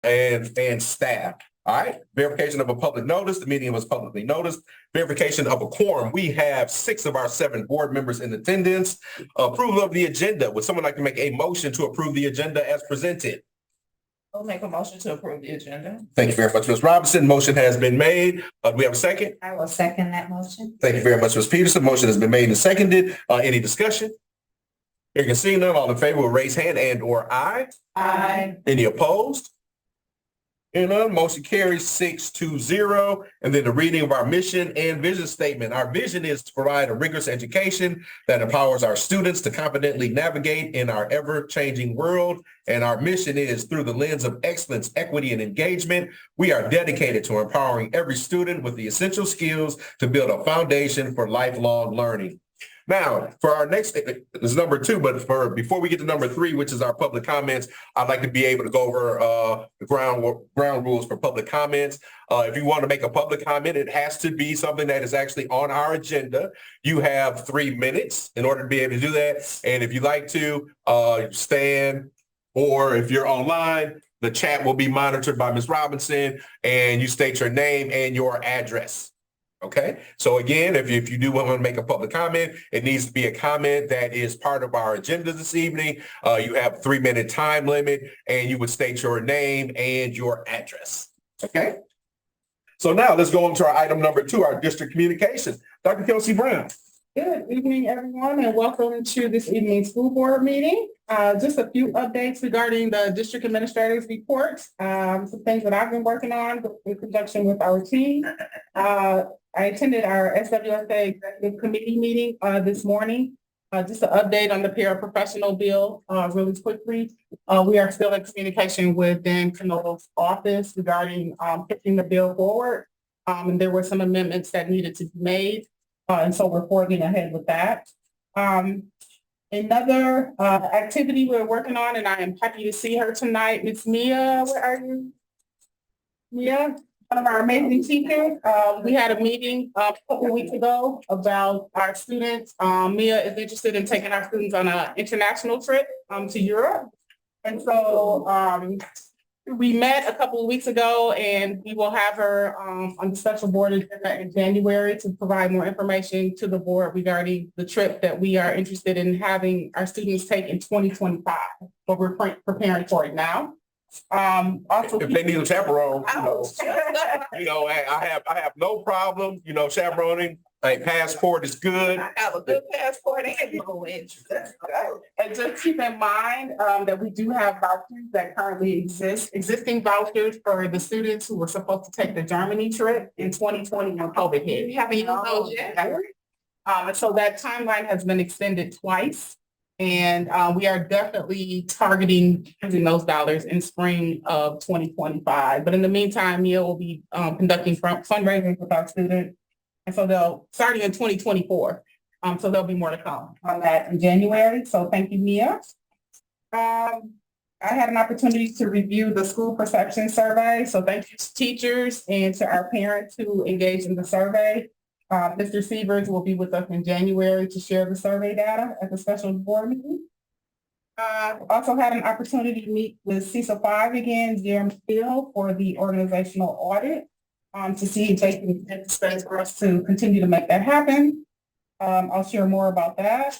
and staff. All right, verification of a public notice. The meeting was publicly noticed. Verification of a quorum. We have 6 of our 7 board members in attendance. Approval of the agenda. Would someone like to make a motion to approve the agenda as presented? I'll make a motion to approve the agenda. Thank you very much, Ms. Robinson. Motion has been made. Do we have a second? I will second that motion. Thank you very much, Ms. Peterson. Motion has been made and seconded. Any discussion? You can see none. All in favor will raise hand and or aye. Aye. Any opposed? And none. Motion carries 6-0. And then the reading of our mission and vision statement. Our vision is to provide a rigorous education that empowers our students to confidently navigate in our ever-changing world. And our mission is through the lens of excellence, equity, and engagement. We are dedicated to empowering every student with the essential skills to build a foundation for lifelong learning. Now, for our next, it's number 2, but before we get to number 3, which is our public comments, I'd like to be able to go over the ground rules for public comments. If you want to make a public comment, it has to be something that is actually on our agenda. You have 3 minutes in order to be able to do that. And if you'd like to stand, or if you're online, the chat will be monitored by Ms. Robinson, and you state your name and your address. Okay, so again, if you do want to make a public comment, it needs to be a comment that is part of our agenda this evening. You have a 3-minute time limit, and you would state your name and your address. Okay, so now let's go on to our item number 2, our district communications. Dr. Kelsey Brown. Good evening, everyone, and welcome to this evening's school board meeting. Just a few updates regarding the district administrator's report. Some things that I've been working on in conjunction with our team. I attended our SWSA executive committee meeting this morning. Just an update on the paraprofessional bill really quickly. We are still in communication with Dan Canola's office regarding pushing the bill forward. And there were some amendments that needed to be made. And so we're forging ahead with that. Another activity we're working on, and I am happy to see her tonight, Miss Mia. Where are you? Mia, one of our amazing teachers. We had a meeting a couple weeks ago about our students. Mia is interested in taking our students on an international trip to Europe. And so we met a couple of weeks ago, and we will have her on the special board agenda in January to provide more information to the board regarding the trip that we are interested in having our students take in 2025. But we're preparing for it now. Also, if they need a chaperone, I have no problem, chaperoning. A passport is good. I have a good passport and no interest. And just keep in mind that we do have vouchers that currently existing vouchers for the students who were supposed to take the Germany trip in 2020 when COVID hit. We haven't used those yet. And so that timeline has been extended twice. And we are definitely targeting using those dollars in spring of 2025. But in the meantime, Mia will be conducting fundraising with our students. And so starting in 2024. So there'll be more to come on that in January. So thank you, Mia. I had an opportunity to review the school perception survey. So thank you to teachers and to our parents who engaged in the survey. Mr. Sievers will be with us in January to share the survey data at the special board meeting. Also had an opportunity to meet with CISA 5 again, Jeremy Hill, for the organizational audit to see if they can get the space for us to continue to make that happen. I'll share more about that.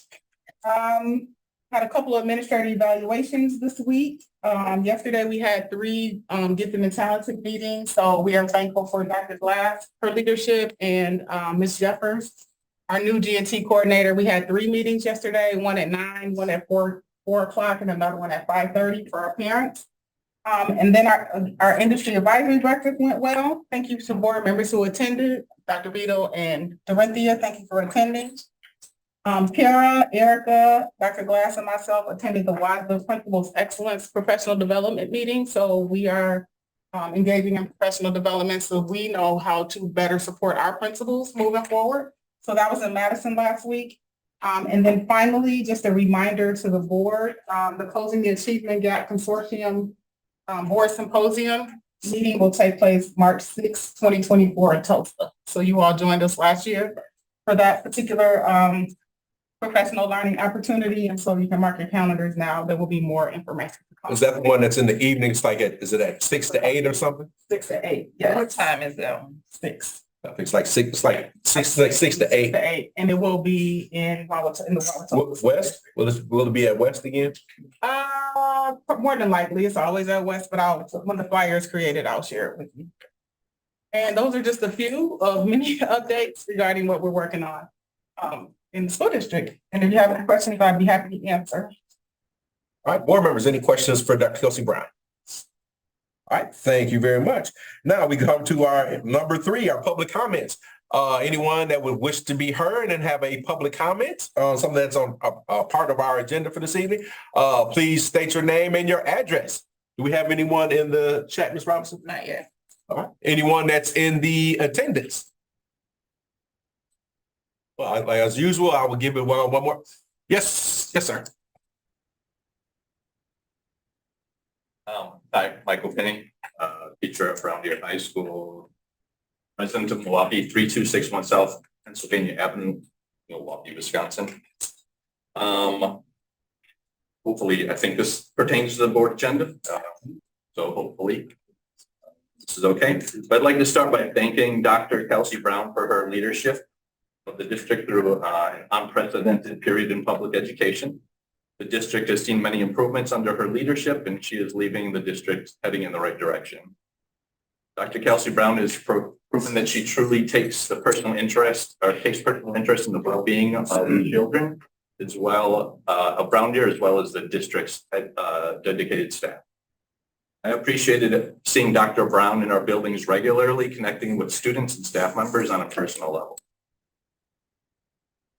Had a couple of administrative evaluations this week. Yesterday we had 3 gifted and talented meetings. So we are thankful for Dr. Glass, her leadership, and Ms. Jeffers, our new G&T coordinator. We had 3 meetings yesterday, one at 9, one at 4 o'clock, and another one at 5:30 for our parents. And then our industry advisory breakfast went well. Thank you to board members who attended. Dr. Vito and Dorinthia, thank you for attending. Kara, Erica, Dr. Glass, and myself attended the Wiseville Principals Excellence Professional Development meeting. So we are engaging in professional development so we know how to better support our principals moving forward. So that was in Madison last week. And then finally, just a reminder to the board, the Closing the Achievement Gap Consortium Board Symposium meeting will take place March 6, 2024 in Tulsa. So you all joined us last year for that particular professional learning opportunity. And so you can mark your calendars now. There will be more information. to come. Is that the one that's in the evenings, like is it at 6 to 8 or something? 6 to 8, yes. What time is that one? 6. I think it's like 6 to 8. 8, and it will be in the West? Will it be at West again? More than likely, it's always at West, but when the flyer is created, I'll share it with you. And those are just a few of many updates regarding what we're working on in the school district. And if you have any questions, I'd be happy to answer. All right, board members, any questions for Dr. Kelsey Brown? All right, thank you very much. Now we come to our number 3, our public comments. Anyone that would wish to be heard and have a public comment on something that's on a part of our agenda for this evening, please state your name and your address. Do we have anyone in the chat, Ms. Robinson? Not yet. All right. Anyone that's in the attendance? Well, as usual, I will give it one more. Yes, sir. Hi, Michael Penny, teacher at Brown Deer High School, resident of Milwaukee, 3261 South Pennsylvania Avenue, Milwaukee, Wisconsin. Hopefully, I think this pertains to the board agenda, so hopefully this is okay. But I'd like to start by thanking Dr. Kelsey Brown for her leadership of the district through an unprecedented period in public education. The district has seen many improvements under her leadership, and she is leaving the district heading in the right direction. Dr. Kelsey Brown has proven that she truly takes personal interest in the well-being of children, as well of Brown Deer, as well as the district's dedicated staff. I appreciated seeing Dr. Brown in our buildings regularly, connecting with students and staff members on a personal level.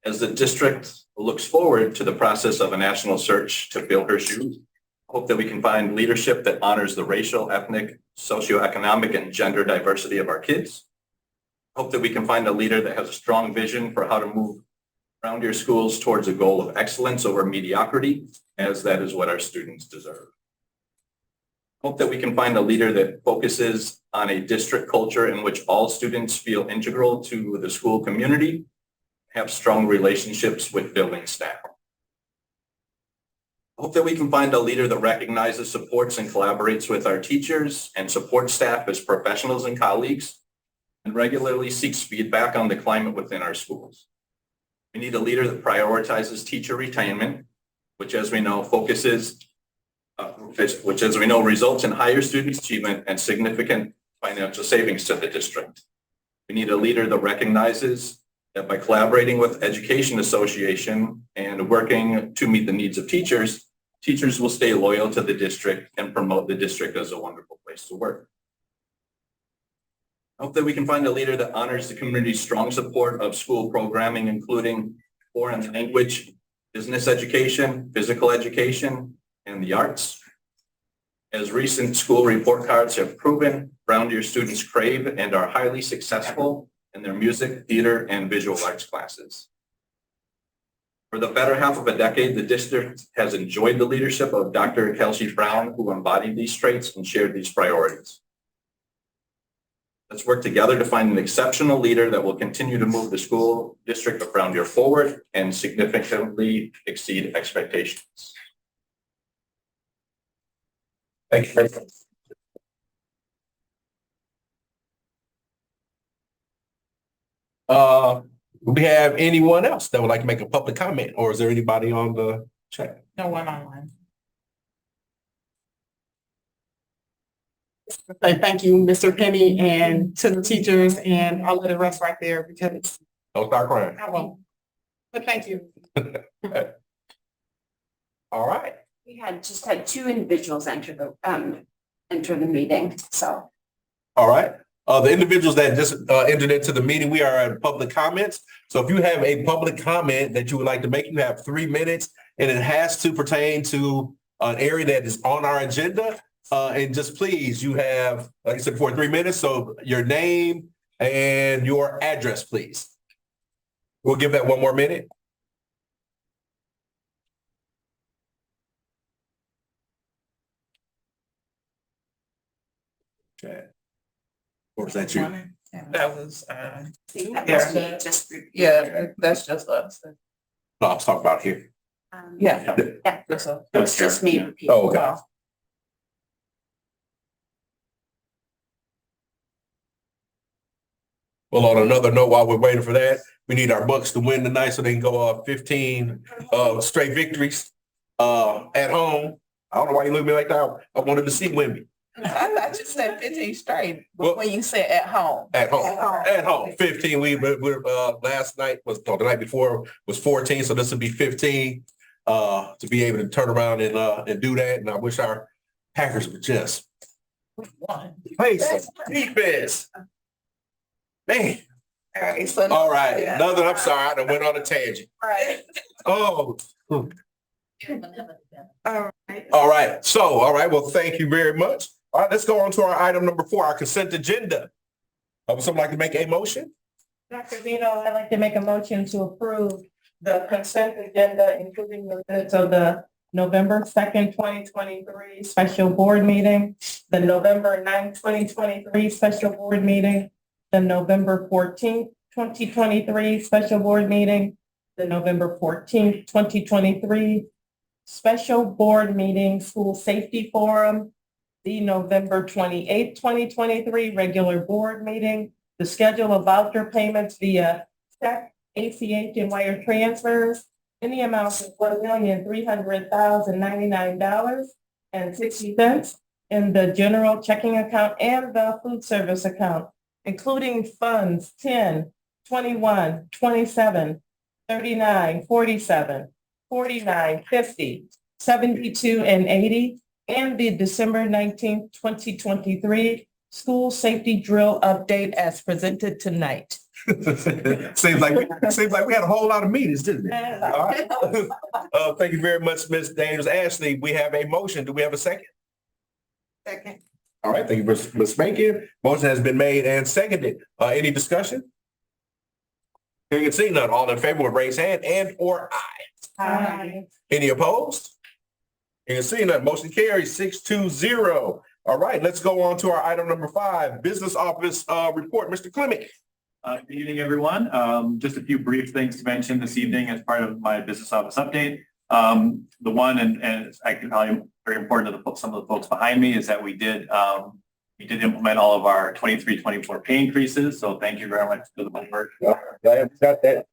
As the district looks forward to the process of a national search to fill her shoes, I hope that we can find leadership that honors the racial, ethnic, socioeconomic, and gender diversity of our kids. I hope that we can find a leader that has a strong vision for how to move Brown Deer schools towards a goal of excellence over mediocrity, as that is what our students deserve. I hope that we can find a leader that focuses on a district culture in which all students feel integral to the school community, have strong relationships with building staff. I hope that we can find a leader that recognizes, supports, and collaborates with our teachers and support staff as professionals and colleagues, and regularly seeks feedback on the climate within our schools. We need a leader that prioritizes teacher retention, which as we know results in higher student achievement and significant financial savings to the district. We need a leader that recognizes that by collaborating with Education Association and working to meet the needs of teachers, teachers will stay loyal to the district and promote the district as a wonderful place to work. I hope that we can find a leader that honors the community's strong support of school programming, including foreign language, business education, physical education, and the arts. As recent school report cards have proven, Brown Deer students crave and are highly successful in their music, theater, and visual arts classes. For the better half of a decade, the district has enjoyed the leadership of Dr. Kelsey Brown, who embodied these traits and shared these priorities. Let's work together to find an exceptional leader that will continue to move the school district of Brown Deer forward and significantly exceed expectations. Thank you very much. Do we have anyone else that would like to make a public comment, or is there anybody on the chat? No one online. Okay, thank you, Mr. Penny, and to the teachers, and I'll let it rest right there because Don't start crying. I won't. But thank you. All right. We just had 2 individuals enter the meeting, so. All right. The individuals that just entered into the meeting, we are at public comments. So if you have a public comment that you would like to make, you have 3 minutes, and it has to pertain to an area that is on our agenda. And just please, you have, like I said before, 3 minutes. So your name and your address, please. We'll give that 1 more minute. Chat. Or was that you? That was, That must be just. yeah, that's just us. No, I was talking about here. Yeah. Yeah, That's all. it's just me. repeating. Oh, okay. Well, on another note, while we're waiting for that, we need our Bucks to win tonight so they can go 15 straight victories at home. I don't know why you look at me like that. I wanted to see Wimby I just said 15 straight, Well- but when you said at home. at home. At home. At home, 15. We're last night was, no, the night before was 14, so this will be 15 to be able to turn around and do that. And I wish our Packers would just One. play some defense. Man, All right, so. all right. Yeah. Nothing, I'm sorry, I done went on a tangent. Right. Oh, All right. all right. So, all right. Well, thank you very much. All right, let's go on to our item number 4, our consent agenda. Would someone like to make a motion? Dr. Vito, I'd like to make a motion to approve the consent agenda, including the minutes of the November 2nd, 2023 special board meeting, the November 9th, 2023 special board meeting, the November 14th, 2023 special board meeting, the November 14th, 2023 special board meeting, school safety forum, the November 28th, 2023 regular board meeting, the schedule of voucher payments via check, ACH, and wire transfers in the amount of $1,300,099.60 in the general checking account and the food service account, including funds 10, 21, 27, 39, 47, 49, 50, 72, and 80, and the December 19th, 2023 school safety drill update as presented tonight. Seems like we had a whole lot of meetings, didn't it? All right. Thank you very much, Ms. Daniels. Ashley, we have a motion. Do we have a second? Second. All right, thank you, Ms. Spankin. Motion has been made and seconded. Any discussion? Hearing and seeing none, all in favor will raise hand and or aye. Aye. Any opposed? Hearing and seeing none, motion carries 6-0. All right, let's go on to our item number 5, business office report. Mr. Clemick. Good evening, everyone. Just a few brief things to mention this evening as part of my business office update. The one, and it's actually probably very important to some of the folks behind me, is that we did implement all of our 23-24 pay increases. So thank you very much for the work. Got that.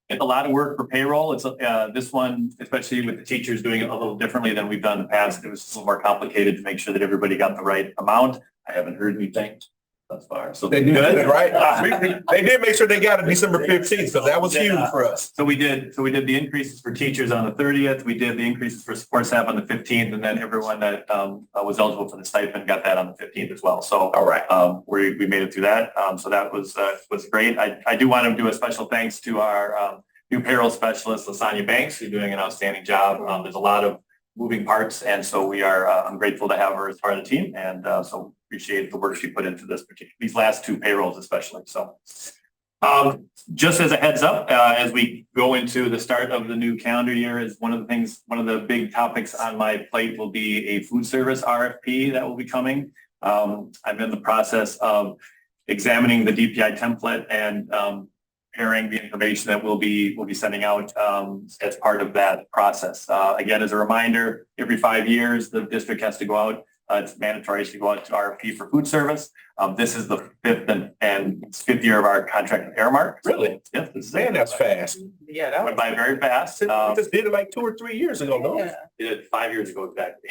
It's a lot of work for payroll. It's this one, especially with the teachers doing it a little differently than we've done in the past. It was a little more complicated to make sure that everybody got the right amount. I haven't heard anything thus far. So They did it, right? They did make sure they got it December 15th, so that was huge for us. So we did the increases for teachers on the 30th. We did the increases for support staff on the 15th, and then everyone that was eligible for the stipend got that on the 15th as well. So All right. we made it through that. So that was great. I do want to do a special thanks to our new payroll specialist, Lasagna Banks, who's doing an outstanding job. There's a lot of moving parts, and so I'm grateful to have her as part of the team, and so appreciate the work she put into these last 2 payrolls especially. So just as a heads up, as we go into the start of the new calendar year, is one of the big topics on my plate will be a food service RFP that will be coming. I'm in the process of examining the DPI template and preparing the information that we'll be sending out as part of that process. Again, as a reminder, every 5 years, the district has to go out. It's mandatory to go out to RFP for food service. This is the 5th year of our contract with Aramark. Really? Yes, this is Man, that's fast. Yeah, that went by very fast. We just did it like 2 or 3 years ago, no? Yeah. Did it 5 years ago exactly.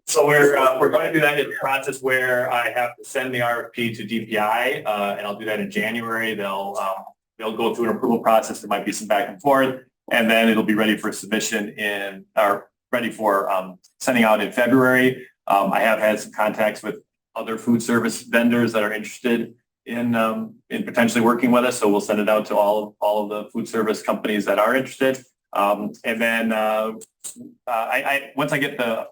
So we're going to do that in a process where I have to send the RFP to DPI, and I'll do that in January. They'll go through an approval process. There might be some back and forth, and then it'll be ready for submission ready for sending out in February. I have had some contacts with other food service vendors that are interested in potentially working with us. So we'll send it out to all of the food service companies that are interested. And then once I get the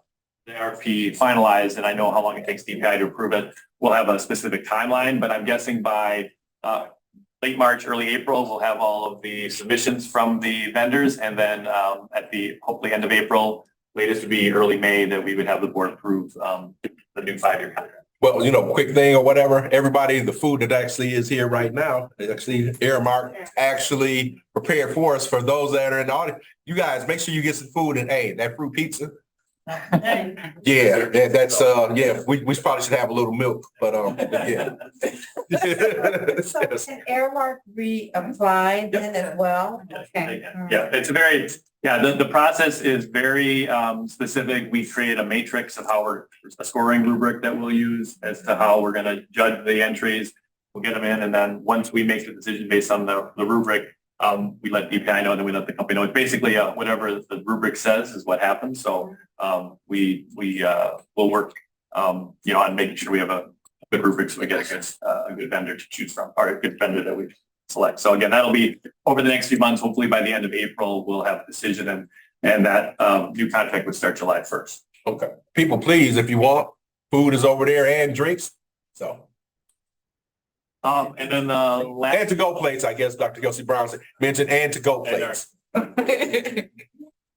RFP finalized and I know how long it takes DPI to approve it, we'll have a specific timeline. But I'm guessing by late March, early April, we'll have all of the submissions from the vendors. And then at the hopefully end of April, latest would be early May, that we would have the board approve the new 5-year contract. Well, quick thing or whatever, everybody, the food that actually is here right now, actually Airmark actually prepared for us. For those that are in the audience, you guys, make sure you get some food and hey, that fruit pizza. Yeah, we probably should have a little milk, but yeah. So can Airmark reapply then as well? Okay. Yeah, it's the process is very specific. We create a matrix of a scoring rubric that we'll use as to how we're gonna judge the entries. We'll get them in, and then once we make the decision based on the rubric, we let DPI know, and then we let the company know. It's basically whatever the rubric says is what happens. So we'll work on making sure we have a good rubric so we get a good vendor to choose from, or a good vendor that we select. So again, that'll be over the next few months. Hopefully by the end of April, we'll have a decision, and that new contract would start July 1st. Okay. People, please, if you want, food is over there and drinks. So. And then the last. And to-go plates, I guess Dr. Kelsey Brown mentioned, and to-go plates.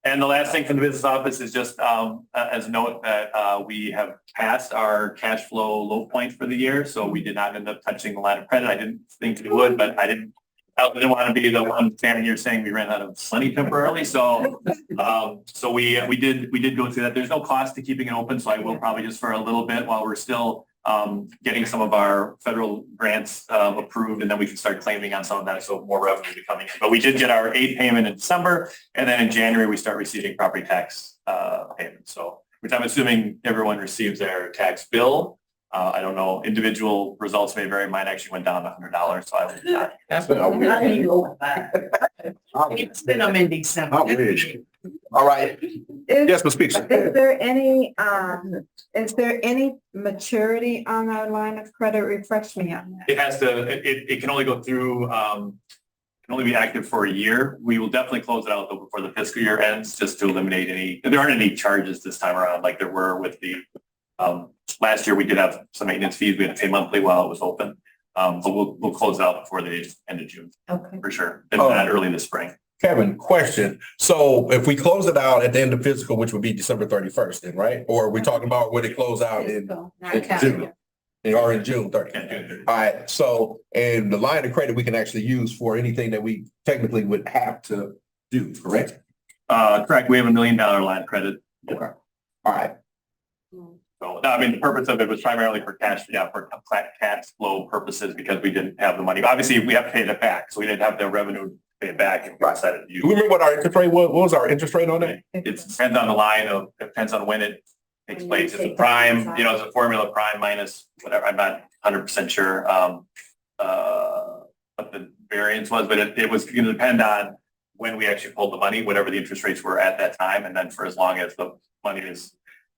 And the last thing from the business office is just as a note that we have passed our cash flow low point for the year. So we did not end up touching the line of credit. I didn't think we would, but I didn't want to be the one standing here saying we ran out of money temporarily. So we did go through that. There's no cost to keeping it open. So I will probably just for a little bit while we're still getting some of our federal grants approved, and then we can start claiming on some of that, so more revenue be coming in. But we did get our aid payment in December, and then in January we start receiving property tax payments. So, which I'm assuming everyone receives their tax bill. I don't know, individual results may vary. Mine actually went down $100, so I would not. It's been them in December. All right. Yes, Ms. Speaker. Is there any maturity on our line of credit? Refresh me on that. It has to, it can only go through, can only be active for a year. We will definitely close it out though before the fiscal year ends, just to eliminate there aren't any charges this time around like there were with the, last year we did have some maintenance fees we had to pay monthly while it was open. But we'll close it out before the end of June. Okay. For sure. And not early in the spring. Kevin, question. So if we close it out at the end of fiscal, which would be December 31st then, right? Or are we talking about when it close out in June? Or in June 30th? All right. So, and the line of credit we can actually use for anything that we technically would have to do, correct? Correct. We have $1 million line of credit. Okay. All right. So, I mean, the purpose of it was primarily for cash flow purposes because we didn't have the money. Obviously, we have to pay that back. So we didn't have the revenue to pay it back and decided to use. Do we remember what our interest rate was? What was our interest rate on that? It depends on the line it depends on when it takes place. It's a prime, it's a formula prime minus whatever. I'm not 100% sure what the variance was, but it was going to depend on when we actually pulled the money, whatever the interest rates were at that time. And then for as long as the money is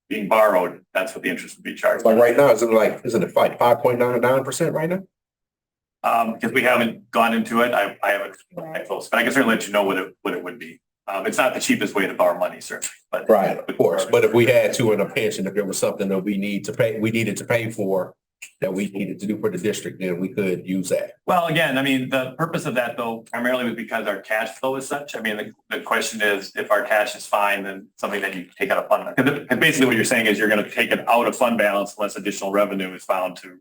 being borrowed, that's what the interest would be charged. Like right now, isn't it like 5.99% right now? Because we haven't gone into it, I haven't, but I can certainly let you know what it would be. It's not the cheapest way to borrow money, certainly, but. Right, of course. But if we had to in a pension, if there was something that we needed to pay for, that we needed to do for the district, then we could use that. Well, again, I mean, the purpose of that though, primarily was because our cash flow is such. I mean, the question is if our cash is fine, then something that you take out of fund. Because basically what you're saying is you're going to take it out of fund balance unless additional revenue is found to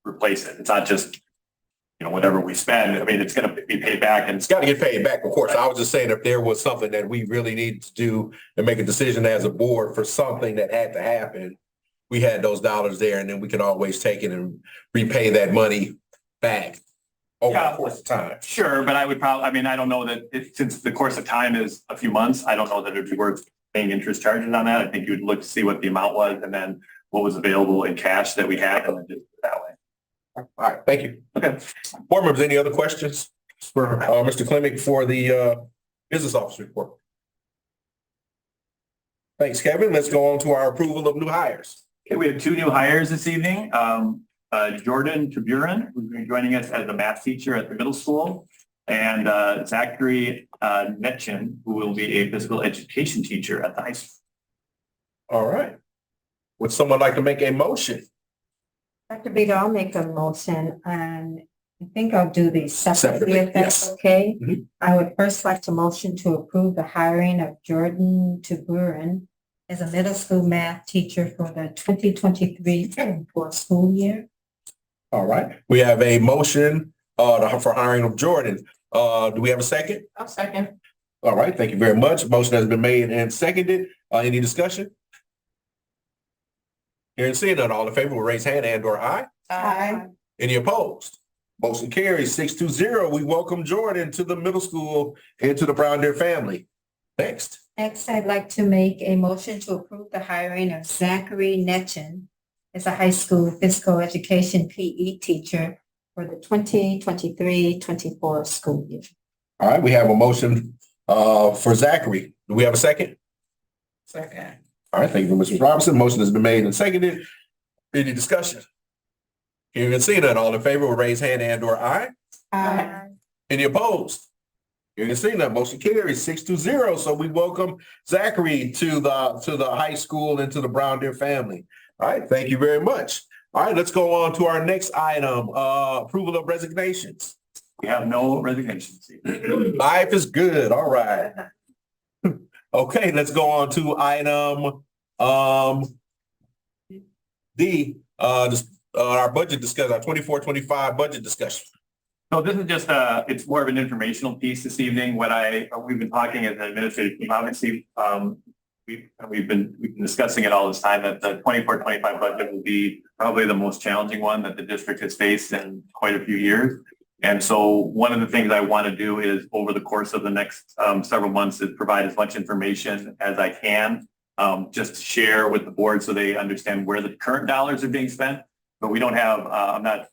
replace it. It's not just, whatever we spend. I mean, it's going to be paid back and it's got to get paid back, of course. I was just saying if there was something that we really needed to do and make a decision as a board for something that had to happen, we had those dollars there and then we can always take it and repay that money back over the course of time. Sure, but I would probably, I don't know that since the course of time is a few months, I don't know that it'd be worth paying interest charges on that. I think you would look to see what the amount was and then what was available in cash that we had and then do it that way. All right, thank you. Okay. Board members, any other questions for Mr. Klimick for the business office report? Thanks, Kevin. Let's go on to our approval of new hires. Okay, we have two new hires this evening. Jordan Taburin, who's going to be joining us as a math teacher at the middle school, and Zachary Netchin, who will be a physical education teacher at the high school. All right. Would someone like to make a motion? Dr. Beater, I'll make a motion, and I think I'll do these separately if that's Yes. okay. Mhm. I would first like to motion to approve the hiring of Jordan Taburin as a middle school math teacher for the 2023-24 school year. All right, we have a motion for hiring of Jordan. Do we have a second? I'll second. All right, thank you very much. Motion has been made and seconded. Any discussion? Hearing and seeing none, all in favor will raise hand and or aye. Aye. Any opposed? Motion carries 6-0. We welcome Jordan to the middle school and to the Brown Deer family. Next. Next, I'd like to make a motion to approve the hiring of Zachary Netchin as a high school physical education PE teacher for the 2023-24 school year. All right, we have a motion for Zachary. Do we have a second? Second. All right, thank you, Mrs. Robinson. Motion has been made and seconded. Any discussion? Hearing and seeing none, all in favor will raise hand and or aye. Aye. Any opposed? Hearing and seeing none, motion carries 6-0. So we welcome Zachary to the high school and to the Brown Deer family. All right, thank you very much. All right, let's go on to our next item, approval of resignations. We have no resignations. Life is good. All right. Okay, let's go on to item D, our budget discussion, our 24-25 budget discussion. So this is just it's more of an informational piece this evening. We've been talking as an administrative team, obviously, we've been discussing it all this time that the 24-25 budget will be probably the most challenging one that the district has faced in quite a few years. And so one of the things I want to do is over the course of the next several months is provide as much information as I can, just to share with the board so they understand where the current dollars are being spent. But we don't have, I'm not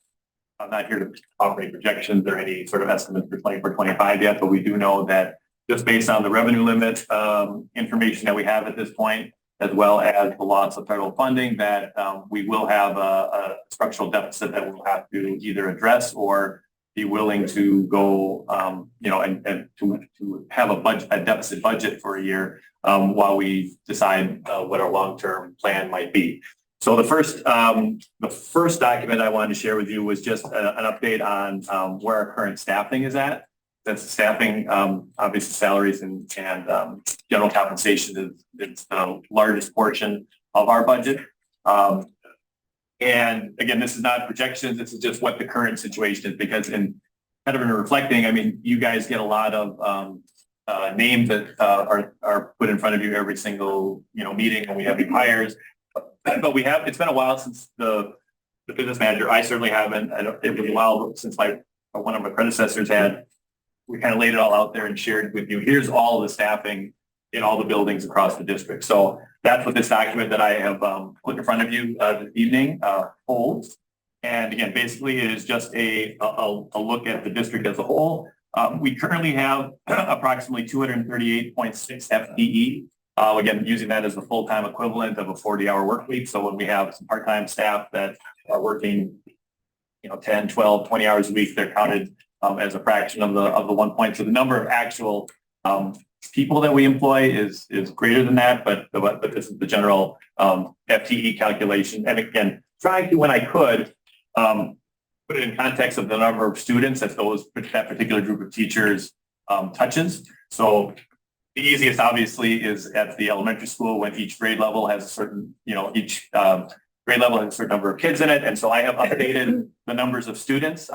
here to operate projections or any sort of estimates for 24-25 yet, but we do know that just based on the revenue limit information that we have at this point, as well as the loss of federal funding, that we will have a structural deficit that we'll have to either address or be willing to go, and to have a deficit budget for a year while we decide what our long-term plan might be. So the first document I wanted to share with you was just an update on where our current staffing is at. That's staffing, obviously salaries and general compensation is the largest portion of our budget. And again, this is not projections. This is just what the current situation is, because in reflecting, I mean, you guys get a lot of names that are put in front of you every single meeting when we have new hires. But it's been a while since the business manager. I certainly haven't. It was a while since one of my predecessors had. We kind of laid it all out there and shared with you. Here's all the staffing in all the buildings across the district. So that's what this document that I have put in front of you this evening holds. And again, basically it is just a look at the district as a whole. We currently have approximately 238.6 FTE. Again, using that as the full-time equivalent of a 40-hour work week. So when we have some part-time staff that are working, 10, 12, 20 hours a week, they're counted as a fraction of the 1 point. So the number of actual people that we employ is greater than that, but this is the general FTE calculation. And again, trying to, when I could, put it in context of the number of students that that particular group of teachers touches. So the easiest, obviously, is at the elementary school when each grade level has a certain, each grade level has a certain number of kids in it. And so I have updated the numbers of students.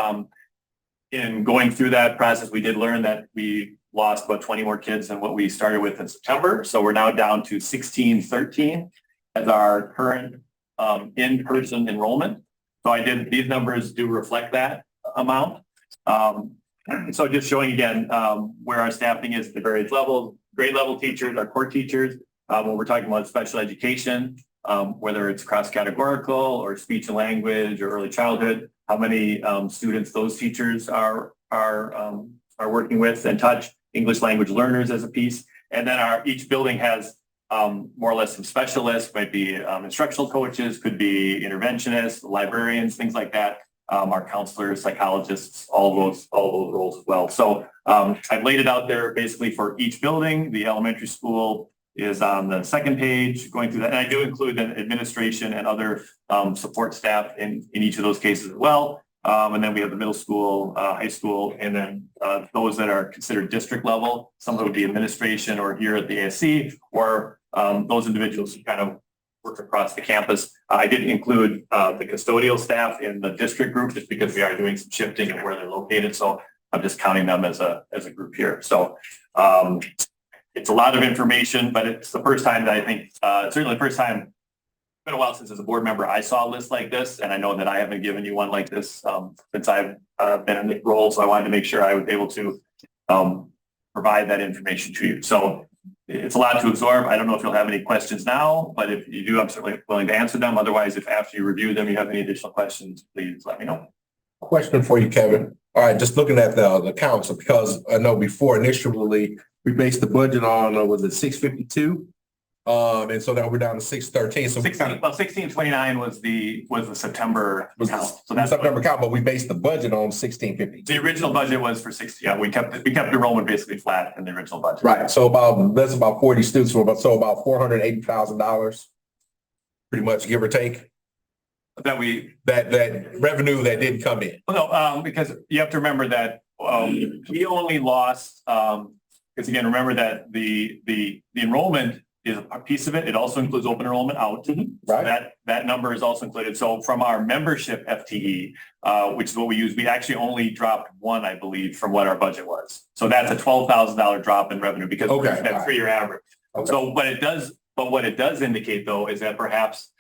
In going through that process, we did learn that we lost about 20 more kids than what we started with in September. So we're now down to 1613 as our current in-person enrollment. So these numbers do reflect that amount. So just showing again where our staffing is at the various levels, grade level teachers, our core teachers, when we're talking about special education, whether it's cross-categorical or speech and language or early childhood, how many students those teachers are working with and touch, English language learners as a piece. And then each building has more or less some specialists, might be instructional coaches, could be interventionists, librarians, things like that. Our counselors, psychologists, all those roles as well. So I've laid it out there basically for each building. The elementary school is on the second page going through that. And I do include the administration and other support staff in each of those cases as well. And then we have the middle school, high school, and then those that are considered district level. Some of it would be administration or here at the ASC, or those individuals who kind of work across the campus. I didn't include the custodial staff in the district group just because we are doing some shifting of where they're located. So I'm just counting them as a group here. So it's a lot of information, but it's the first time that I think, certainly the first time, it's been a while since as a board member, I saw a list like this, and I know that I haven't given you one like this since I've been in the role. So I wanted to make sure I was able to provide that information to you. So it's a lot to absorb. I don't know if you'll have any questions now, but if you do, I'm certainly willing to answer them. Otherwise, if after you review them, you have any additional questions, please let me know. Question for you, Kevin. All right, just looking at the council, because I know before initially we based the budget on, was it 652? And so now we're down to 613. So 1629 was the September count. So that's September count, but we based the budget on 1652. the original budget was for 60. Yeah, we kept enrollment basically flat in the original budget. Right. So that's about 40 students, so about $480,000, pretty much, give or take. That Revenue that didn't come in. No, because you have to remember that we only lost because again, remember that the enrollment is a piece of it. It also includes open enrollment out. Right. That number is also included. So from our membership FTE, which is what we use, we actually only dropped one, I believe, from what our budget was. So that's a $12,000 drop in revenue because Okay. that 3-year average. Okay. So, what it does indicate though is that perhaps,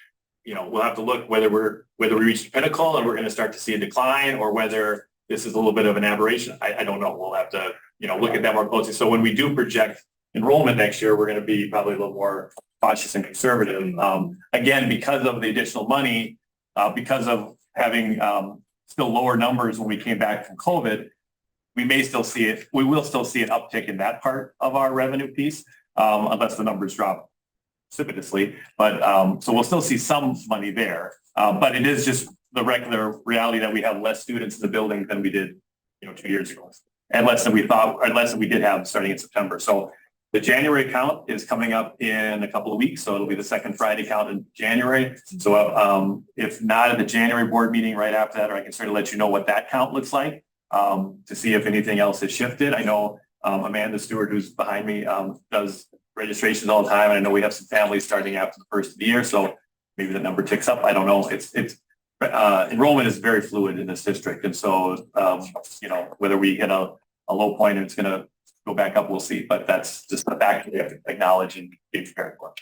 we'll have to look whether we reach the pinnacle and we're going to start to see a decline, or whether this is a little bit of an aberration. I don't know. We'll have to, look at that more closely. So when we do project enrollment next year, we're going to be probably a little more cautious and conservative. Again, because of the additional money, because of having still lower numbers when we came back from COVID, we will still see an uptick in that part of our revenue piece, unless the numbers drop precipitously. But so we'll still see some money there. But it is just the regular reality that we have less students in the building than we did, 2 years ago, and less than we thought, or less than we did have starting in September. So the January count is coming up in a couple of weeks. So it'll be the second Friday count in January. So if not at the January board meeting right after that, or I can certainly let you know what that count looks like to see if anything else has shifted. I know Amanda Stewart, who's behind me, does registrations all the time. And I know we have some families starting after the first of the year. So maybe the number ticks up. I don't know. It's enrollment is very fluid in this district. And so, whether we hit a low point and it's going to go back up, we'll see. But that's just the fact that we have to acknowledge and be prepared for.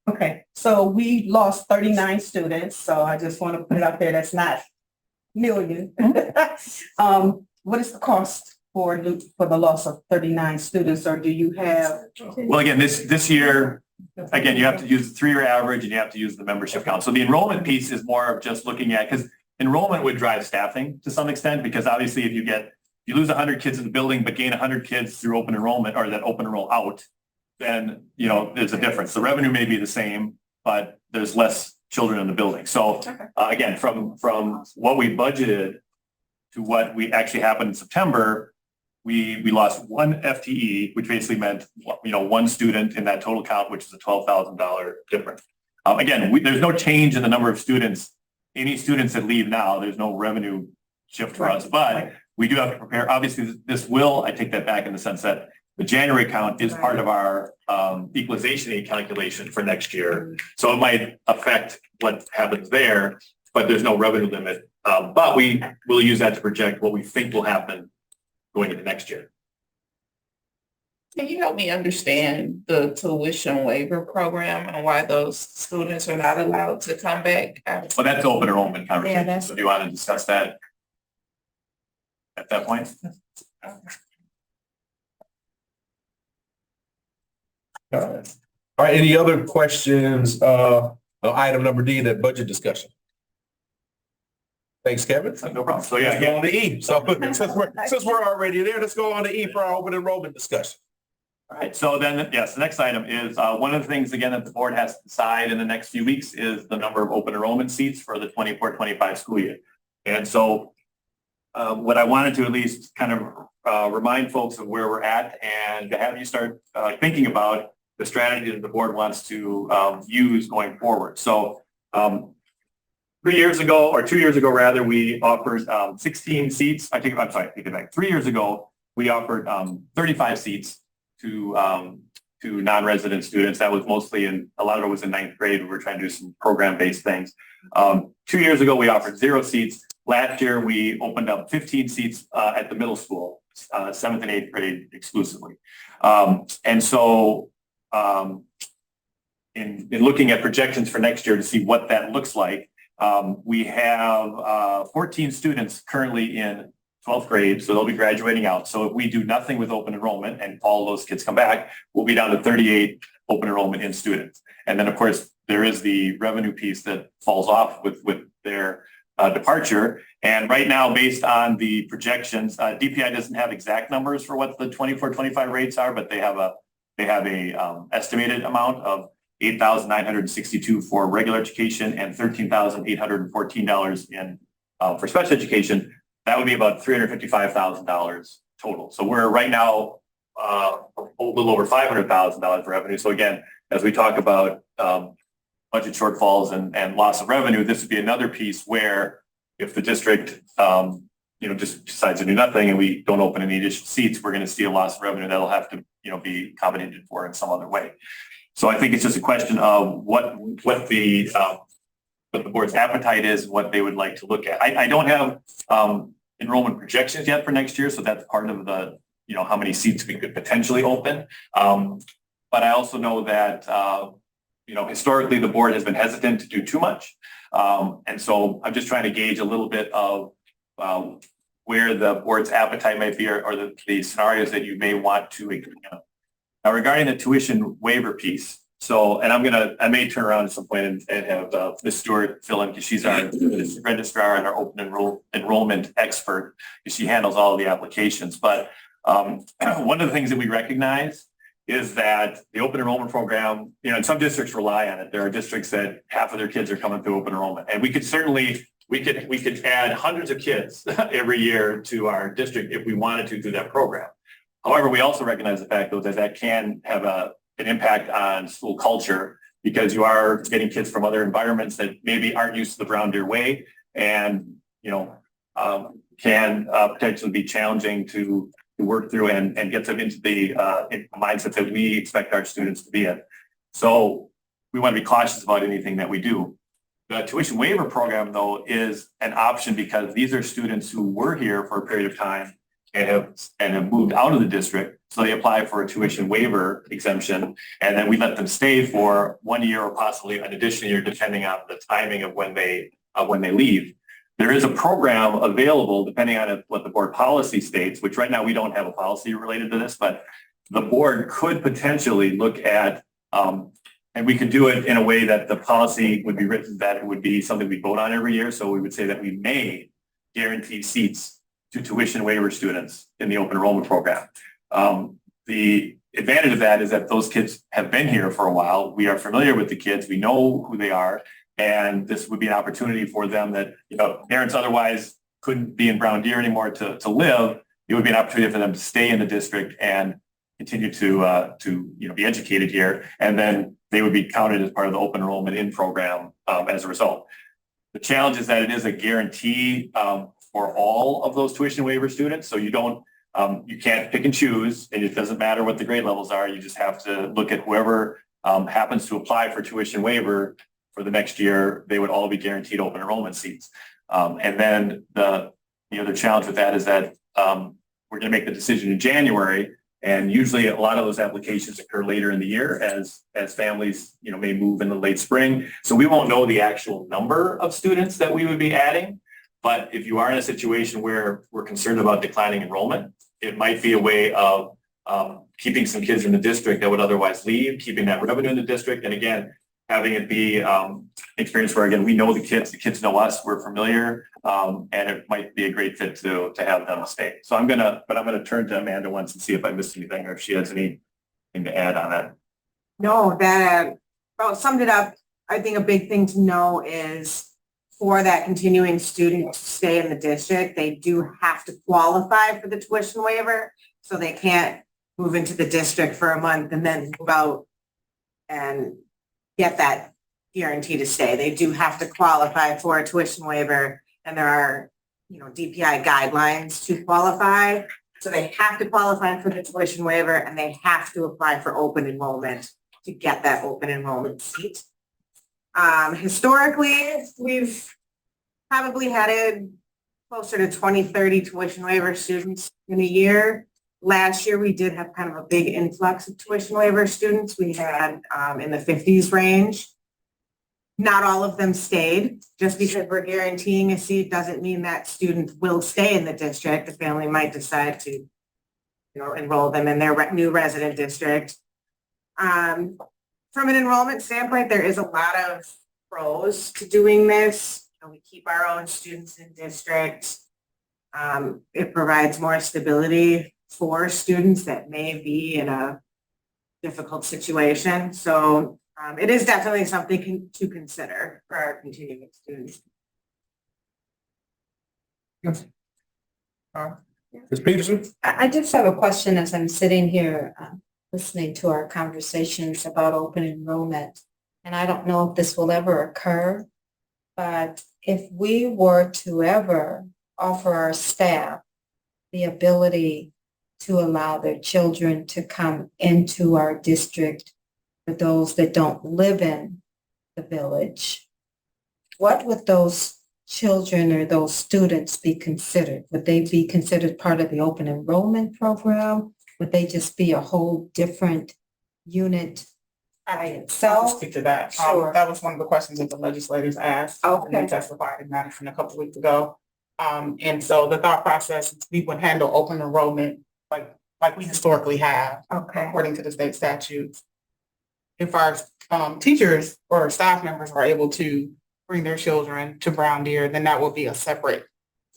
Okay, so we lost 39 students. So I just want to put it out there. That's not million. What is the cost for the loss of 39 students, or do you have? Well, again, this year, again, you have to use the 3-year average and you have to use the membership count. So the enrollment piece is more of just looking at, because enrollment would drive staffing to some extent, because obviously if you lose 100 kids in the building, but gain 100 kids through open enrollment, or that open enroll out, then, there's a difference. The revenue may be the same, but there's less children in the building. So again, from what we budgeted to what we actually happened in September, we lost one FTE, which basically meant, one student in that total count, which is a $12,000 difference. Again, there's no change in the number of students. Any students that leave now, there's no revenue shift for us, but we do have to prepare. Obviously, I take that back in the sense that the January count is part of our equalization aid calculation for next year. So it might affect what happens there, but there's no revenue limit. But we will use that to project what we think will happen going into next year. Can you help me understand the tuition waiver program and why those students are not allowed to come back? Well, that's open enrollment conversation. Yeah, So do you want to discuss that at that point? All right. Any other questions? Item number D, that budget discussion. Thanks, Kevin. No problem. So Let's go yeah, on to E. So since we're already there, let's go on to E for our open enrollment discussion. all right. So then, yes, the next item is one of the things, again, that the board has to decide in the next few weeks is the number of open enrollment seats for the 24-25 school year. And so what I wanted to at least kind of remind folks of where we're at and to have you start thinking about the strategy that the board wants to use going forward. So 3 years ago, or 2 years ago rather, we offered 16 seats. I take it back. 3 years ago, we offered 35 seats to non-resident students. That was mostly a lot of it was in ninth grade. We were trying to do some program-based things. 2 years ago, we offered 0 seats. Last year, we opened up 15 seats at the middle school, 7th and 8th grade exclusively. And so in looking at projections for next year to see what that looks like, we have 14 students currently in 12th grade, so they'll be graduating out. So if we do nothing with open enrollment and all those kids come back, we'll be down to 38 open enrollment in students. And then, of course, there is the revenue piece that falls off with their departure. And right now, based on the projections, DPI doesn't have exact numbers for what the 24-25 rates are, but they have a estimated amount of $8,962 for regular education and $13,814 in for special education. That would be about $355,000 total. So we're right now a little over $500,000 revenue. So again, as we talk about budget shortfalls and loss of revenue, this would be another piece where if the district just decides to do nothing and we don't open any additional seats, we're going to see a loss of revenue that'll have to be accommodated for in some other way. So I think it's just a question of what the board's appetite is, what they would like to look at. I don't have enrollment projections yet for next year, so that's part of the how many seats we could potentially open. But I also know that historically the board has been hesitant to do too much, and so I'm just trying to gauge a little bit of where the board's appetite might be, or the scenarios that you may want to. Now, regarding the tuition waiver piece, and I may turn around at some point and have Ms. Stewart fill in, because she's our registrar and our open enrollment expert, because she handles all of the applications. But one of the things that we recognize is that the open enrollment program, and some districts rely on it. There are districts that half of their kids are coming through open enrollment, and we could add hundreds of kids every year to our district if we wanted to through that program. However, we also recognize the fact, though, that can have an impact on school culture, because you are getting kids from other environments that maybe aren't used to the Brown Deer way, and can potentially be challenging to work through and get them into the mindset that we expect our students to be in. So we want to be cautious about anything that we do. The tuition waiver program, though, is an option because these are students who were here for a period of time and have moved out of the district. So they apply for a tuition waiver exemption, and then we let them stay for 1 year or possibly an additional year, depending on the timing of when they leave. There is a program available, depending on what the board policy states, which right now we don't have a policy related to this, but the board could potentially look at, and we could do it in a way that the policy would be written that it would be something we vote on every year. So we would say that we may guarantee seats to tuition waiver students in the open enrollment program. The advantage of that is that those kids have been here for a while. We are familiar with the kids. We know who they are. And this would be an opportunity for them that, parents otherwise couldn't be in Brown Deer anymore to live. It would be an opportunity for them to stay in the district and continue to be educated here. And then they would be counted as part of the open enrollment in program as a result. The challenge is that it is a guarantee for all of those tuition waiver students. So you can't pick and choose, and it doesn't matter what the grade levels are. You just have to look at whoever happens to apply for tuition waiver for the next year. They would all be guaranteed open enrollment seats. And then the other challenge with that is that we're going to make the decision in January, and usually a lot of those applications occur later in the year as families may move in the late spring. So we won't know the actual number of students that we would be adding. But if you are in a situation where we're concerned about declining enrollment, it might be a way of keeping some kids in the district that would otherwise leave, keeping that revenue in the district, and again, having it be an experience where, again, we know the kids know us, we're familiar, and it might be a great fit to have them stay. So I'm gonna turn to Amanda once and see if I missed anything or if she has anything to add on that. No, that about summed it up. I think a big thing to know is for that continuing student to stay in the district, they do have to qualify for the tuition waiver. So they can't move into the district for a month and then move out and get that guarantee to stay. They do have to qualify for a tuition waiver, and there are, DPI guidelines to qualify. So they have to qualify for the tuition waiver, and they have to apply for open enrollment to get that open enrollment seat. Historically, we've probably had closer to 20, 30 tuition waiver students in a year. Last year, we did have kind of a big influx of tuition waiver students. We had in the 50s range. Not all of them stayed. Just because we're guaranteeing a seat doesn't mean that student will stay in the district. The family might decide to, enroll them in their new resident district. From an enrollment standpoint, there is a lot of pros to doing this. We keep our own students in district. It provides more stability for students that may be in a difficult situation. So it is definitely something to consider for our continuing students. Ms. Peterson? I just have a question as I'm sitting here listening to our conversations about open enrollment. And I don't know if this will ever occur, but if we were to ever offer our staff the ability to allow their children to come into our district for those that don't live in the village, what would those children or those students be considered? Would they be considered part of the open enrollment program? Would they just be a whole different unit by I'll itself? speak to that. Sure. That was one of the questions that the legislators asked. When Okay. they testified in Madison a couple weeks ago. And so the thought process, is we would handle open enrollment like we historically have, Okay. according to the state statutes. If our teachers or staff members are able to bring their children to Brown Deer, then that would be a separate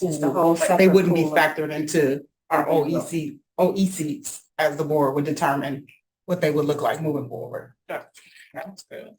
Just a pool. whole Like, they separate wouldn't be pool. factored into our OECs as the board would determine what they would look like moving forward. Yeah. That's good.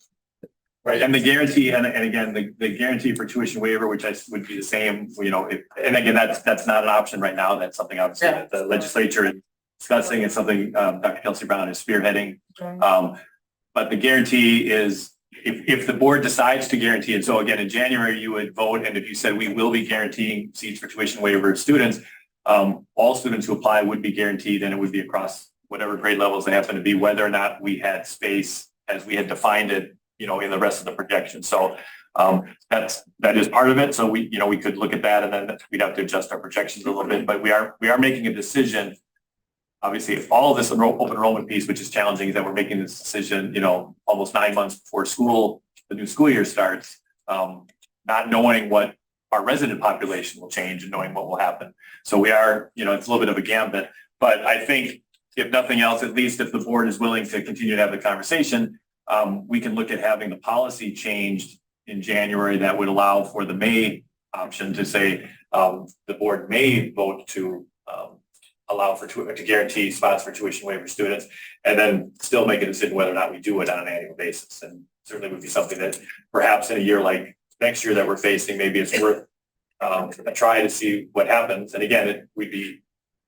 Right, and the guarantee, and again, the guarantee for tuition waiver, which would be the same, and again, that's not an option right now. That's something obviously that the legislature is discussing. It's something Dr. Kelsey Brown is spearheading. But the guarantee is, if the board decides to guarantee it, so again, in January, you would vote, and if you said we will be guaranteeing seats for tuition waiver students, all students who apply would be guaranteed, and it would be across whatever grade levels they happen to be, whether or not we had space as we had defined it, in the rest of the projection. So that is part of it. So we could look at that, and then we'd have to adjust our projections a little bit, but we are making a decision. Obviously, all of this open enrollment piece, which is challenging, is that we're making this decision, almost 9 months before the new school year starts, not knowing what our resident population will change and knowing what will happen. So we are, it's a little bit of a gambit, but I think if nothing else, at least if the board is willing to continue to have the conversation, we can look at having the policy changed in January that would allow for the May option to say the board may vote to allow to guarantee spots for tuition waiver students, and then still make a decision whether or not we do it on an annual basis. And certainly would be something that perhaps in a year like next year that we're facing, maybe it's worth a try to see what happens. And again, we'd be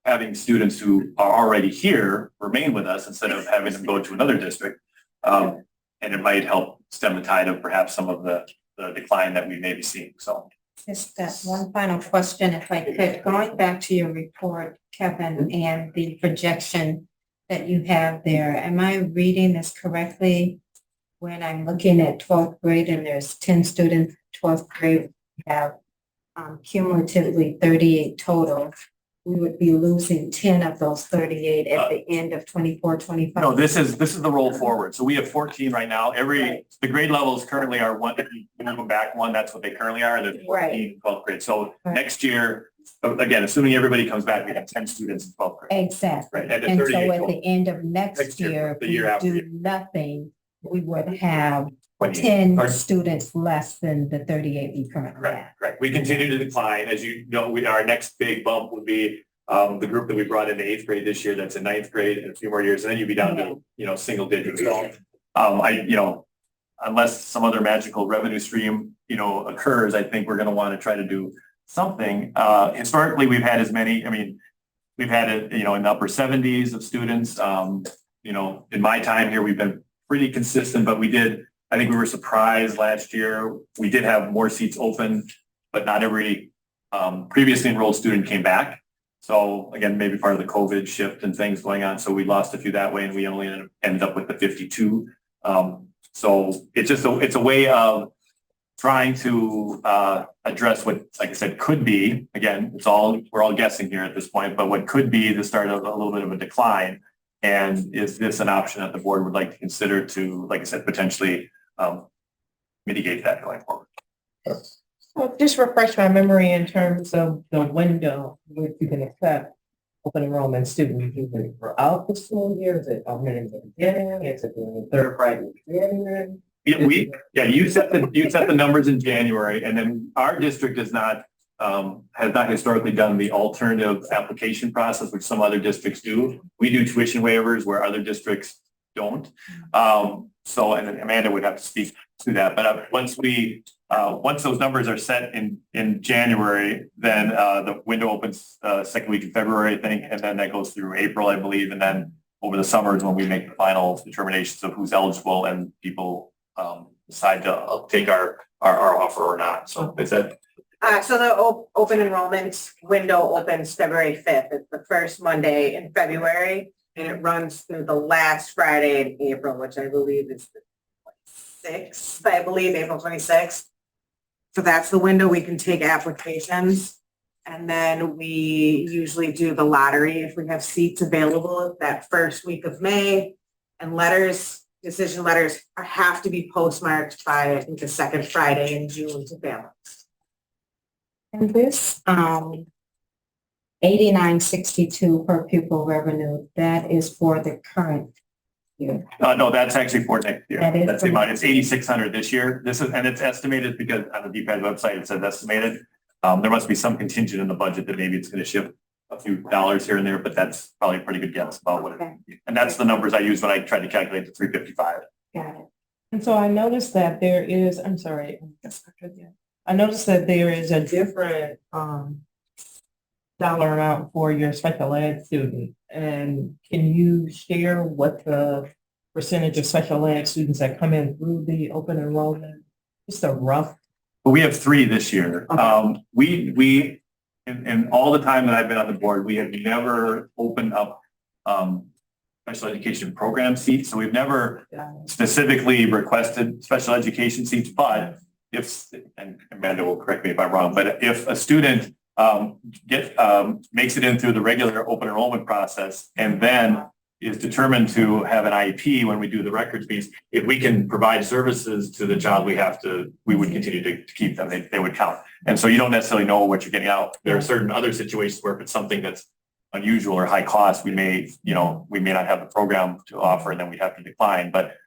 having students who are already here remain with us instead of having them go to another district. And it might help stem the tide of perhaps some of the decline that we may be seeing. So. Just that one final question, if I could, going back to your report, Kevin, and the projection that you have there, am I reading this correctly? When I'm looking at 12th grade and there's 10 students, 12th grade, we have cumulatively 38 total. We would be losing 10 of those 38 at the end of 24, 25. No, this is the roll forward. So we have 14 right now. The grade levels currently are one, if you move them back one, that's what they currently are. They're 14, 12th grade. So next year, again, assuming everybody comes back, we have 10 students in 12th grade. Exactly. Right, and And so 38 at the end of next year, the if year we after. do nothing, we would have 20. 10 students less than the 38 we currently have. Right. We continue to decline. As you know, our next big bump would be the group that we brought into 8th grade this year, that's in 9th grade in a few more years, and then you'd be down to, single digits. So, unless some other magical revenue stream, occurs, I think we're going to want to try to do something. Historically, we've had we've had it, in the upper 70s of students. In my time here, we've been pretty consistent, but we did I think we were surprised last year. We did have more seats open, but not every previously enrolled student came back. So again, maybe part of the COVID shift and things going on. So we lost a few that way and we only ended up with the 52. So it's a way of trying to address what, like I said, could be, again, we're all guessing here at this point, but what could be the start of a little bit of a decline. And is this an option that the board would like to consider to, like I said, potentially mitigate that going forward? Well, just refresh my memory in terms of the window which you can accept open enrollment students. Is it throughout the school year? Is it in the beginning? Is it the third Friday of January? You set the numbers in January, and then our district has not historically done the alternative application process, which some other districts do. We do tuition waivers where other districts don't. So, and then Amanda would have to speak to that. But once those numbers are set in January, then the window opens second week in February, I think, and then that goes through April, I believe, and then over the summer is when we make the final determinations of who's eligible and people decide to take our offer or not. So is that? So the open enrollment window opens February 5th. It's the first Monday in February, and it runs through the last Friday in April, which I believe is the 26th, I believe, April 26th. So that's the window we can take applications. And then we usually do the lottery if we have seats available that first week of May. And decision letters have to be postmarked by, I think, the second Friday in June to balance. And this, 8962 per pupil revenue, that is for the current year. No, that's actually for next year. That is That's the amount. It's 8,600 this year. And it's estimated because on the DPAD website, it says estimated. There must be some contingent in the budget that maybe it's going to shift a few dollars here and there, but that's probably a pretty good guess about what it is. And that's the numbers I use when I tried to calculate the 355. Got it. And so I noticed that there is, I noticed that there is a different dollar amount for your special ed student. And can you share what the percentage of special ed students that come in through the open enrollment? Just a rough. Well, we have 3 this year. Okay. We in all the time that I've been on the board, we have never opened up special education program seats. So we've never specifically requested special education seats, but and Amanda will correct me if I'm wrong, but if a student makes it in through the regular open enrollment process and then is determined to have an IEP when we do the records piece, if we can provide services to the child, we would continue to keep them. They would count. And so you don't necessarily know what you're getting out. There are certain other situations where if it's something that's unusual or high cost, we may not have the program to offer and then we'd have to decline. But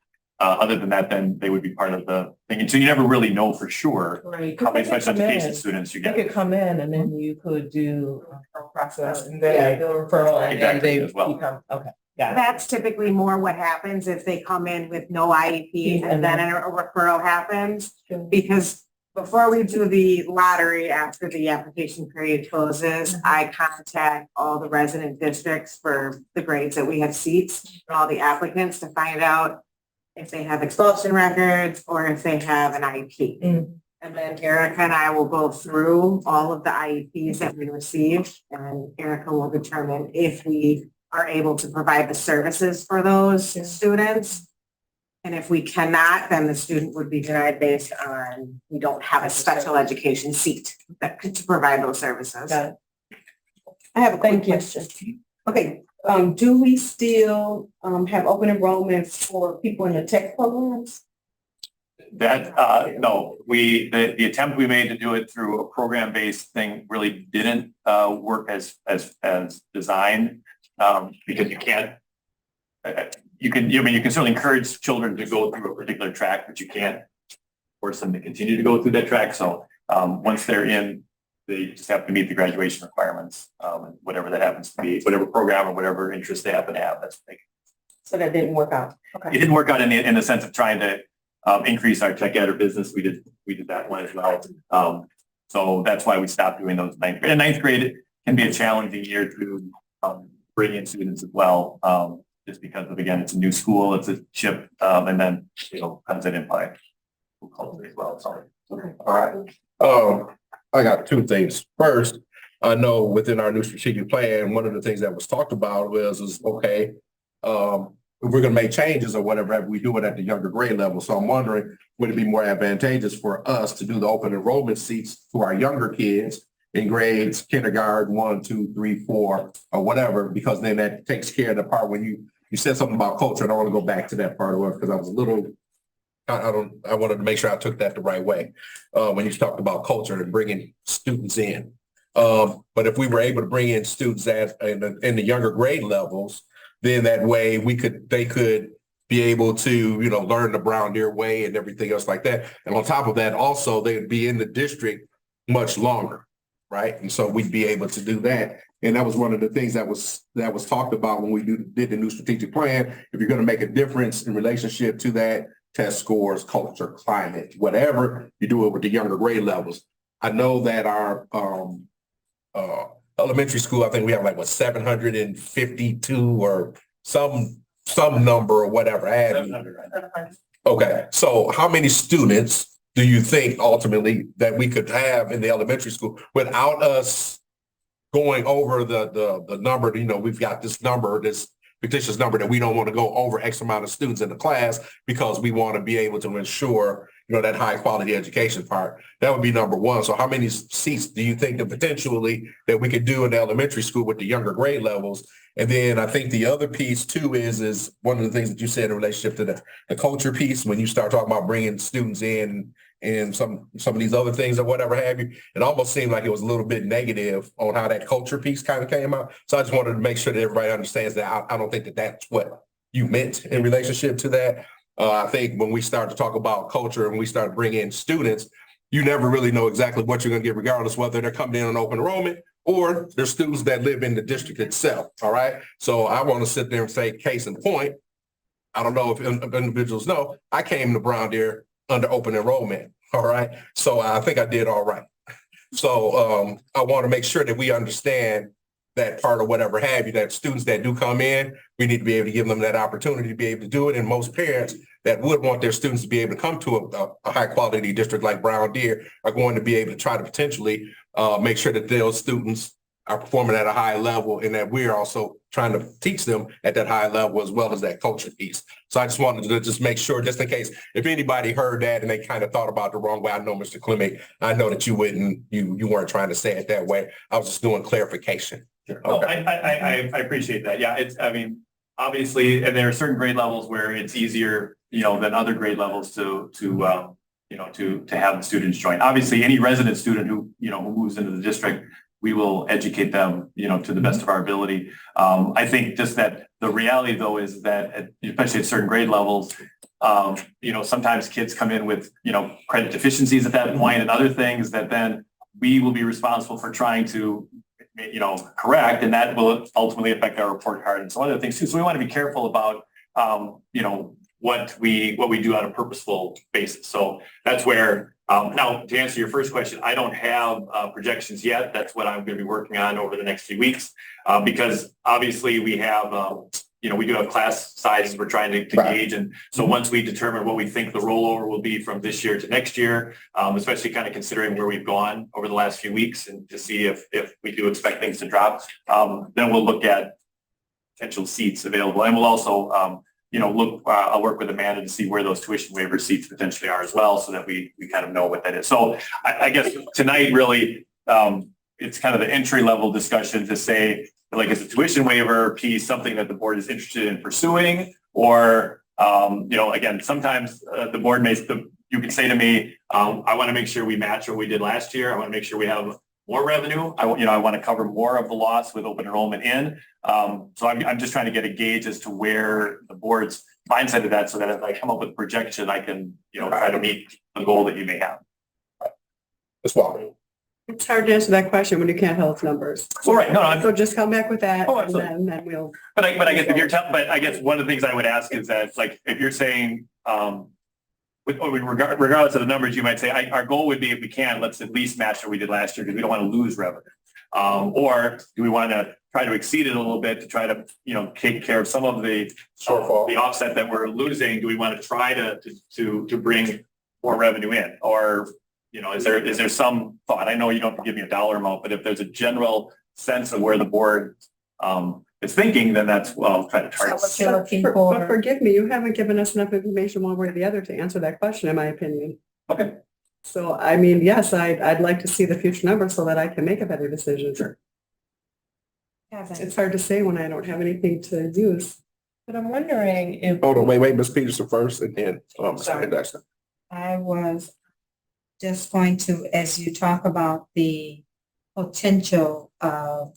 other than that, then they would be part of the thing. And so you never really know for sure how many special education students you They get. could come in and then you could do a process and then do a referral and then Exactly, they as well. become, okay, got it. That's typically more what happens if they come in with no IEP and then a referral happens. Because before we do the lottery, after the application period closes, I contact all the resident districts for the grades that we have seats, all the applicants to find out if they have expulsion records or if they have an IEP. And then Erica and I will go through all of the IEPs that we received, and Erica will determine if we are able to provide the services for those students. And if we cannot, then the student would be denied based on we don't have a special education seat that could to provide those services. Got it. I have a quick Thank you. question. Okay, do we still have open enrollment for people in the tech programs? That, no, the attempt we made to do it through a program-based thing really didn't work as designed, because you can't, you can certainly encourage children to go through a particular track, but you can't force them to continue to go through that track. So once they're in, they just have to meet the graduation requirements, whatever that happens to be, whatever program or whatever interest they happen to have. That's what So that didn't work out. it Okay. didn't work out in the sense of trying to increase our tech ed or business. We did that one as well. So that's why we stopped doing those ninth grade. And ninth grade can be a challenging year to bring in students as well. just because of, again, it's a new school, it's a chip, and then, comes in play. We'll call it as well, sorry. All right. I got two things. First, I know within our new strategic plan, one of the things that was talked about was okay, if we're gonna make changes or whatever, we do it at the younger grade level. So I'm wondering, would it be more advantageous for us to do the open enrollment seats for our younger kids in grades kindergarten, 1, 2, 3, 4, or whatever, because then that takes care of the part when you said something about culture. And I want to go back to that part of it because I was a little, I wanted to make sure I took that the right way. When you talked about culture and bringing students in. But if we were able to bring in students in the younger grade levels, then that way they could be able to, learn the Brown Deer way and everything else like that. And on top of that, also, they'd be in the district much longer, right? And so we'd be able to do that. And that was one of the things that was talked about when we did the new strategic plan. If you're going to make a difference in relationship to that, test scores, culture, climate, whatever, you do it with the younger grade levels. I know that our elementary school, I think we have 752 or some number or whatever. 700, right? Okay, so how many students do you think ultimately that we could have in the elementary school without us going over the number? We've got this number, this fictitious number that we don't want to go over X amount of students in the class because we want to be able to ensure, that high quality education part. That would be number one. So how many seats do you think that potentially that we could do in the elementary school with the younger grade levels? And then I think the other piece too is one of the things that you said in relationship to the culture piece, when you start talking about bringing students in and some of these other things or whatever have you, it almost seemed like it was a little bit negative on how that culture piece kind of came out. So I just wanted to make sure that everybody understands that I don't think that that's what you meant in relationship to that. I think when we start to talk about culture and we start bringing in students, you never really know exactly what you're going to get, regardless whether they're coming in on open enrollment or they're students that live in the district itself. All right. So I want to sit there and say, case in point, I don't know if individuals know, I came to Brown Deer under open enrollment. All right. So I think I did all right. So I want to make sure that we understand that part of whatever have you, that students that do come in, we need to be able to give them that opportunity to be able to do it. And most parents that would want their students to be able to come to a high quality district like Brown Deer are going to be able to try to potentially make sure that those students are performing at a high level and that we're also trying to teach them at that high level as well as that culture piece. So I just wanted to just make sure, just in case, if anybody heard that and they kind of thought about it the wrong way, I know Mr. Clemming, I know that you weren't trying to say it that way. I was just doing clarification. Oh, I appreciate that. Yeah, obviously, and there are certain grade levels where it's easier, than other grade levels to have the students join. Obviously, any resident student who moves into the district, we will educate them, to the best of our ability. I think just that the reality though is that, especially at certain grade levels, sometimes kids come in with, credit deficiencies at that point and other things that then we will be responsible for trying to correct, and that will ultimately affect our report card and some other things too. So we want to be careful about, what we do on a purposeful basis. So that's where, now to answer your first question, I don't have projections yet. That's what I'm going to be working on over the next few weeks, because obviously we have, we do have class sizes we're trying to gauge. And so once we determine what we think the rollover will be from this year to next year, especially kind of considering where we've gone over the last few weeks and to see if we do expect things to drop, then we'll look at potential seats available. And we'll also, I'll work with Amanda to see where those tuition waiver seats potentially are as well, so that we kind of know what that is. So I guess tonight really, it's kind of the entry level discussion to say, is a tuition waiver piece something that the board is interested in pursuing? Or, again, sometimes the board you can say to me, I want to make sure we match what we did last year. I want to make sure we have more revenue. I want to cover more of the loss with open enrollment in. So I'm just trying to get a gauge as to where the board's mindset of that, so that if I come up with a projection, I can, try to meet the goal that you may have. That's why. It's hard to answer that question when you can't hold numbers. All right. No, So just come back with that. Oh, and absolutely. then we'll. But I guess if you're but I guess one of the things I would ask is that, if you're saying, regardless of the numbers, you might say, our goal would be, if we can, let's at least match what we did last year, because we don't want to lose revenue. Or do we want to try to exceed it a little bit to try to, take care of some of the Shortfall. the offset that we're losing? Do we want to try to bring more revenue in? Or, is there some thought? I know you don't have to give me a dollar amount, but if there's a general sense of where the board is thinking, then that's, I'll try to target. So what you're looking But for, forgive me, you haven't given us enough information one way or the other to answer that question, in my opinion. Okay. So, I mean, yes, I'd like to see the future numbers so that I can make a better decision. Sure. Kevin, It's hard to say when I don't have anything to use. But I'm wondering if. Hold on, wait, Ms. Peterson first and then, Sorry. Dexter. I was just going to, as you talk about the potential of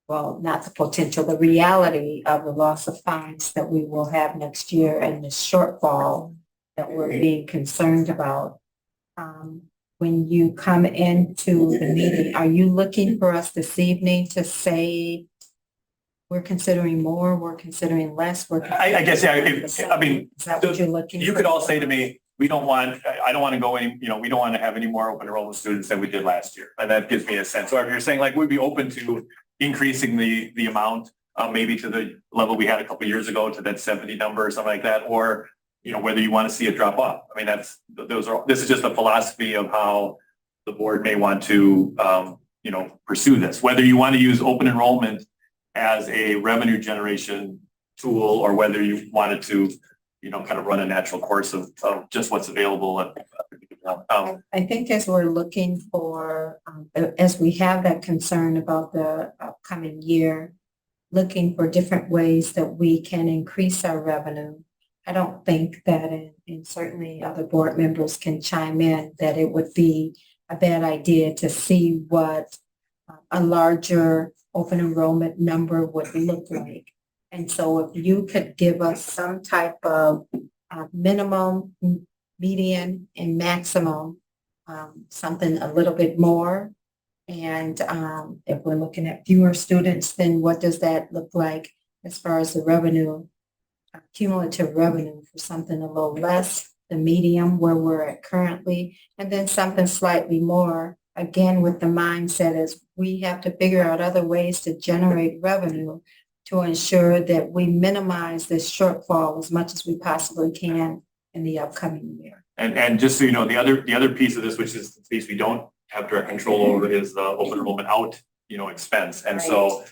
not the potential, the reality of the loss of funds that we will have next year and the shortfall that we're being concerned about. When you come into the meeting, are you looking for us this evening to say we're considering more, we're considering less? I guess, yeah, Is that what you're looking for? You could all say to me, I don't want to go any, we don't want to have any more open enrollment students than we did last year. And that gives me a sense. So if you're saying like, we'd be open to increasing the amount, maybe to the level we had a couple of years ago, to that 70 number or something like that, or, whether you want to see it drop off. I mean, this is just a philosophy of how the board may want to, pursue this. Whether you want to use open enrollment as a revenue generation tool, or whether you wanted to, kind of run a natural course of just what's available. I think as we're looking for, as we have that concern about the upcoming year, looking for different ways that we can increase our revenue. I don't think that, and certainly other board members can chime in, that it would be a bad idea to see what a larger open enrollment number would look like. And so if you could give us some type of minimum, median, and maximum, something a little bit more. And if we're looking at fewer students, then what does that look like as far as the revenue, cumulative revenue for something a little less, the medium where we're at currently, and then something slightly more, again, with the mindset is we have to figure out other ways to generate revenue to ensure that we minimize this shortfall as much as we possibly can in the upcoming year. And just so you know, the other piece of this, which is the piece we don't have direct control over, is the open enrollment out, expense. And so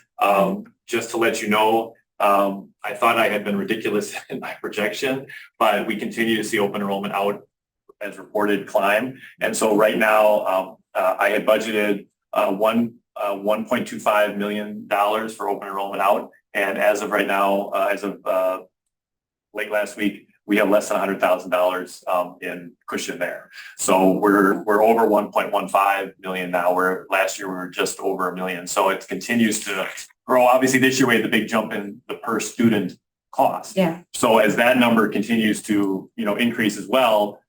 just to let you know, I thought I had been ridiculous in my projection, but we continue to see open enrollment out as reported climb. And so right now, I had budgeted $1.25 million for open enrollment out. And as of right now, as of late last week, we have less than $100,000 in cushion there. So we're over 1.15 million now. Last year we were just over $1 million. So it continues to grow. Obviously this year we had the big jump in the per student cost. Yeah. So as that number continues to, increase as well,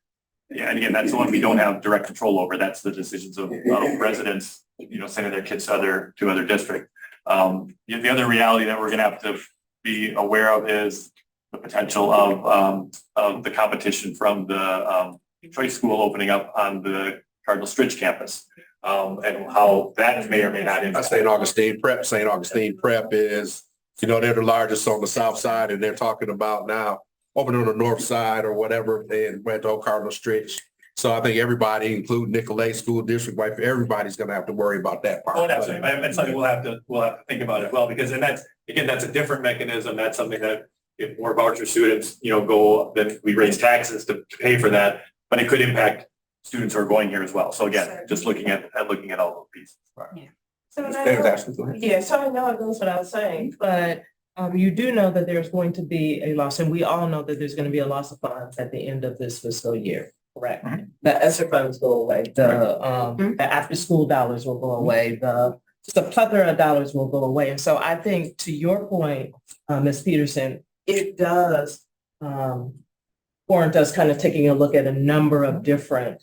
and again, that's the one we don't have direct control over. That's the decisions of residents, sending their kids to other districts. The other reality that we're going to have to be aware of is the potential of the competition from the choice school opening up on the Cardinal Stritch campus, and how that may or may not impact. St. Augustine Prep is, they're the largest on the south side, and they're talking about now opening on the north side or whatever, and went to Cardinal Stritch. So I think everybody, including Nicolay School District, everybody's going to have to worry about that part. Oh, absolutely. That's something we'll have to think about as well, because that's a different mechanism. That's something that if more voucher students, go, then we raise taxes to pay for that, but it could impact students who are going here as well. So again, just looking at all those pieces. Yeah. So I know it goes without saying, but you do know that there's going to be a loss, and we all know that there's going to be a loss of funds at the end of this fiscal year. Correct. The ESSER funds go away. The after-school dollars will go away. Just a plethora of dollars will go away. And so I think, to your point, Ms. Peterson, it does warrant us kind of taking a look at a number of different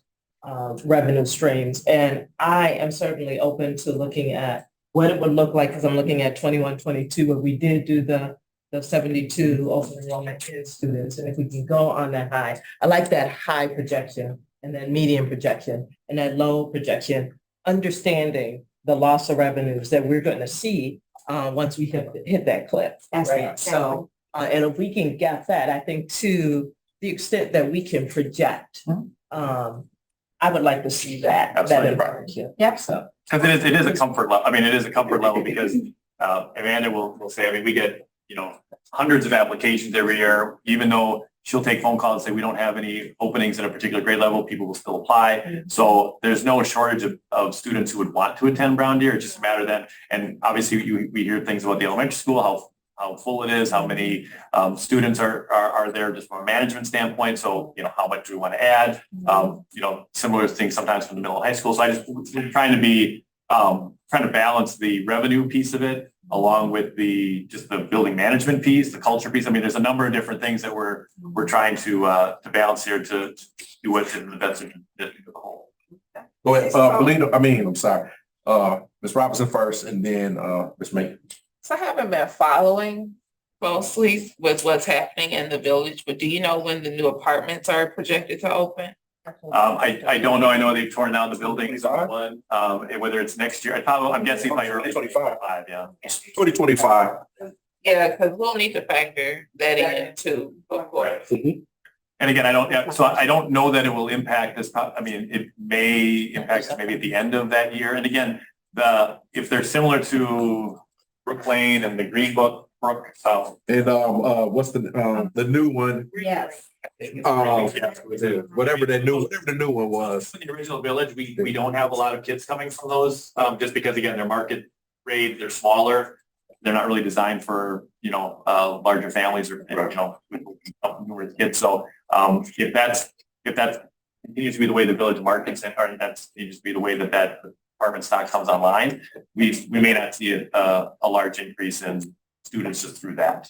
revenue streams. And I am certainly open to looking at what it would look like, because I'm looking at 21-22, where we did do the 72 open enrollment students. And if we can go on that high, I like that high projection and then medium projection and that low projection. understanding the loss of revenues that we're going to see once we hit that cliff. That's Right. right. So, and if we can get that, I think to the extent that we can project, I would like to see that. Absolutely. Information. Yep. So. Because it is a comfort level. I mean, it is a comfort level because Amanda will say, I mean, we get, hundreds of applications every year, even though she'll take phone calls and say, we don't have any openings at a particular grade level, people will still apply. So there's no shortage of students who would want to attend Brown Deer. It's just a matter that, and obviously we hear things about the elementary school, how full it is, how many students are there just from a management standpoint. So, how much do we want to add? Similar things sometimes from the middle and high school. So we're trying to balance the revenue piece of it along with the building management piece, the culture piece. I mean, there's a number of different things that we're trying to balance here to do what's in the best interest of the whole. Go ahead, I'm sorry. Ms. Robinson first and then Ms. May. So I haven't been following closely with what's happening in the village, but do you know when the new apartments are projected to open? I don't know. I know they've torn down the buildings on one, whether it's next year. I'm guessing by early 2025, yeah. 2025. Yeah, because we'll need to factor that in too, of course. And again, I don't know that it will impact this. I mean, it may impact us maybe at the end of that year. And again, if they're similar to Brook Lane and the Green Brook, And what's the new one? Yes. Whatever the new one was. in the original village, we don't have a lot of kids coming from those, just because again, their market rate, they're smaller. They're not really designed for, larger families or, with numerous kids. So, if that continues to be the way the village markets and, or that continues to be the way that apartment stock comes online, we may not see a large increase in students just through that.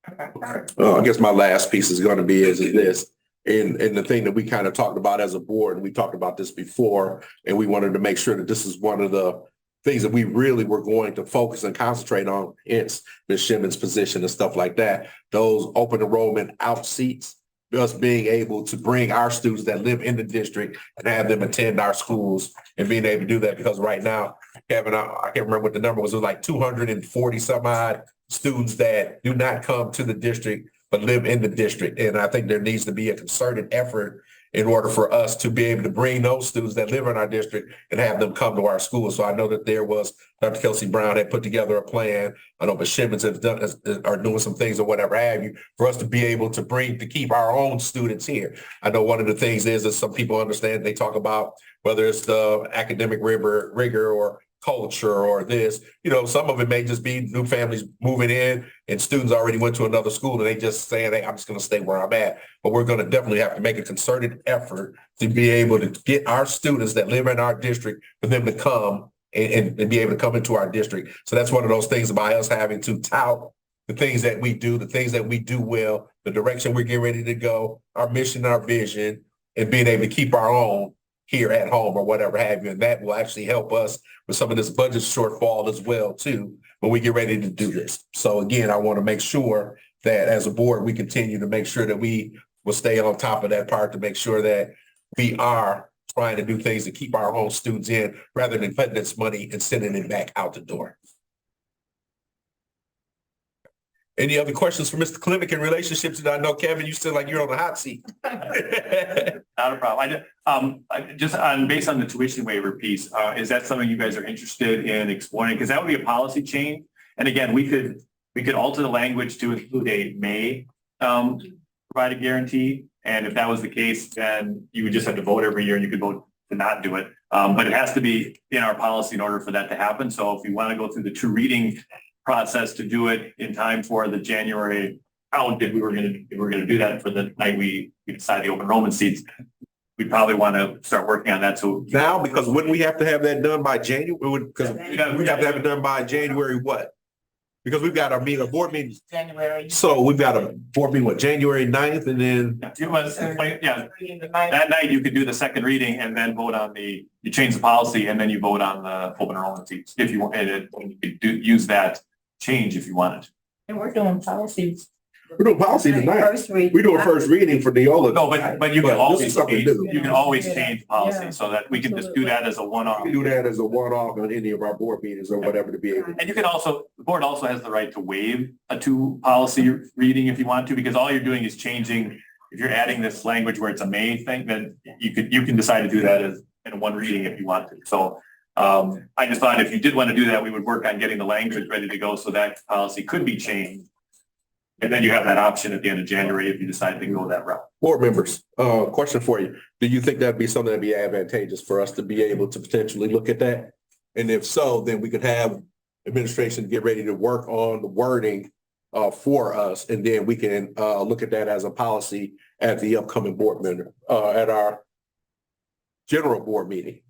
I guess my last piece is going to be is this. And the thing that we kind of talked about as a board, and we talked about this before, and we wanted to make sure that this is one of the things that we really were going to focus and concentrate on, hence Ms. Shimon's position and stuff like that. Those open enrollment out seats, us being able to bring our students that live in the district and have them attend our schools and being able to do that, because right now, Kevin, I can't remember what the number was. It was like 240 some odd students that do not come to the district but live in the district. And I think there needs to be a concerted effort in order for us to be able to bring those students that live in our district and have them come to our school. So I know that there was Dr. Kelsey Brown had put together a plan. I know Ms. Shimmons are doing some things or whatever have you for us to be able to keep our own students here. I know one of the things is that some people understand, they talk about whether it's the academic rigor or culture or this, some of it may just be new families moving in and students already went to another school and they just saying, hey, I'm just going to stay where I'm at. But we're going to definitely have to make a concerted effort to be able to get our students that live in our district for them to come and be able to come into our district. So that's one of those things about us having to tout the things that we do, the things that we do well, the direction we're getting ready to go, our mission, our vision, and being able to keep our own here at home or whatever have you. And that will actually help us with some of this budget shortfall as well too, when we get ready to do this. So again, I want to make sure that as a board, we continue to make sure that we will stay on top of that part to make sure that we are trying to do things to keep our own students in rather than putting this money and sending it back out the door. Any other questions for Mr. Klimick in relationships? And I know, Kevin, you still like you're on the hot seat. Not a problem. Based on the tuition waiver piece, is that something you guys are interested in exploring? Because that would be a policy change. And again, we could alter the language to include a may provide a guarantee. And if that was the case, then you would just have to vote every year and you could vote to not do it. But it has to be in our policy in order for that to happen. So if we want to go through the two reading process to do it in time for the January count, if we were going to do that for the night we decide the open enrollment seats, we probably want to start working on that. So now, because wouldn't we have to have that done by January? Because we have to have it done by January what? Because we've got our board meeting. January. So we've got a board meeting, January 9th, and then. That night you could do the second reading and then vote on you change the policy and then you vote on the open enrollment seats if you want it. You could use that change if you wanted. And we're doing policies We're doing policy tonight. First reading. We're doing first reading for Neola. No, but you can But this always is something change, new. you can always Yeah. change policy Yeah. so that we can just do that as a one-off. We do that as a one-off on any of our board meetings or whatever to be able. And you can also, the board also has the right to waive a two policy reading if you want to, because all you're doing is changing. If you're adding this language where it's a may thing, then you can decide to do that as in one reading if you want to. So I just thought if you did want to do that, we would work on getting the language ready to go so that policy could be changed. And then you have that option at the end of January if you decide to go that route. Board members, question for you. Do you think that'd be something that'd be advantageous for us to be able to potentially look at that? And if so, then we could have administration get ready to work on the wording for us, and then we can look at that as a policy at the upcoming board member, at our general board meeting.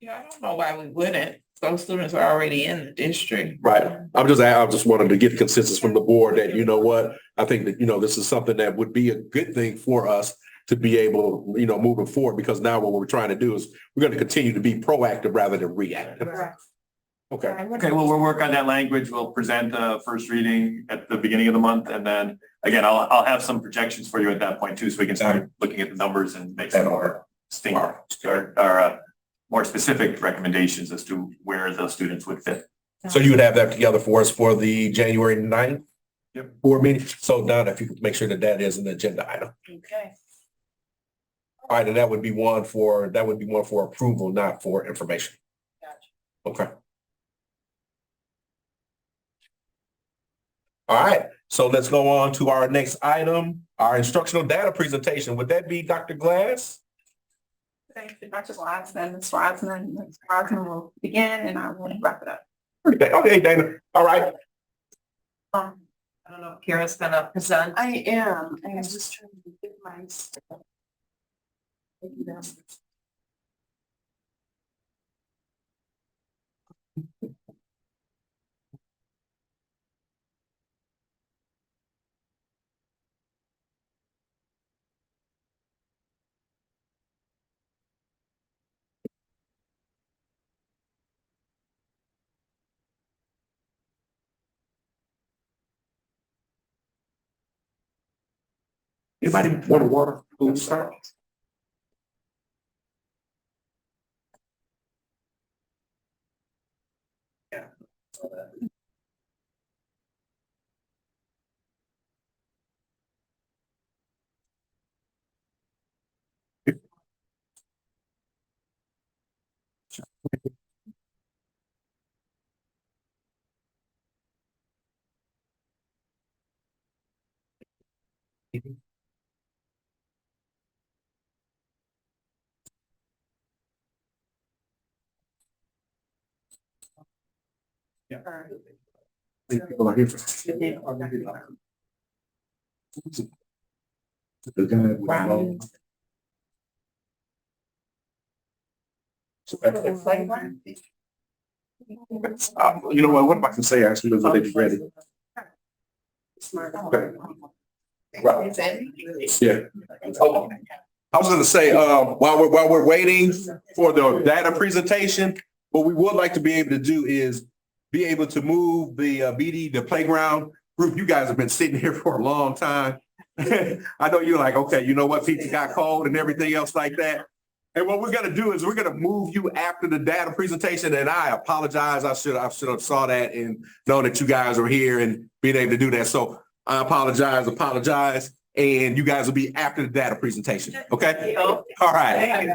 Yeah, I don't know why we wouldn't. Those students are already in the district. Right. I just wanted to get consensus from the board that, you know what, I think that, this is something that would be a good thing for us to be able, moving forward, because now what we're trying to do is we're going to continue to be proactive rather than reactive. Okay. Okay, well, we'll work on that language. We'll present a first reading at the beginning of the month. And then again, I'll have some projections for you at that point too, so we can start looking at the numbers and make some more distinct or more specific recommendations as to where the students would fit. So you would have that together for us for the January 9th board meeting? So Donna, if you could make sure that that is an agenda item. Okay. All right, and that would be one for approval, not for information. Gotcha. Okay. All right, so let's go on to our next item, our instructional data presentation. Would that be Dr. Glass? Thank you, Dr. Glass, and Ms. Rosner. Ms. Rosner will begin and I will wrap it up. Okay, Dana. All right. I don't know if Kara's gonna present. I am. I was just trying to get my stuff. Anybody want water? Who start? People are here for. You know what am I gonna say? Actually, was they be ready? Okay. Right. Yeah. I was gonna say, while we're waiting for the data presentation, what we would like to be able to do is be able to move the BD, the playground group. You guys have been sitting here for a long time. I know you're like, okay, you know what, pizza got cold and everything else like that. And what we're gonna do is we're gonna move you after the data presentation. And I apologize. I should have saw that and know that you guys are here and being able to do that. So I apologize. And you guys will be after the data presentation. Okay? All right.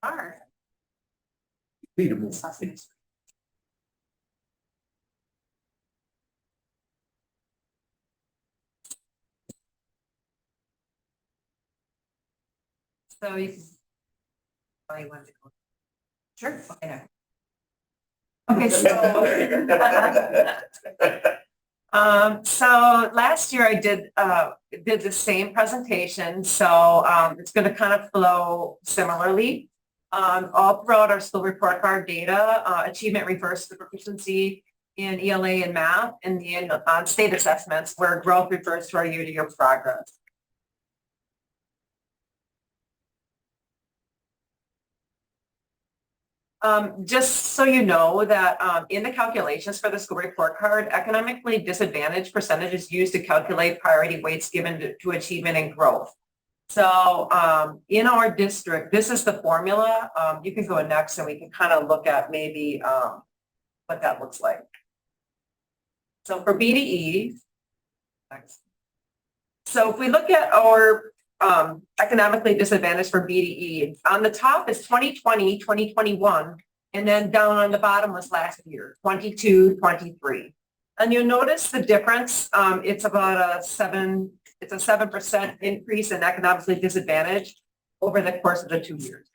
All right. Need to move. So you can. Oh, you want to go? Sure. Okay. Okay, so last year I did the same presentation, so it's going to kind of flow similarly. All throughout our school report card data, achievement refers to proficiency in ELA and math, and then on state assessments, where growth refers to our year-to-year progress. Just so you know that in the calculations for the school report card, economically disadvantaged percentage is used to calculate priority weights given to achievement and growth. So in our district, this is the formula. You can go next and we can kind of look at maybe what that looks like. So for BDE, so if we look at our economically disadvantaged for BDE, on the top is 2020, 2021, and then down on the bottom was last year, 22, 23. And you'll notice the difference. It's about a 7% increase in economically disadvantaged over the course of the 2 years.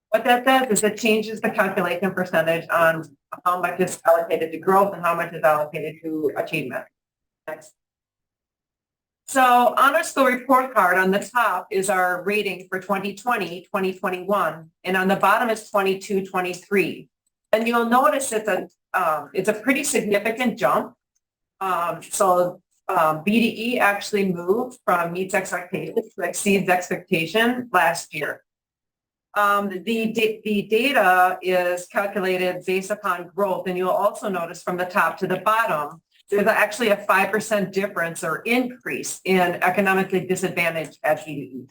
What that does is it changes the calculation percentage on how much is allocated to growth and how much is allocated to achievement. Next. So on our school report card on the top is our rating for 2020, 2021, and on the bottom is 22, 23. And you'll notice it's a pretty significant jump. BDE actually moved from meets expectations to exceeds expectation last year. The data is calculated based upon growth, and you'll also notice from the top to the bottom, there's actually a 5% difference or increase in economically disadvantaged at BDE.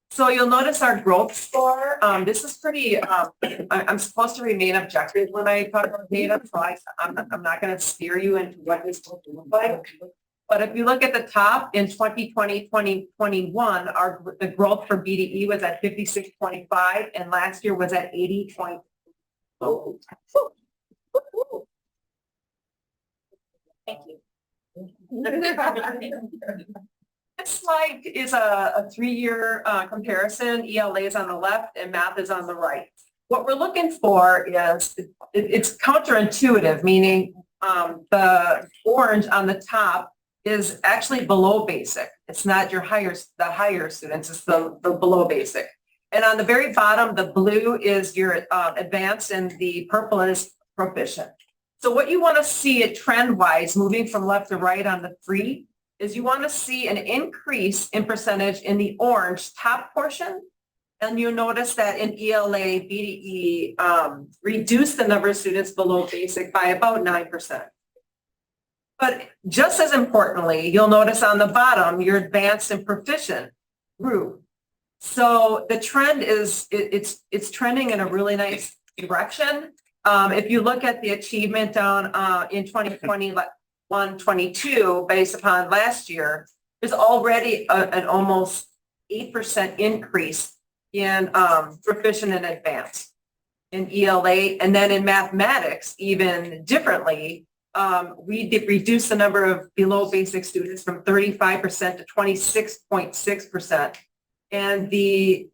So you'll notice our growth score. This is pretty, I'm supposed to remain objective when I talk about data, so I'm not going to steer you into what it's supposed to look like. But if you look at the top in 2020, 2021, the growth for BDE was at 56.5 and last year was at 80.2. Thank you. This slide is a 3-year comparison. ELA is on the left and math is on the right. What we're looking for is, it's counterintuitive, meaning the orange on the top is actually below basic. It's not the higher students, it's the below basic. And on the very bottom, the blue is your advanced and the purple is proficient. So what you want to see it trend-wise, moving from left to right on the 3, is you want to see an increase in percentage in the orange top portion. And you'll notice that in ELA, BDE reduced the number of students below basic by about 9%. But just as importantly, you'll notice on the bottom, your advanced and proficient grew. So the trend is, it's trending in a really nice direction. If you look at the achievement down in 2021-22, based upon last year, there's already an almost 8% increase in proficient and advanced in ELA. And then in mathematics, even differently, we did reduce the number of below basic students from 35% to 26.6%. And the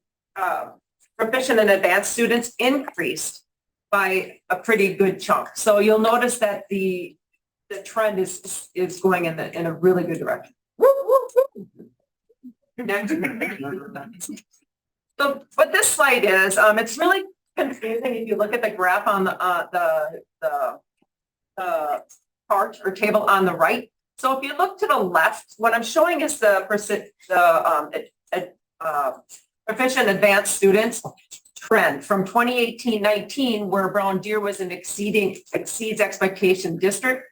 proficient and advanced students increased by a pretty good chunk. So you'll notice that the trend is going in a really good direction. So what this slide is, it's really confusing if you look at the graph on the chart or table on the right. So if you look to the left, what I'm showing is the proficient advanced students trend from 2018-19, where Brown Deer was an exceeds expectation district,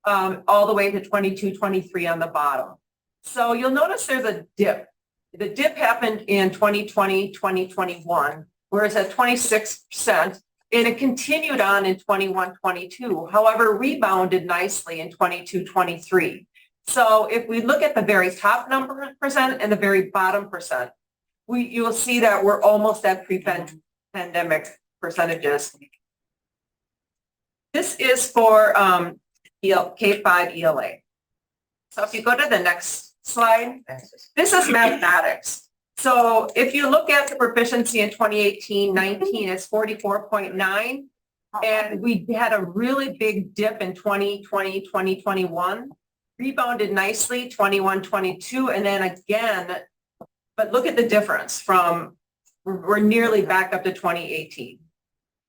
all the way to 22-23 on the bottom. So you'll notice there's a dip. The dip happened in 2020-2021, where it's at 26%, and it continued on in 21-22. However, rebounded nicely in 22-23. So if we look at the very top number percent and the very bottom percent, you will see that we're almost at pre-pandemic percentages. This is for K-5 ELA. So if you go to the next slide, this is mathematics. So if you look at the proficiency in 2018-19, it's 44.9. And we had a really big dip in 2020, 2021, rebounded nicely, 21-22, and then again, but look at the difference from, we're nearly back up to 2018.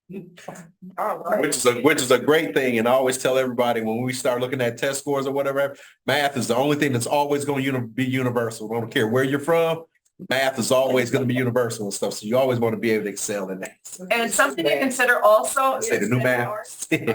Which is a great thing. And I always tell everybody when we start looking at test scores or whatever, math is the only thing that's always going to be universal. I don't care where you're from. Math is always going to be universal and stuff, so you always want to be able to excel in that. And something to consider also Say the is new that math. our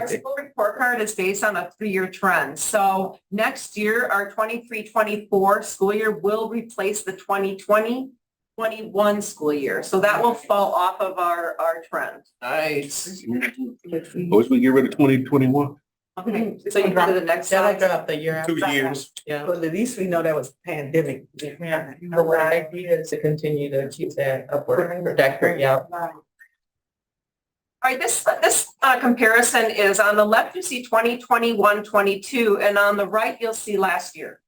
school report card is based on a 3-year trend. So next year, our 23-24 school year will replace the 2020-21 school year. So that will fall off of our trend. Nice. Wish we get rid of 2021. Okay, so you go to the next slide. That'll drop the year after. 2 years. Yeah. But at least we know that was pandemic. Yeah, the idea is to continue to keep that upward trajectory, yeah. All right, this comparison is on the left, you see 2021-22, and on the right, you'll see last year.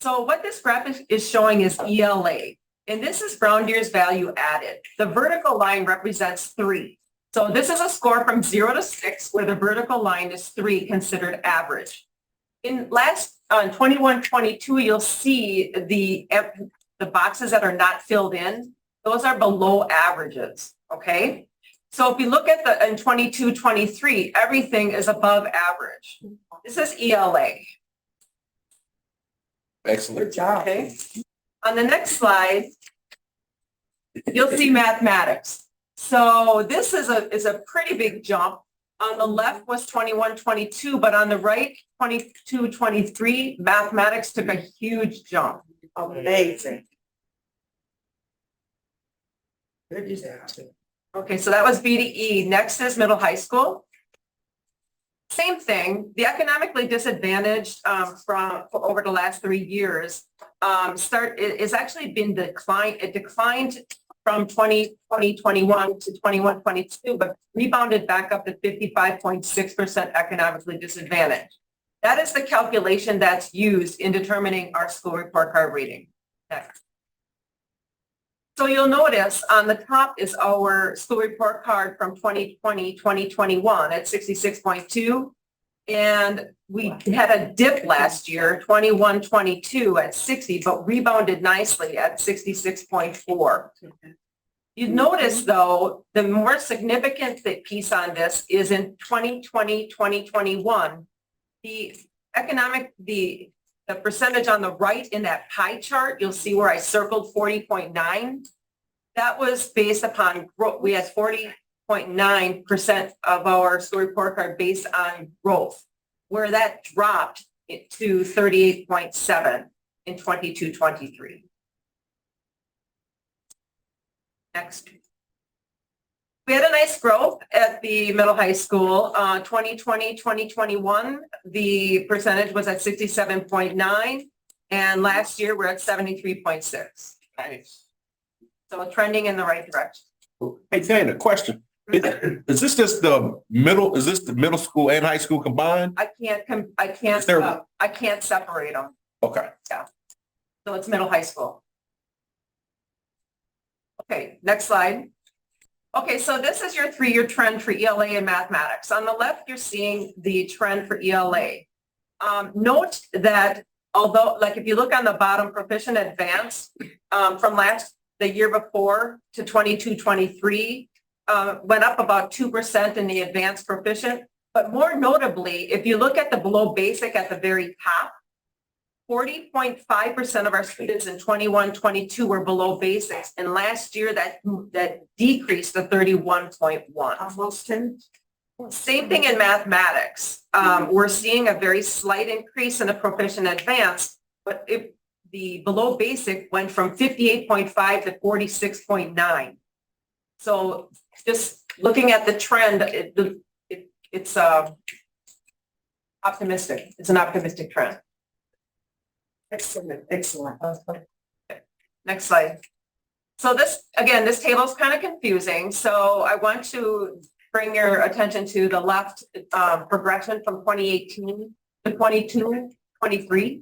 So what this graphic is showing is ELA, and this is Brown Deer's value added. The vertical line represents 3. So this is a score from 0 to 6, where the vertical line is 3, considered average. In 21-22, you'll see the boxes that are not filled in. Those are below averages, okay? So if you look at in 22-23, everything is above average. This is ELA. Excellent. Okay. On the next slide, you'll see mathematics. So this is a pretty big jump. On the left was 21-22, but on the right, 22-23, mathematics took a huge jump. Amazing. Good job. Okay, so that was BDE. Next is middle high school. Same thing. The economically disadvantaged for over the last 3 years it's actually been declined. It declined from 2021 to 21-22, but rebounded back up to 55.6% economically disadvantaged. That is the calculation that's used in determining our school report card rating. Next. So you'll notice on the top is our school report card from 2020-2021 at 66.2. And we had a dip last year, 21-22 at 60, but rebounded nicely at 66.4. You notice though, the more significant piece on this is in 2020-2021, the percentage on the right in that pie chart, you'll see where I circled 40.9. That was based upon growth. We had 40.9% of our school report card based on growth, where that dropped to 38.7 in 22-23. Next. We had a nice growth at the middle high school. 2020-2021, the percentage was at 67.9, and last year we're at 73.6. Nice. So trending in the right direction. Hey, Dana, question. Is this just the middle, is this the middle school and high school combined? I can't separate them. Okay. So it's middle high school. Okay, next slide. Okay, so this is your 3-year trend for ELA and mathematics. On the left, you're seeing the trend for ELA. Note that although, like if you look on the bottom, proficient advanced from the year before to 22-23 went up about 2% in the advanced proficient. But more notably, if you look at the below basic at the very top, 40.5% of our students in 21-22 were below basics. And last year that decreased to 31.1. Almost 10. Same thing in mathematics. We're seeing a very slight increase in the proficient advanced, but the below basic went from 58.5 to 46.9. So just looking at the trend, it's optimistic. It's an optimistic trend. Excellent, excellent. Next slide. So this table is kind of confusing. So I want to bring your attention to the left progression from 2018 to 22-23.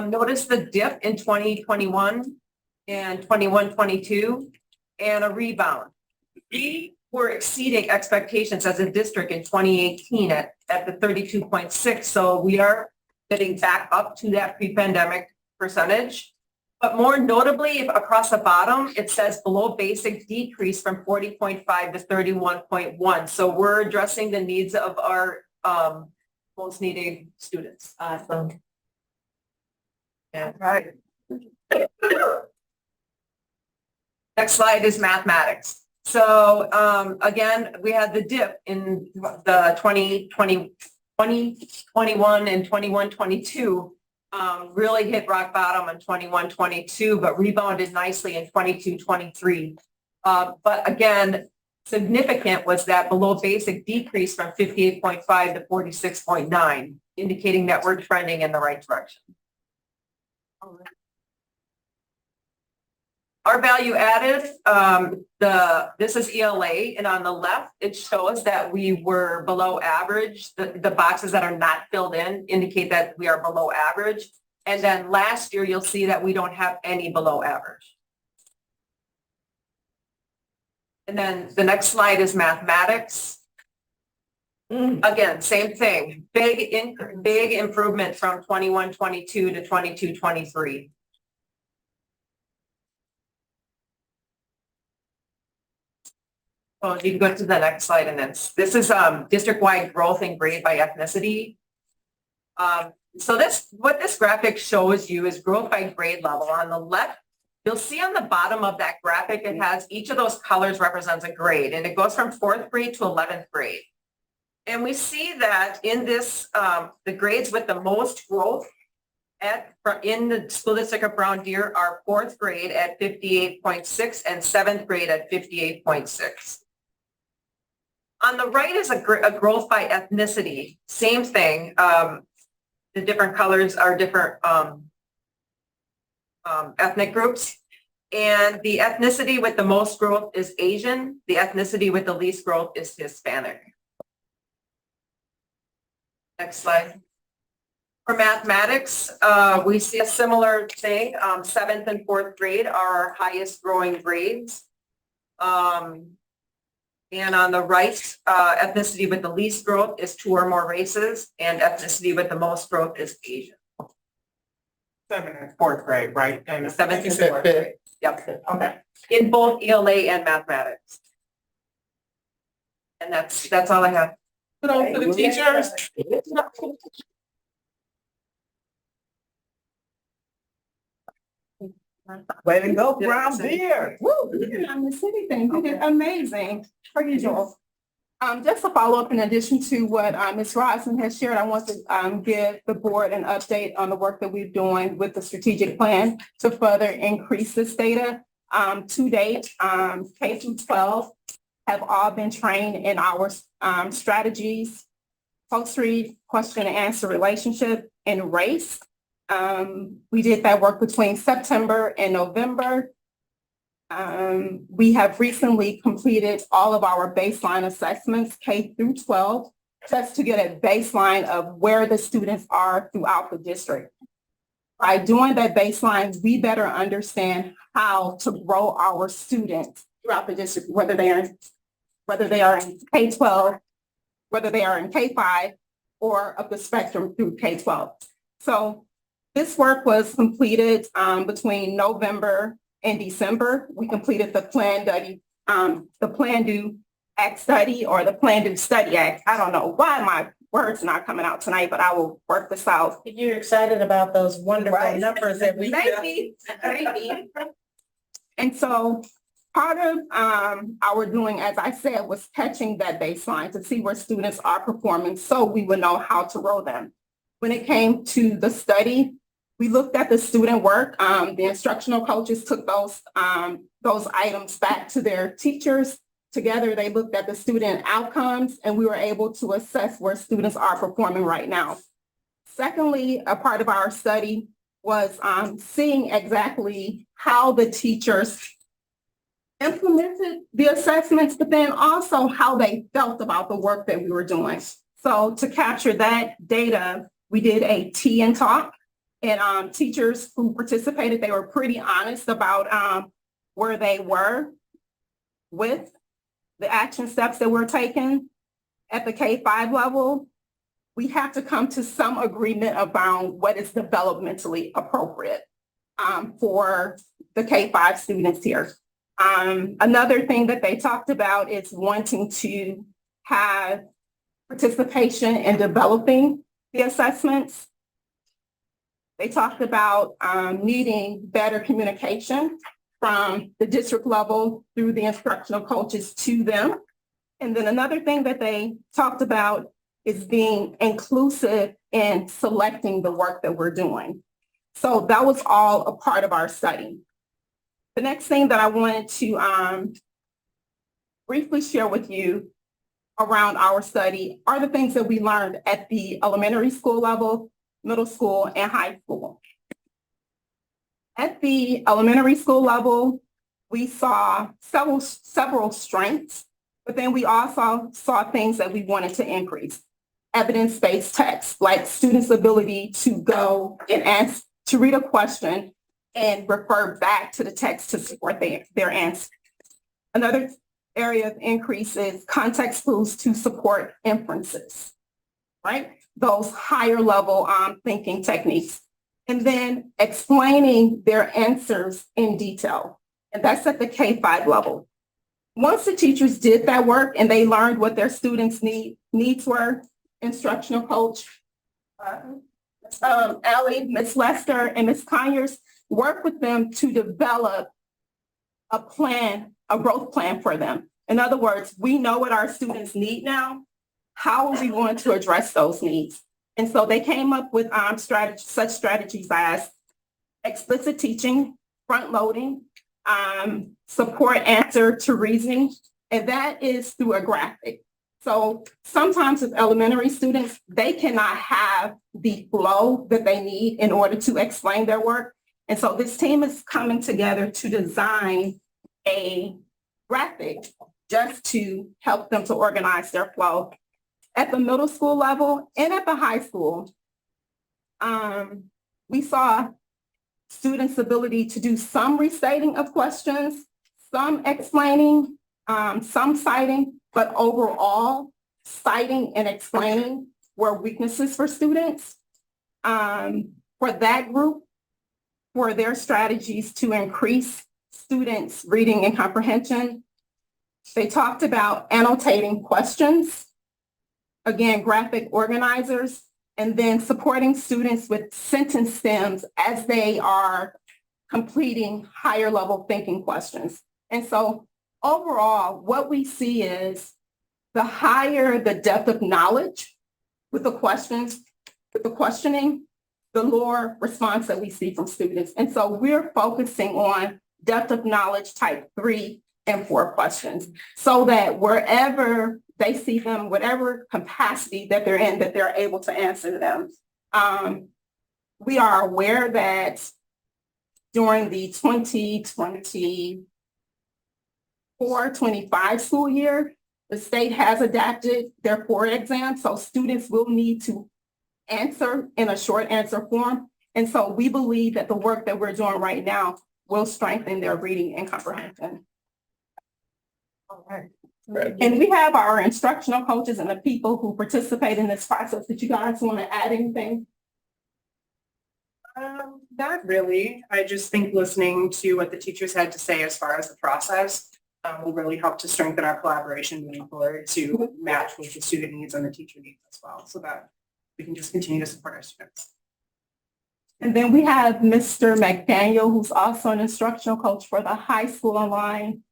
Notice the dip in 2021 and 21-22 and a rebound. We were exceeding expectations as a district in 2018 at the 32.6. So we are getting back up to that pre-pandemic percentage. But more notably, across the bottom, it says below basic decrease from 40.5 to 31.1. So we're addressing the needs of our most needing students. Awesome. Yeah. Right. Next slide is mathematics. So again, we had the dip in the 2021 and 21-22. Really hit rock bottom in 21-22, but rebounded nicely in 22-23. But again, significant was that below basic decrease from 58.5 to 46.9, indicating that we're trending in the right direction. Our value added, this is ELA, and on the left, it shows that we were below average. The boxes that are not filled in indicate that we are below average. And then last year, you'll see that we don't have any below average. And then the next slide is mathematics. Again, same thing, big improvement from 21-22 to 22-23. Oh, you can go to the next slide, and this is district-wide growth and grade by ethnicity. So what this graphic shows you is growth by grade level. On the left, you'll see on the bottom of that graphic, it has each of those colors represents a grade, and it goes from 4th grade to 11th grade. And we see that in this, the grades with the most growth in the school district of Brown Deer are 4th grade at 58.6 and 7th grade at 58.6. On the right is a growth by ethnicity. Same thing. The different colors are different ethnic groups. And the ethnicity with the most growth is Asian. The ethnicity with the least growth is Hispanic. Next slide. For mathematics, we see a similar thing. 7th and 4th grade are our highest growing grades. And on the right, ethnicity with the least growth is 2 or more races, and ethnicity with the most growth is Asian. 7th and 4th grade, right? And 7th and 4th grade. Yep. Okay. In both ELA and mathematics. And that's all I have. Put on for the teachers. Way to go, Brown Deer. Woo, you didn't miss anything. You did amazing. How you doing? Just to follow up, in addition to what Ms. Rosin has shared, I want to give the board an update on the work that we're doing with the strategic plan to further increase this data. To date, K through 12 have all been trained in our strategies, post-read, question and answer relationship, and race. We did that work between September and November. We have recently completed all of our baseline assessments, K through 12, just to get a baseline of where the students are throughout the district. By doing that baseline, we better understand how to grow our students throughout the district, whether they are in K-12, whether they are in K-5, or up the spectrum through K-12. So this work was completed between November and December. We completed the Plan Do Act study, or the Plan Do Study Act. I don't know why my words not coming out tonight, but I will work this out. You're excited about those wonderful numbers that we Maybe. And so part of our doing, as I said, was catching that baseline to see where students are performing so we would know how to roll them. When it came to the study, we looked at the student work. The instructional coaches took those items back to their teachers. Together, they looked at the student outcomes, and we were able to assess where students are performing right now. Secondly, a part of our study was seeing exactly how the teachers implemented the assessments, but then also how they felt about the work that we were doing. So to capture that data, we did a tea and talk, and teachers who participated, they were pretty honest about where they were with the action steps that were taken. At the K-5 level, we have to come to some agreement about what is developmentally appropriate for the K-5 students here. Another thing that they talked about is wanting to have participation in developing the assessments. They talked about needing better communication from the district level through the instructional coaches to them. And then another thing that they talked about is being inclusive in selecting the work that we're doing. So that was all a part of our study. The next thing that I wanted to briefly share with you around our study are the things that we learned at the elementary school level, middle school, and high school. At the elementary school level, we saw several strengths, but then we also saw things that we wanted to increase. Evidence-based text, like students' ability to go and to read a question and refer back to the text to support their answer. Another area of increase is context clues to support inferences, right? Those higher level thinking techniques. And then explaining their answers in detail. And that's at the K-5 level. Once the teachers did that work and they learned what their students' needs were, instructional coach, Allie, Ms. Lester, and Ms. Conyers worked with them to develop a plan, a growth plan for them. In other words, we know what our students need now. How are we going to address those needs? And so they came up with such strategies as explicit teaching, front loading, support answer to reasoning, and that is through a graphic. So sometimes with elementary students, they cannot have the flow that they need in order to explain their work. And so this team is coming together to design a graphic just to help them to organize their flow. At the middle school level and at the high school, we saw students' ability to do some restating of questions, some explaining, some citing, but overall, citing and explaining were weaknesses for students. For that group, for their strategies to increase students' reading and comprehension, they talked about annotating questions, again, graphic organizers, and then supporting students with sentence stems as they are completing higher level thinking questions. And so overall, what we see is the higher the depth of knowledge with the questions, with the questioning, the lower response that we see from students. And so we're focusing on depth of knowledge type 3 and 4 questions so that wherever they see them, whatever capacity that they're in, that they're able to answer them. We are aware that during the 2024-25 school year, the state has adapted their 4 exams, so students will need to answer in a short answer form. And so we believe that the work that we're doing right now will strengthen their reading and comprehension. All right. And we have our instructional coaches and the people who participate in this process. Did you guys want to add anything? Not really. I just think listening to what the teachers had to say as far as the process will really help to strengthen our collaboration moving forward to match with the student needs and the teacher needs as well, so that we can just continue to support our students. And then we have Mr. McDaniel, who's also an instructional coach for the high school online.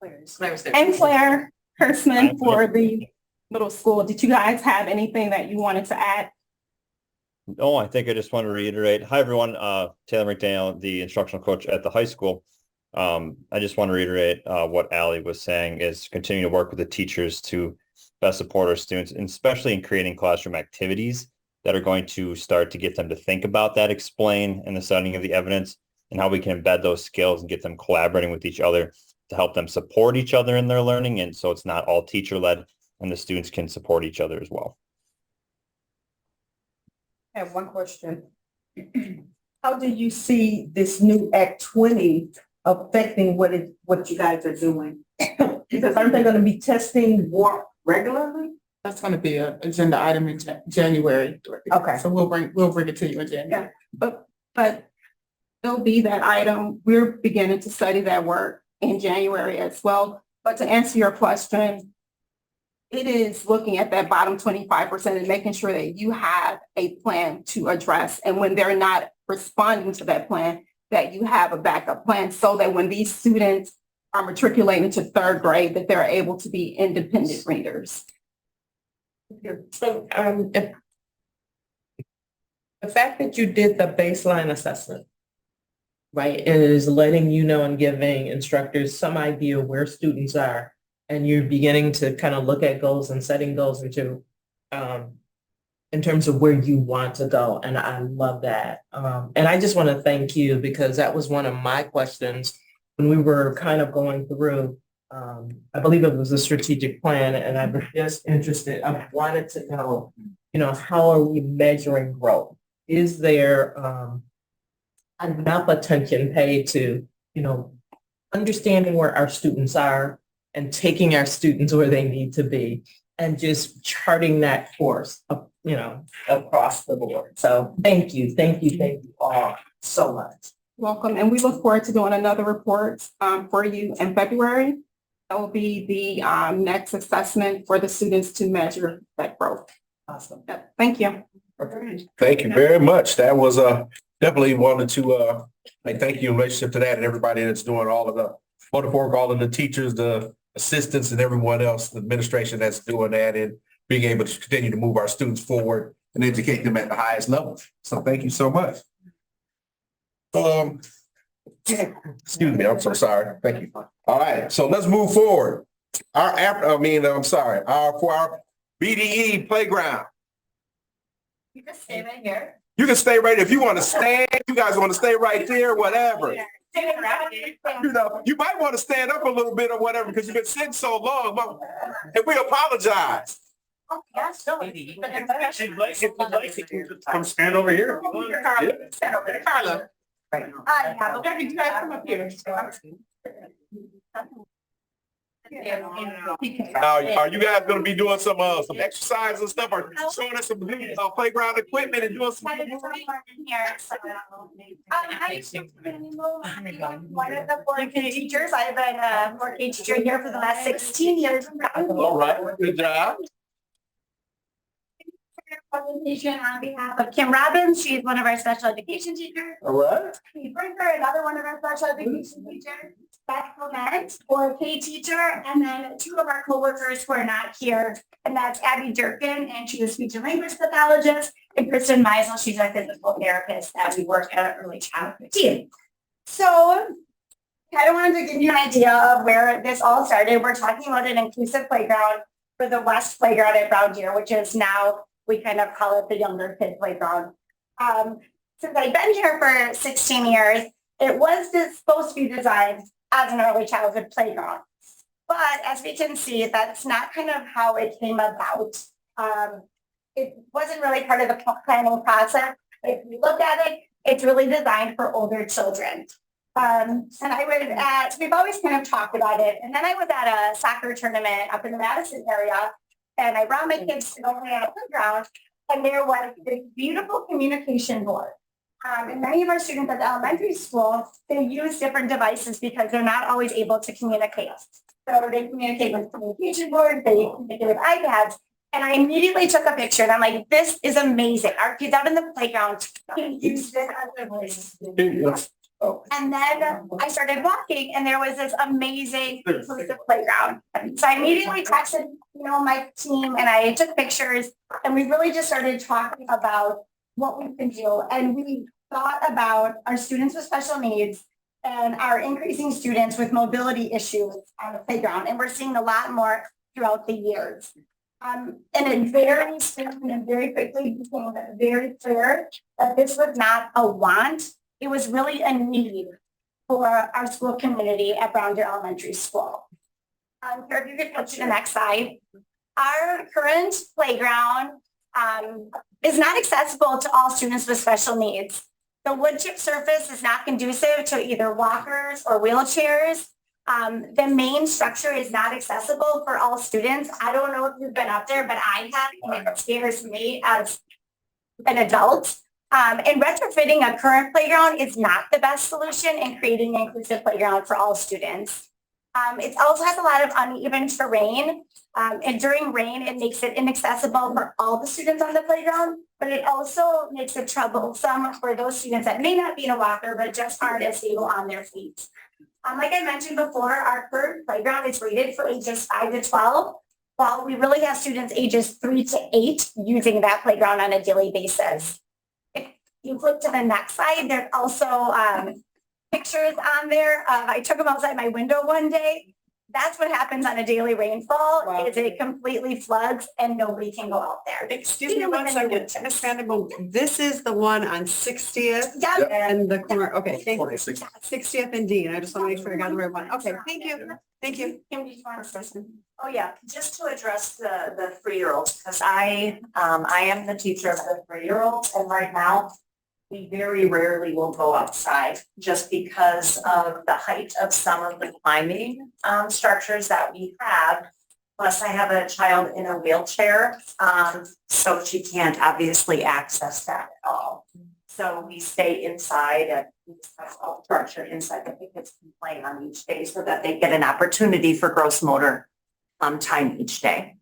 And Claire Kurtzman for the middle school. Did you guys have anything that you wanted to add? No, I think I just want to reiterate. Hi, everyone. Taylor McDaniel, the instructional coach at the high school. I just want to reiterate what Allie was saying is continue to work with the teachers to best support our students, and especially in creating classroom activities that are going to start to get them to think about that, explain, and the studying of the evidence, and how we can embed those skills and get them collaborating with each other to help them support each other in their learning. And so it's not all teacher-led, and the students can support each other as well. I have one question. How do you see this new Act 20 affecting what you guys are doing? Because aren't they going to be testing more regularly? That's going to be an agenda item in January. Okay. So we'll bring it to you in January. Yeah. But there'll be that item. We're beginning to study that work in January as well. But to answer your question, it is looking at that bottom 25% and making sure that you have a plan to address. And when they're not responding to that plan, that you have a backup plan so that when these students are matriculating to third grade, that they're able to be independent readers. So, if the fact that you did the baseline assessment, right, is letting you know and giving instructors some idea where students are, and you're beginning to kind of look at goals and setting goals into, in terms of where you want to go, and I love that. And I just want to thank you because that was one of my questions when we were kind of going through. I believe it was a strategic plan, and I was just interested. I wanted to know, how are we measuring growth? Is there enough attention paid to, understanding where our students are and taking our students where they need to be, and just charting that course, across the board. So thank you all so much. Welcome, and we look forward to doing another report for you in February. That will be the next assessment for the students to measure that growth. Awesome. Yep, thank you. Thank you very much. That was definitely wanted to thank you in relationship to that and everybody that's doing all of the wonderful work, all of the teachers, the assistants and everyone else, the administration that's doing that and being able to continue to move our students forward and educate them at the highest level. So thank you so much. Excuse me, I'm so sorry. Thank you. All right, so let's move forward. For our BDE playground. You can stay right here. You can stay right if you want to stand. You guys want to stay right there, whatever. You might want to stand up a little bit or whatever because you've been sitting so long. And we apologize. Come stand over here. Carla. You guys come up here. Now, are you guys going to be doing some exercise and stuff or showing us some playground equipment and doing some? One of the 4K teachers. I've been a 4K teacher here for the last 16 years. All right, good job. Presentation on behalf of Kim Robbins. She's one of our special education teachers. All right. Steve Brinker, another one of our special education teachers. Beth Clement, 4K teacher, and then two of our coworkers who are not here, and that's Abby Durkin, and she's a speech and language pathologist, and Kristen Meisel, she's a physical therapist that we work at an early childhood team. So I kind of wanted to give you an idea of where this all started. We're talking about an inclusive playground for the West Playground at Brown Deer, which is now, we kind of call it the younger kid playground. Since I've been here for 16 years, it was supposed to be designed as an early childhood playground. But as we can see, that's not kind of how it came about. It wasn't really part of the planning process. If you look at it, it's really designed for older children. And we've always kind of talked about it. And then I was at a soccer tournament up in the Madison area, and I brought my kids to go play on a playground, and there was this beautiful communication board. And many of our students at the elementary school, they use different devices because they're not always able to communicate. So they communicate with communication boards, they communicate with iPads. And I immediately took a picture and I'm like, this is amazing. Our kids out in the playground can use this as a voice. And then I started walking and there was this amazing inclusive playground. So I immediately texted, my team and I took pictures and we really just started talking about what we can do. And we thought about our students with special needs and our increasing students with mobility issues on the playground. And we're seeing a lot more throughout the years. And it very soon and very quickly became very clear that this was not a want. It was really a need for our school community at Brown Deer Elementary School. Here, if you could go to the next slide. Our current playground is not accessible to all students with special needs. The wood chip surface is not conducive to either walkers or wheelchairs. The main structure is not accessible for all students. I don't know if you've been up there, but I have, and it scares me as an adult. And retrofitting a current playground is not the best solution in creating an inclusive playground for all students. It also has a lot of uneven terrain. And during rain, it makes it inaccessible for all the students on the playground, but it also makes it troublesome for those students that may not be in a walker, but just aren't as stable on their feet. Like I mentioned before, our current playground is rated for ages 5 to 12, while we really have students ages 3 to 8 using that playground on a daily basis. If you flip to the next slide, there's also pictures on there. I took them outside my window one day. That's what happens on a daily rainfall. Wow. Is it completely floods and nobody can go out there. Excuse me one second, Ms. Vanderbilt, this is the one on 60th Yep. and the corner, okay, thank you. 46. 60th and Dean, I just want to make sure I got the right one. Okay, thank you, thank you. Kim, do you want to listen? Oh, yeah, just to address the 3-year-olds, because I am the teacher of the 3-year-olds, and right now, we very rarely will go outside just because of the height of some of the climbing structures that we have. Plus, I have a child in a wheelchair, so she can't obviously access that at all. So we stay inside and structure inside that the kids can play on each day so that they get an opportunity for gross motor time each day.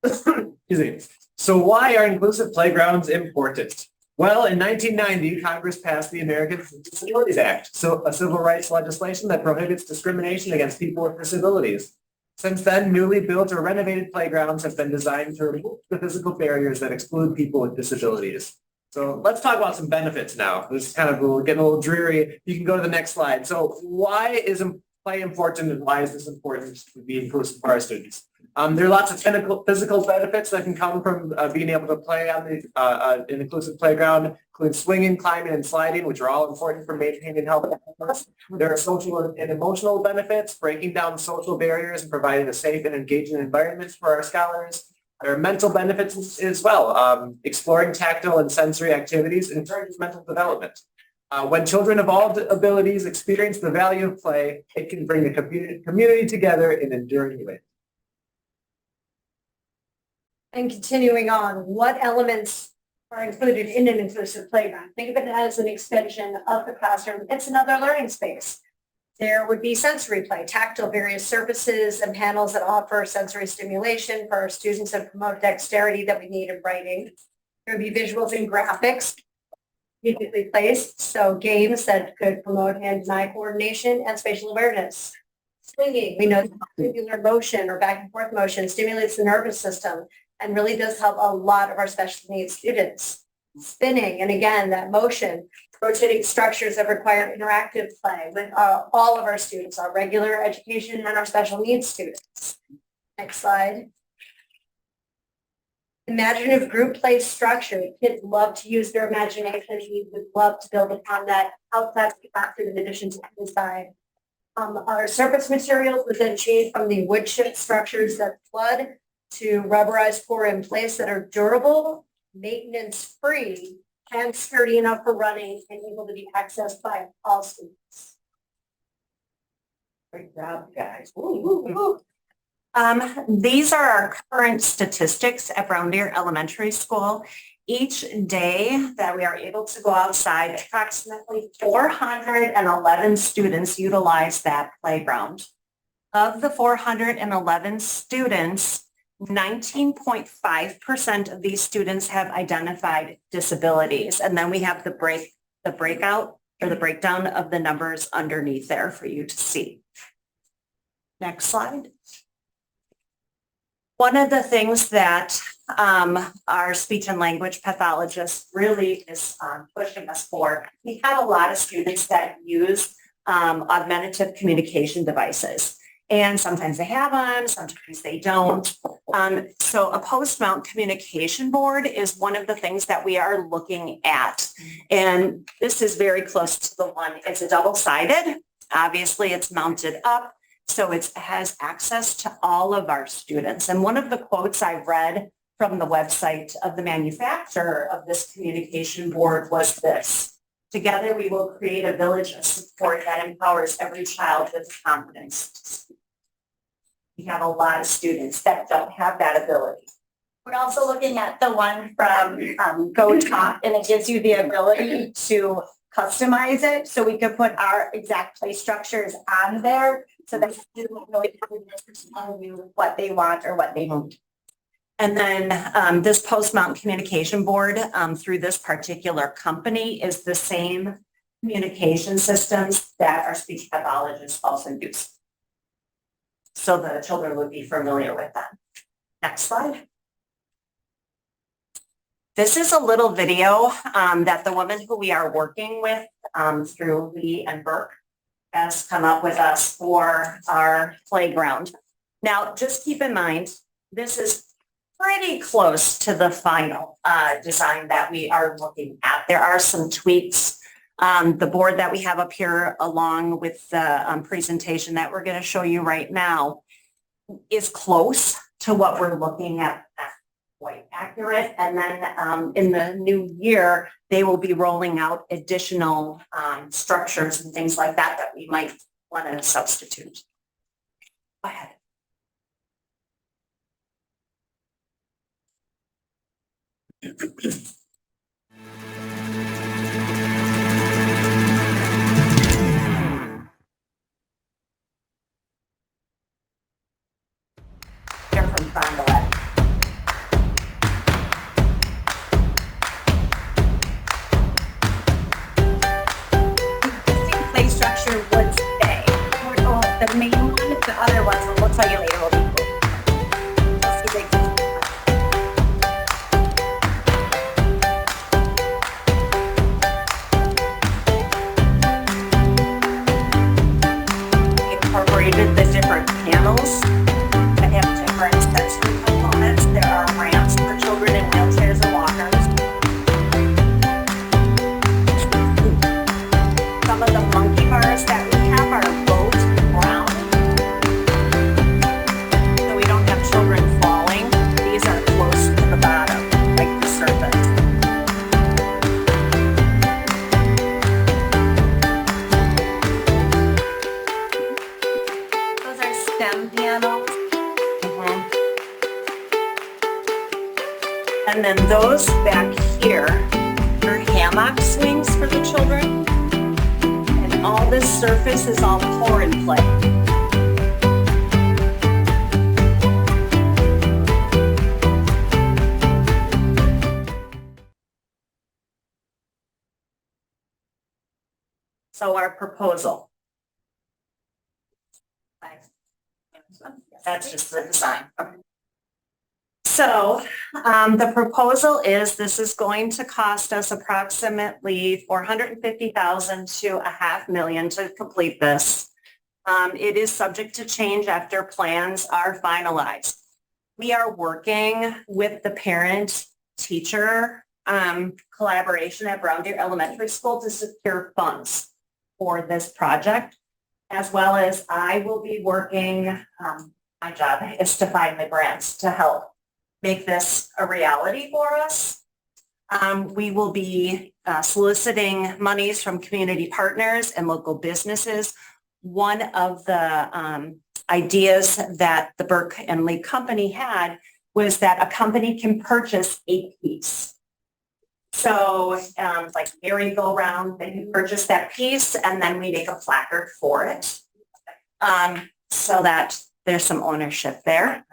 Excuse me. So why are inclusive playgrounds important? Well, in 1990, Congress passed the Americans with Disabilities Act, so a civil rights legislation that prohibits discrimination against people with disabilities. Since then, newly built or renovated playgrounds have been designed to remove the physical barriers that exclude people with disabilities. So let's talk about some benefits now. This is kind of getting a little dreary. You can go to the next slide. So why is play important and why is this important to be inclusive for our students? There are lots of physical benefits that can come from being able to play on an inclusive playground, including swinging, climbing, and sliding, which are all important for maintaining health. There are social and emotional benefits, breaking down social barriers and providing a safe and engaging environment for our scholars. There are mental benefits as well. Exploring tactile and sensory activities encourages mental development. When children of all abilities experience the value of play, it can bring the community together in enduring ways. And continuing on, what elements are included in an inclusive playground? Think of it as an extension of the classroom. It's another learning space. There would be sensory play, tactile, various surfaces and panels that offer sensory stimulation for our students and promote dexterity that we need in writing. There would be visuals and graphics, uniquely placed, so games that could promote hand and eye coordination and spatial awareness. Swinging, we know tubular motion or back and forth motion stimulates the nervous system and really does help a lot of our special needs students. Spinning, and again, that motion, rotating structures that require interactive play with all of our students, our regular education and our special needs students. Next slide. Imaginative group play structure. Kids love to use their imagination. We would love to build upon that outside the classroom in addition to inside. Our surface materials would then change from the wood chip structures that flood to rubberized pour in place that are durable, maintenance free, and sturdy enough for running and able to be accessed by all students. Great job, guys. These are our current statistics at Brown Deer Elementary School. Each day that we are able to go outside, approximately 411 students utilize that playground. Of the 411 students, 19.5% of these students have identified disabilities. And then we have the breakout or the breakdown of the numbers underneath there for you to see. Next slide. One of the things that our speech and language pathologist really is pushing us for, we have a lot of students that use augmentative communication devices. And sometimes they have them, sometimes they don't. So a post-mount communication board is one of the things that we are looking at. And this is very close to the one. It's a double-sided. Obviously, it's mounted up. So it has access to all of our students. And one of the quotes I read from the website of the manufacturer of this communication board was this: "Together we will create a village of support that empowers every child with confidence." We have a lot of students that don't have that ability. We're also looking at the one from GoTalk, and it gives you the ability to customize it. So we could put our exact play structures on there so that students really tell you what they want or what they need. And then this Post Mountain Communication Board through this particular company is the same communication systems that our speech pathologists also use. So the children would be familiar with them. Next slide. This is a little video that the woman who we are working with through Lee and Burke has come up with us for our playground. Now, just keep in mind, this is pretty close to the final design that we are looking at. There are some tweaks. The board that we have up here, along with the presentation that we're going to show you right now, is close to what we're looking at. That's quite accurate. And then in the new year, they will be rolling out additional structures and things like that that we might want to substitute. Go ahead. They're from Fond du Lac. Existing play structure would stay. The main one, the other ones, we'll tell you later, will be cool. We'll see big. Incorporated the different panels that have different sensory components. There are ramps for children in wheelchairs and walkers. Some of the monkey bars that we have are boat brown, so we don't have children falling. These are close to the bottom, like the surface. Those are STEM panels. And then those back here are hammock swings for the children. And all this surface is all pour and play. So our proposal. That's just the design. So the proposal is this is going to cost us approximately $450,000 to $500,000 to complete this. It is subject to change after plans are finalized. We are working with the parent-teacher collaboration at Brown Deer Elementary School to secure funds for this project, as well as I will be working, my job is to find the grants to help make this a reality for us. We will be soliciting monies from community partners and local businesses. One of the ideas that the Burke and Lee company had was that a company can purchase a piece. So like merry-go-round, they can purchase that piece and then we make a placard for it. So that there's some ownership there.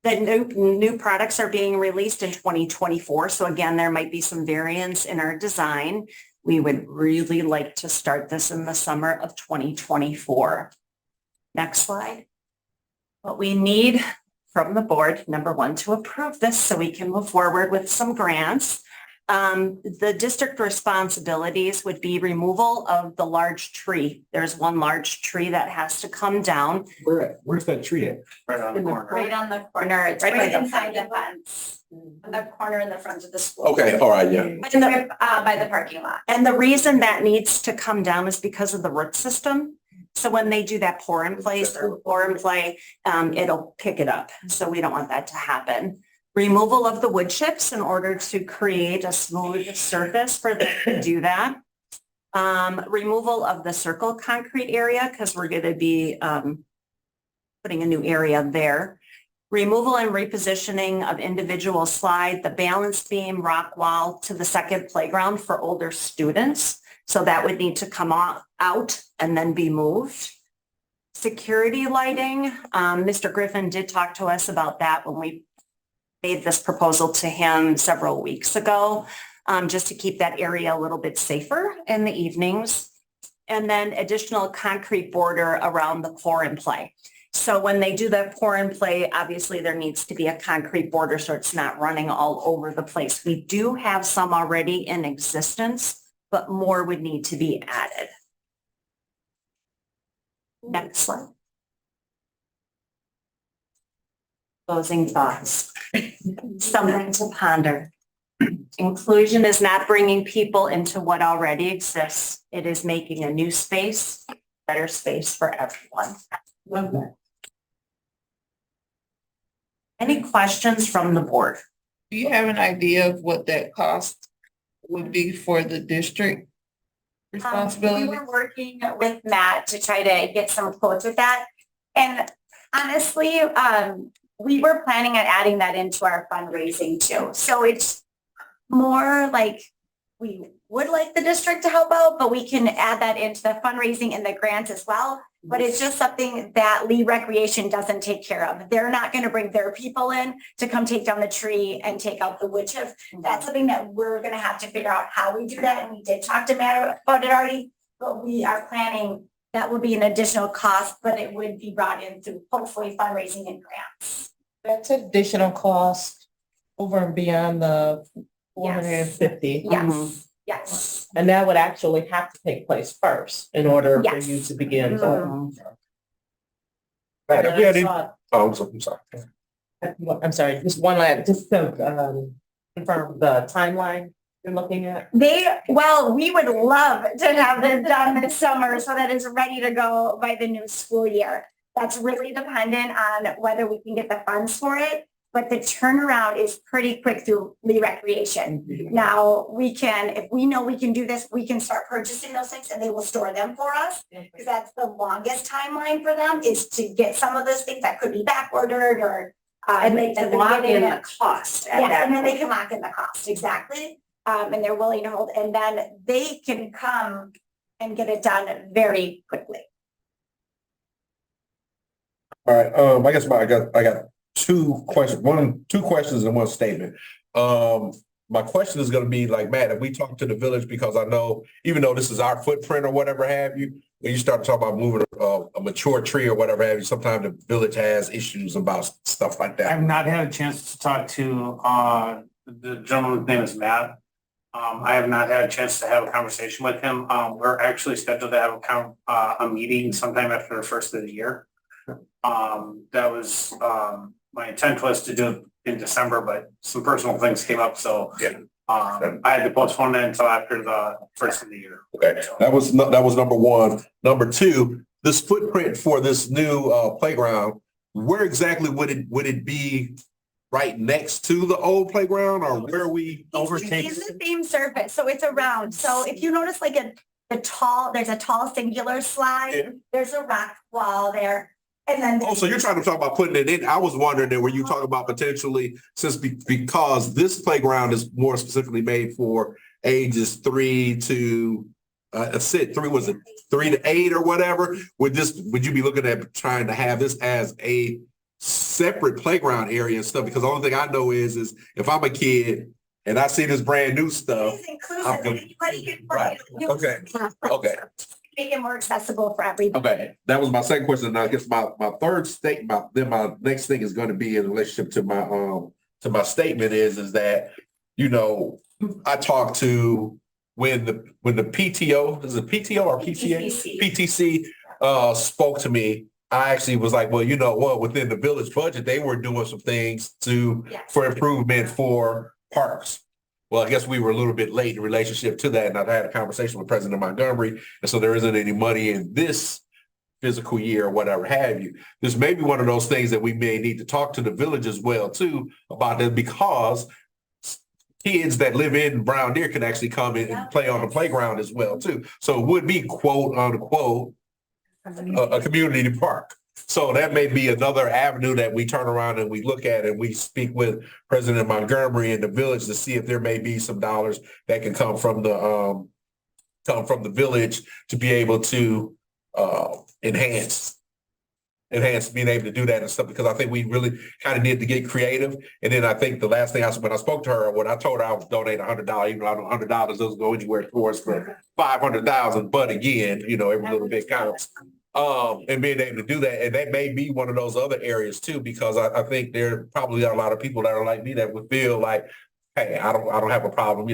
The new products are being released in 2024. So again, there might be some variance in our design. We would really like to start this in the summer of 2024. Next slide. What we need from the board, number one, to approve this so we can move forward with some grants. The district responsibilities would be removal of the large tree. There's one large tree that has to come down. Where's that tree at? Right on the corner. Right on the corner, it's Right right by the inside the fence, on the corner in the front of the school. Okay, all right, yeah. By the parking lot. And the reason that needs to come down is because of the root system. So when they do that pour and play, it'll pick it up. So we don't want that to happen. Removal of the wood chips in order to create a smooth surface for them to do that. Removal of the circle concrete area because we're going to be putting a new area there. Removal and repositioning of individual slide, the balance beam, rock wall to the second playground for older students. So that would need to come out and then be moved. Security lighting, Mr. Griffin did talk to us about that when we made this proposal to him several weeks ago, just to keep that area a little bit safer in the evenings. And then additional concrete border around the pour and play. So when they do that pour and play, obviously there needs to be a concrete border so it's not running all over the place. We do have some already in existence, but more would need to be added. Next slide. Closing thoughts. Something to ponder. Inclusion is not bringing people into what already exists. It is making a new space, better space for everyone. Love that. Any questions from the board? Do you have an idea of what that cost would be for the district responsibility? We were working with Matt to try to get some quotes with that. And honestly, we were planning on adding that into our fundraising too. So it's more like we would like the district to help out, but we can add that into the fundraising and the grants as well. But it's just something that Lee Recreation doesn't take care of. They're not going to bring their people in to come take down the tree and take out the wood chips. That's something that we're going to have to figure out how we do that. And we did talk to Matt about it already, but we are planning that would be an additional cost, but it would be brought in through hopefully fundraising and grants. That's additional cost over and beyond the 450. Yes, yes. And that would actually have to take place first in order for Yes. you to begin. Right, if we had any- Oh, I'm sorry. I'm sorry, just one last, just to confirm the timeline you're looking at. We would love to have this done this summer so that it's ready to go by the new school year. That's really dependent on whether we can get the funds for it, but the turnaround is pretty quick through Lee Recreation. Now, if we know we can do this, we can start purchasing those things and they will store them for us. Because that's the longest timeline for them, is to get some of those things that could be back ordered or. And they can lock in the cost at Yes, that and then they point. can lock in the cost, exactly. And they're willing to hold, and then they can come and get it done very quickly. All right, I guess I got two questions and one statement. My question is gonna be like, Matt, if we talk to the village, because I know, even though this is our footprint or whatever have you, when you start to talk about moving a mature tree or whatever have you, sometimes the village has issues about stuff like that. I've not had a chance to talk to, the gentleman's name is Matt. I have not had a chance to have a conversation with him. We're actually scheduled to have a meeting sometime after the first of the year. That was, my intent was to do it in December, but some personal things came up, so. Yeah. I had to postpone it until after the first of the year. Okay, that was number one. Number two, this footprint for this new playground, where exactly would it be? Right next to the old playground, or where we overtake? It's the same surface, so it's around. So if you notice like there's a tall singular slide, Yeah. there's a rock wall there. And then. Oh, so you're trying to talk about putting it in? I was wondering that, were you talking about potentially, because this playground is more specifically made for ages 3 to 3 to 8 or whatever? Would you be looking at trying to have this as a separate playground area and stuff? Because the only thing I know is if I'm a kid and I see this brand new stuff. It's inclusive. Anybody can play. Right. Okay. Make it more accessible for everybody. Okay, that was my second question. And I guess my third statement, then my next thing is going to be in relationship to my statement is that, I talked to when the PTO, is it PTO or PTA? PTC spoke to me. I actually was like, well, you know what, within the village budget, they were doing some things for improvement for parks. Well, I guess we were a little bit late in relationship to that, and I've had a conversation with President Montgomery, and so there isn't any money in this physical year or whatever have you. This may be one of those things that we may need to talk to the village as well too about that, because kids that live in Brown Deer can actually come in and play on the playground as well too. So it would be quote unquote a community park. So that may be another avenue that we turn around and we look at, and we speak with President Montgomery and the village to see if there may be some dollars that can come from the village to be able to enhance enhance being able to do that and stuff, because I think we really kind of need to get creative. And then I think the last thing when I spoke to her, when I told her I would donate $100, even though I know $100 doesn't go anywhere towards the 500,000, but again, every little bit counts. And being able to do that, and that may be one of those other areas too, because I think there probably are a lot of people that are like me that would feel like, hey, I don't have a problem,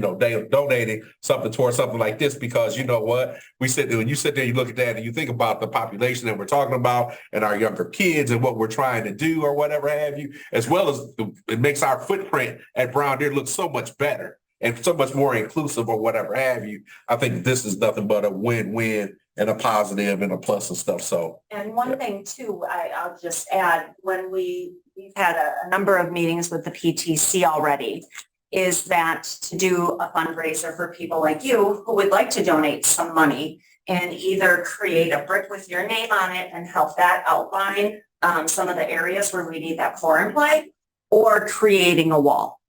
donating something towards something like this, because you know what, you sit there, you look at that and you think about the population that we're talking about and our younger kids and what we're trying to do or whatever have you, as well as it makes our footprint at Brown Deer look so much better and so much more inclusive or whatever have you. I think this is nothing but a win-win and a positive and a plus and stuff. So. And one thing too, I'll just add, when we've had a number of meetings with the PTC already, is that to do a fundraiser for people like you who would like to donate some money and either create a brick with your name on it and help that outline some of the areas where we need that pour and play, or creating a wall,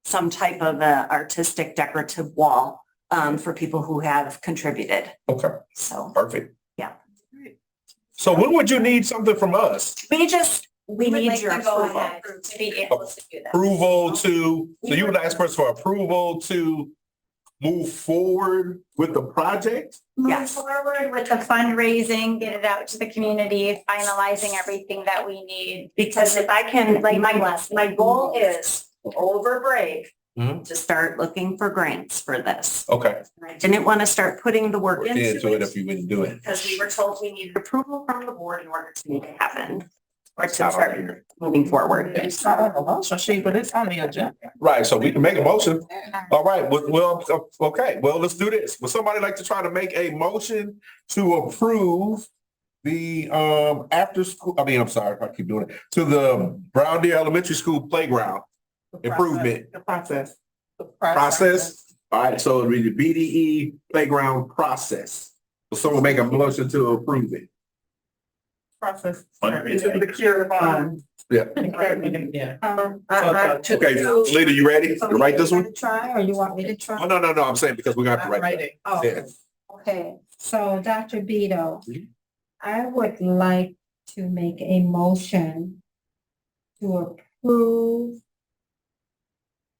some type of artistic decorative wall for people who have contributed. Okay. So perfect. Yeah. So when would you need something from us? We need your approval to be able to do that. Approval to, so you would ask us for approval to move forward with the project? Move forward with the fundraising, get it out to the community, finalizing everything that we need. Because if I can, like my goal is over break to start looking for grants for this. Okay. And I didn't want to start putting the work into it if you wouldn't do it. because we were told we needed approval from the board in order to make it happen. Or to start moving forward. It's not on the motion sheet, but it's on the agenda. Right, so we can make a motion. All right, well, okay, well, let's do this. Would somebody like to try to make a motion to approve the after school, I'm sorry if I keep doing it, to the Brown Deer Elementary School playground improvement The process. process? All right, so it'll be the BDE playground process. Will someone make a motion to approve it? Process. The cure fund. Yeah. Yeah. Okay, Lita, you ready to write this one? Try, or you want me to try? Oh, no, I'm saying because we're gonna have to write it. Oh, Yeah. okay, so Dr. Beto, I would like to make a motion to approve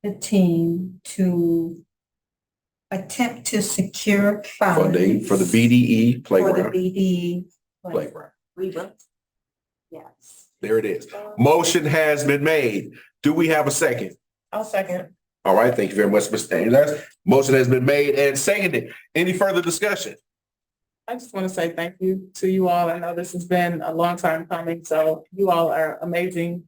the team to attempt to secure funds For the BDE for the playground. BDE Playground. We will. Yes. There it is. Motion has been made. Do we have a second? I'll second. All right, thank you very much, Mr. Taylor. Motion has been made and seconded. Any further discussion? I just want to say thank you to you all. I know this has been a long time coming, so you all are amazing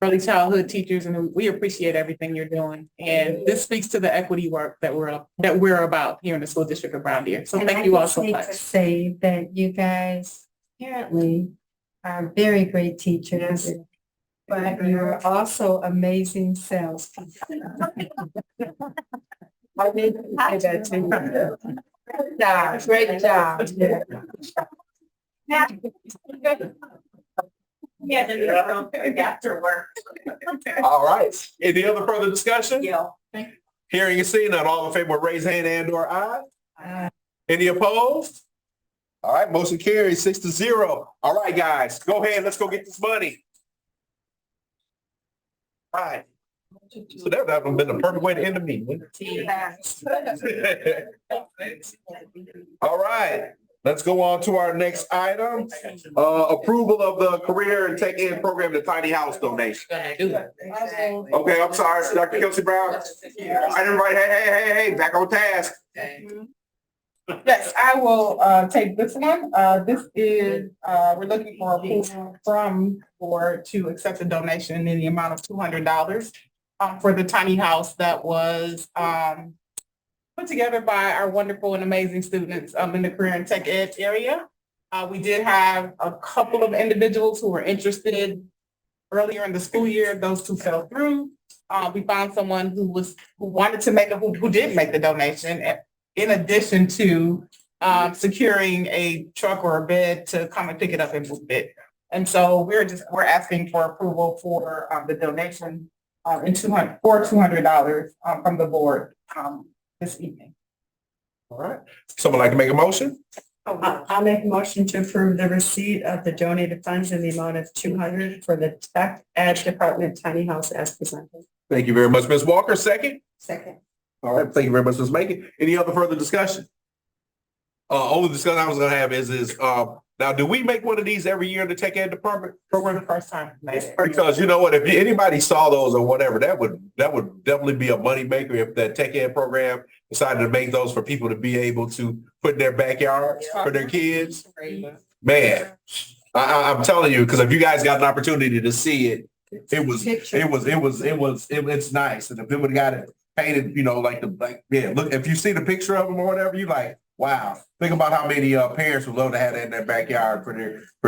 early childhood teachers, and we appreciate everything you're doing. And this speaks to the equity work that we're about here in the school district of Brown Deer. So And thank I you all just so need much. to say that you guys apparently are very great teachers, but you're also amazing salespeople. I need to say that to you. Great job. Yeah, after work. All right. Any other further discussion? Yeah. Hearing and seeing none, all in favor, raise hand and/or aye. Any opposed? All right, motion carries 6-0. All right, guys, go ahead. Let's go get this money. All right. So that would have been the perfect way to end the meeting. wouldn't it? All right, let's go on to our next item. Approval of the career and tech ed program, the tiny house donation. Okay, I'm sorry, Dr. Kelsey Brown. I didn't write, hey, back on task. Yes, I will take this one. This is, we're looking for approval from board to accept a donation in the amount of $200 for the tiny house that was put together by our wonderful and amazing students in the career and tech ed area. We did have a couple of individuals who were interested earlier in the school year. Those two fell through. We found someone who did make the donation, in addition to securing a truck or a bed to come and pick it up and move it. And so we're asking for approval for the donation in $200 from the board this evening. All right. Someone like to make a motion? I'll make a motion to approve the receipt of the donated funds in the amount of 200 for the tech ed department tiny house as presented. Thank you very much, Ms. Walker. Second? Second. All right, thank you very much, Ms. Mackey. Any other further discussion? Only discussion I was gonna have is now, do we make one of these every year in the tech ed department program? The first time. Because you know what, if anybody saw those or whatever, that would definitely be a money maker if that tech ed program decided to make those for people to be able to put in their backyards for their kids. Man, I'm telling you, because if you guys got an opportunity to see it, it's nice. And if it would have got it painted, you know, look, if you see the picture of them or whatever, you like, wow. Think about how many parents would love to have that in their backyard for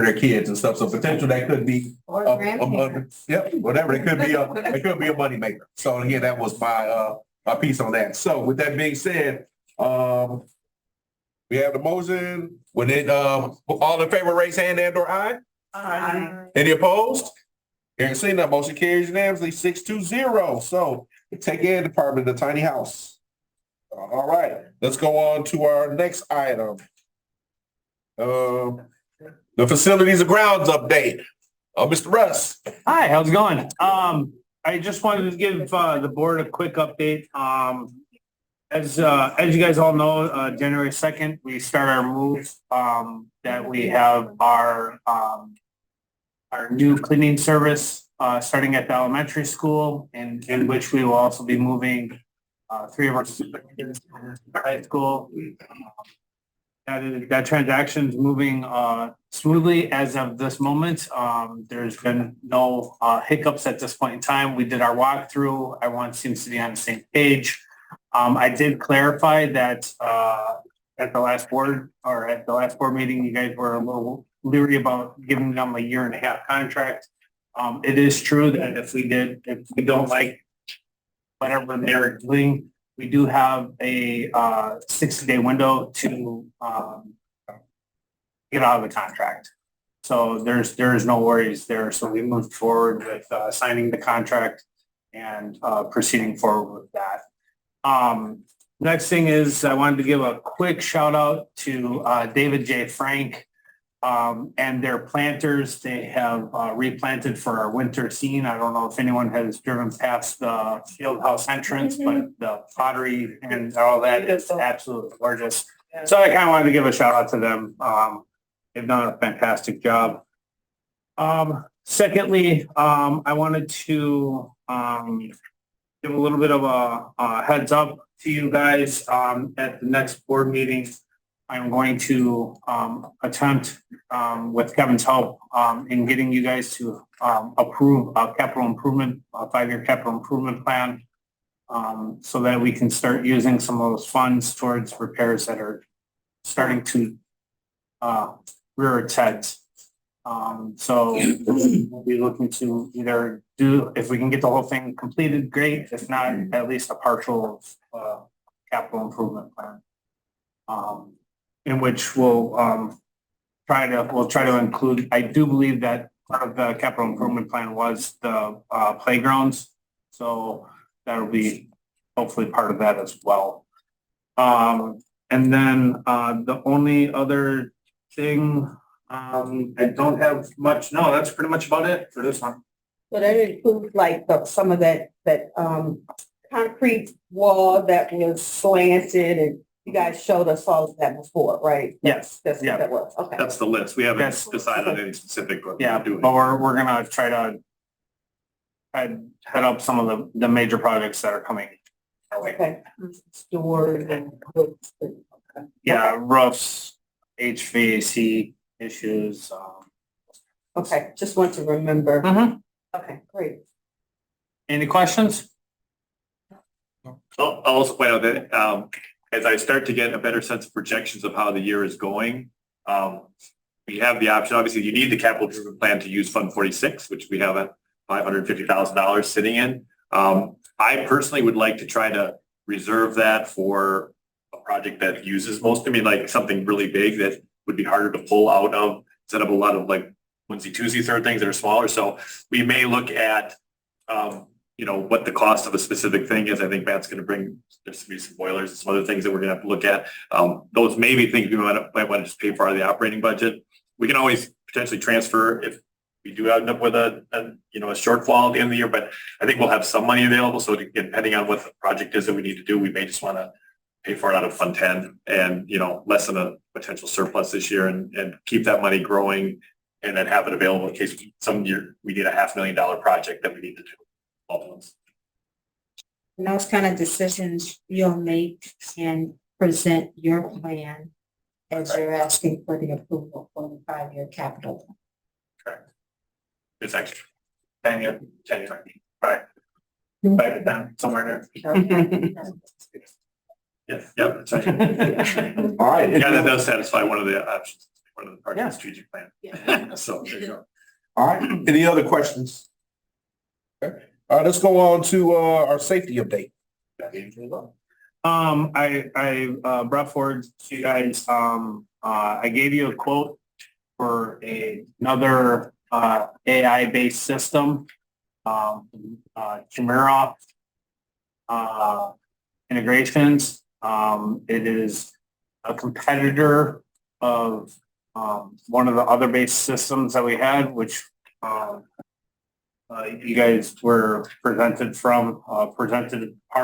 their kids and stuff. So potential that could be whatever. It could be a money maker. So again, that was my piece on that. So with that being said, we have the motion. When it all in favor, raise hand and or aye. Aye. Any opposed? Hearing seen that motion carries unanimously 6-0. So the tech ed department, the tiny house. All right, let's go on to our next item. The facilities and grounds update. Mr. Russ. Hi, how's it going? I just wanted to give the board a quick update. As you guys all know, January 2nd, we start our move that we have our new cleaning service starting at the elementary school, and in which we will also be moving 3 of our students to high school. That transaction is moving smoothly as of this moment. There's been no hiccups at this point in time. We did our walkthrough. Everyone seems to be on the same page. I did clarify that at the last board meeting, you guys were a little leery about giving them a 1.5-year contract. It is true that if we don't like whatever they're doing, we do have a 60-day window to get out of the contract. So there's no worries there. So we moved forward with signing the contract and proceeding forward with that. Next thing is I wanted to give a quick shout out to David J. Frank and their planters. They have replanted for our winter scene. I don't know if anyone has driven past the field house entrance, but the pottery and all that is absolutely gorgeous. So I kind of wanted to give a shout out to them. They've done a fantastic job. Secondly, I wanted to give a little bit of a heads up to you guys at the next board meeting. I'm going to attempt with Kevin's help in getting you guys to approve a capital improvement, a 5-year capital improvement plan so that we can start using some of those funds towards repairs that are starting to rear its heads. So we'll be looking to either do, if we can get the whole thing completed, great. If not, at least a partial capital improvement plan. In which we'll try to include, I do believe that part of the capital improvement plan was the playgrounds. So that'll be hopefully part of that as well. And then the only other thing, I don't have much. No, that's pretty much about it for this one. So that includes like some of that concrete wall that was slanted, and you guys showed us all of that before, right? Yes. That's what that was. Okay. That's the list. We haven't decided on any specific what Yeah, we're doing. but we're gonna try to head up some of the major projects that are coming our way. Okay. Doors and hooks. Yeah, roofs, HVAC issues. Okay, just want to remember. Mhm. Okay, great. Any questions? I'll also point out that as I start to get a better sense of projections of how the year is going, we have the option. Obviously, you need the capital improvement plan to use Fund 46, which we have at $550,000 sitting in. I personally would like to try to reserve that for a project that uses most. I mean, like something really big that would be harder to pull out of instead of a lot of like onesie twosie third things that are smaller. So we may look at you know, what the cost of a specific thing is. I think Matt's gonna bring, there's gonna be some boilers and some other things that we're gonna have to look at. Those may be things we might want to just pay for out of the operating budget. We can always potentially transfer if we do end up with a shortfall at the end of the year, but I think we'll have some money available. So depending on what the project is that we need to do, we may just want to pay for it out of Fund 10 and, you know, lessen a potential surplus this year and keep that money growing and then have it available in case some year we need a $500,000 project that we need to do. All at once. And those kind of decisions you'll make and present your plan as you're asking for the approval for the 5-year capital. Correct. It's extra. 10 year. Right. Write it down somewhere there. Yeah, that's right. All right. Yeah, that does satisfy one of the options, one of the parts of the strategic plan. So there you go. All right. Any other questions? Okay. All right, let's go on to our safety update. I brought forward to you guys, I gave you a quote for another AI-based system, Chimera Integrations. It is a competitor of one of the other base systems that we had, which you guys were presented part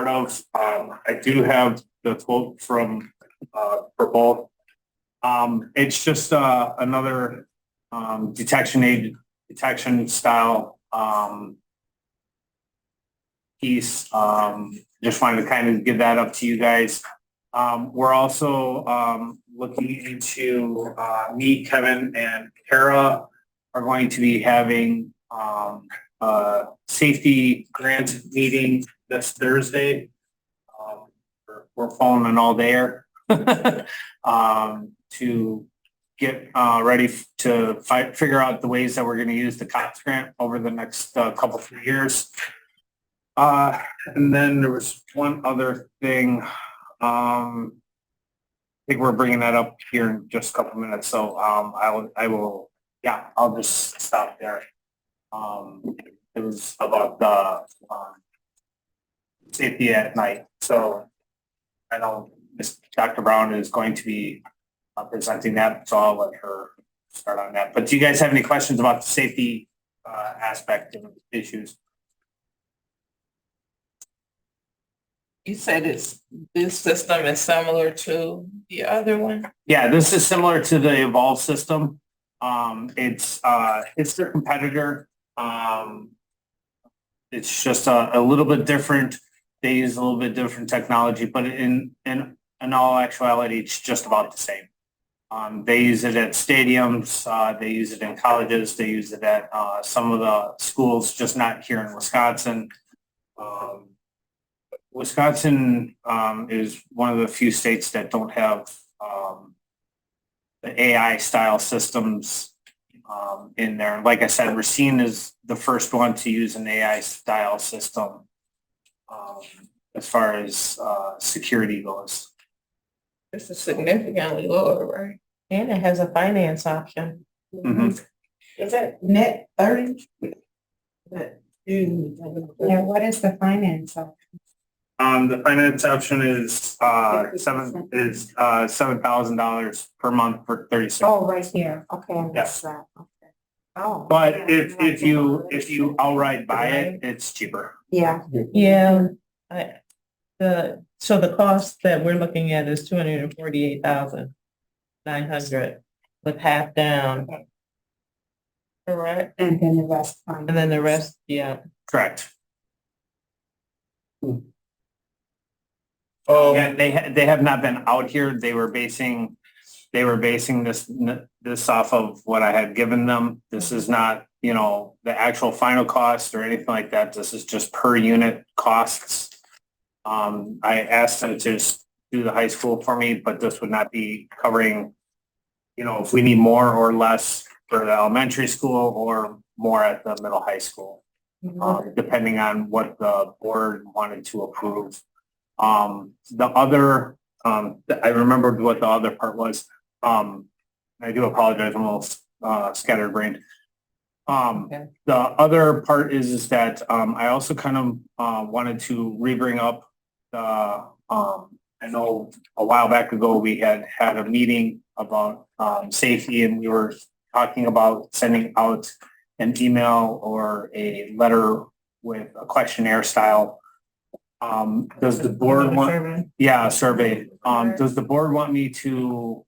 of. I do have the quote from for both. It's just another detection style piece. Just wanted to kind of give that up to you guys. We're also looking into me, Kevin, and Kara are going to be having safety grant meeting this Thursday. We're following an all-dayer to get ready to figure out the ways that we're going to use the COPS grant over the next couple of years. And then there was one other thing. I think we're bringing that up here in just a couple of minutes. So I'll just stop there. It was about the safety at night. So I know Dr. Brown is going to be presenting that, so I'll let her start on that. But do you guys have any questions about the safety aspect of issues? You said this system is similar to the other one? Yeah, this is similar to the Evolve system. It's their competitor. It's just a little bit different. They use a little bit different technology, but in all actuality, it's just about the same. They use it at stadiums. They use it in colleges. They use it at some of the schools, just not here in Wisconsin. Wisconsin is one of the few states that don't have the AI style systems in there. Like I said, Racine is the first one to use an AI style system as far as security goes. This is significantly lower, right? And it has a finance option. Mhm. Is it net 30? Yeah, what is the finance option? The finance option is $7,000 per month for 36. Oh, right here. Okay, I missed that. Okay. Oh. But if you outright buy it, it's cheaper. Yeah. Yeah. So the cost that we're looking at is 248,900 with half down. Correct? And then the rest. And then the rest, yeah. Correct. Yeah, they have not been out here. They were basing this off of what I had given them. This is not, the actual final cost or anything like that. This is just per unit costs. I asked them to just do the high school for me, but this would not be covering, if we need more or less for the elementary school or more at the middle high school, depending on what the board wanted to approve. The other, I remembered what the other part was. I do apologize, I'm a little scatterbrained. The other part is that, I also kind of, wanted to re-bring up the, I know a while back ago, we had a meeting about, safety, and we were talking about sending out an email or a letter with a questionnaire style. Does the board want? Yeah, a survey. Does the board want me to,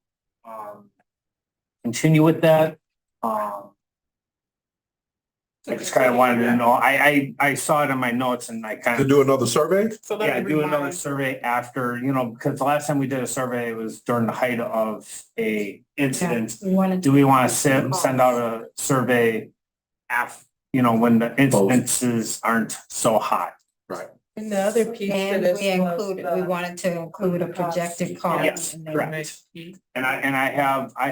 continue with that? I just kind of wanted to know, I saw it in my notes and I kind To of, do another survey? So let yeah, me do another remind- survey after, because the last time we did a survey, it was during the height of a incident. We wanted Do we want to send out a survey when the incidences aren't so hot? Right. And the other piece to And this we included, we wanted to include a projected cost. Yes, in there. correct. And I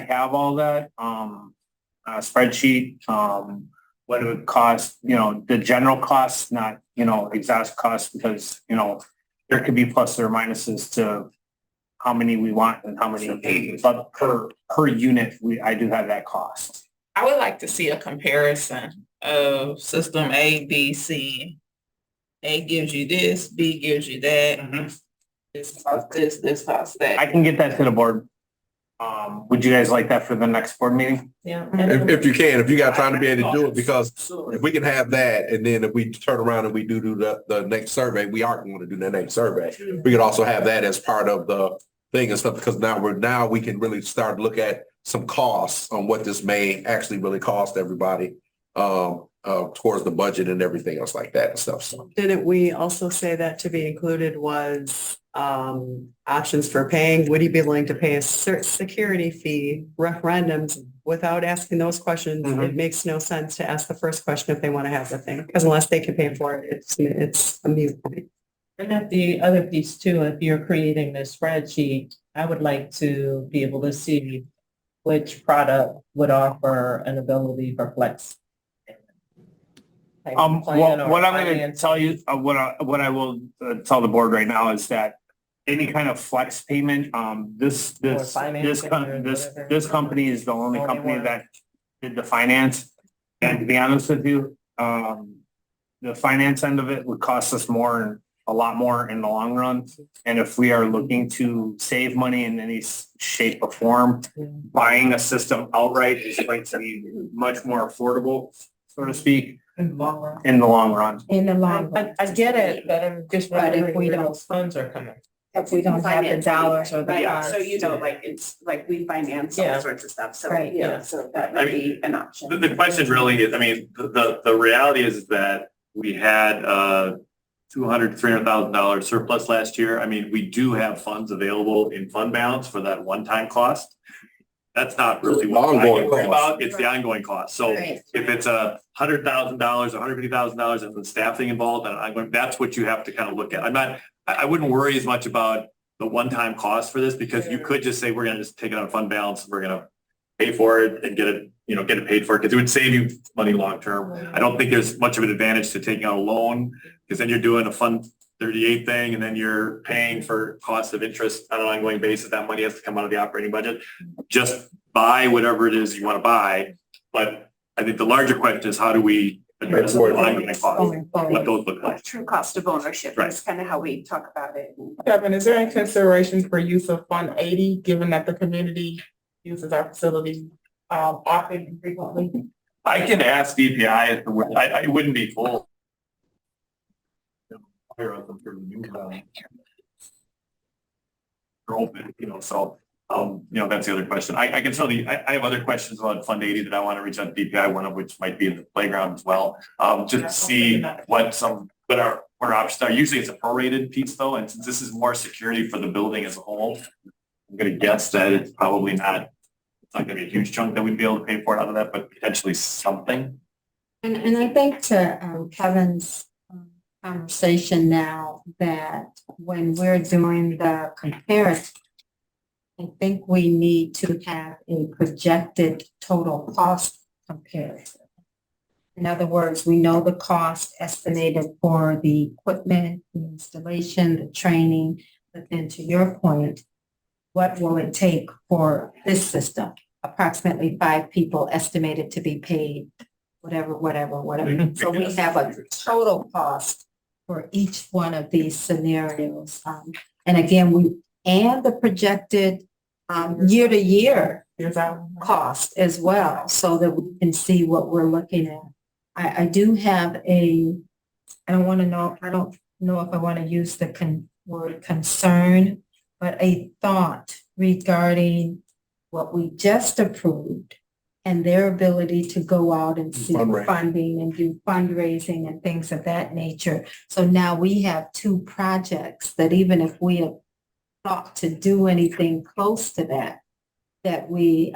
have all that, spreadsheet, what it would cost, the general costs, not, exact costs, because, there could be pluses or minuses to how many we want and how many, but per unit, I do have that cost. I would like to see a comparison of system A, B, C. A gives you this, B gives you that. This costs this costs that. I can get that to the board. Would you guys like that for the next board meeting? Yeah. If you can, if you got time to be able to do it, because if we can have that, and then if we turn around and we do the next survey, we are going to do the next survey. We could also have that as part of the thing and stuff, because now we can really start to look at some costs on what this may actually really cost everybody towards the budget and everything else like that and stuff. So Didn't we also say that to be included was options for paying? Would you be willing to pay a security fee, referendums, without asking those questions? It makes no sense to ask the first question if they want to have the thing, because unless they can pay for it, it's a mute point. And that's the other piece too, if you're creating this spreadsheet, I would like to be able to see which product would offer an ability for flex. Well, what I'm going to tell you, what I will tell the board right now is that any kind of flex payment, this company is the only company that did the finance. And to be honest with you, the finance end of it would cost us a lot more in the long run. And if we are looking to save money in any shape or form, buying a system outright is going to be much more affordable, so to speak. In the long run. In the long run. In the long run. I get it, but I'm just But if wondering we where don't- those funds are coming. If we don't have the dollars or the Right, cards. so it's like we finance Yeah. all sorts of stuff, so, Right. yeah, so that I would mean, be an option. The question really is, the reality is that we had $300,000 surplus last year. We do have funds available in fund balance for that one-time cost. That's not really what I Ongoing worry cost. about. It's the ongoing cost. So Right. if it's $100,000, $150,000 and the staffing involved, and that's what you have to kind of look at. I wouldn't worry as much about the one-time cost for this, because you could just say, we're going to just take it on fund balance. We're going to pay for it and get it paid for, because it would save you money long-term. I don't think there's much of an advantage to taking out a loan, because then you're doing a Fund 38 thing, and then you're paying for cost of interest on an ongoing basis. That money has to come out of the operating budget. Just buy whatever it is you want to buy. But I think the larger question is, how do we address the ongoing costs? What those look like. True cost of ownership Right. is kind of how we talk about it. Kevin, is there any consideration for use of Fund 80, given that the community uses our facility often and frequently? I can ask DPI if it wouldn't be full. They're open, so, that's the other question. I can tell you, I have other questions about Fund 80 that I want to reach out to DPI, one of which might be in the playground as well. Just to see what our options are. Usually it's a prorated piece though, and since this is more security for the building as a whole, I'm going to guess that it's probably not going to be a huge chunk that we'd be able to pay for it out of that, but potentially something. And I think to Kevin's conversation now, that when we're doing the comparison, I think we need to have a projected total cost comparison. In other words, we know the cost estimated for the equipment, the installation, the training, but then to your point, what will it take for this system? Approximately 5 people estimated to be paid whatever. So we have a total cost for each one of these scenarios. And again, and the projected year to year cost as well, so that we can see what we're looking at. I do have I don't know if I want to use the word concern, but a thought regarding what we just approved and their ability to go out and seek funding and do fundraising and things of that nature. So now we have two projects that even if we have thought to do anything close to that we,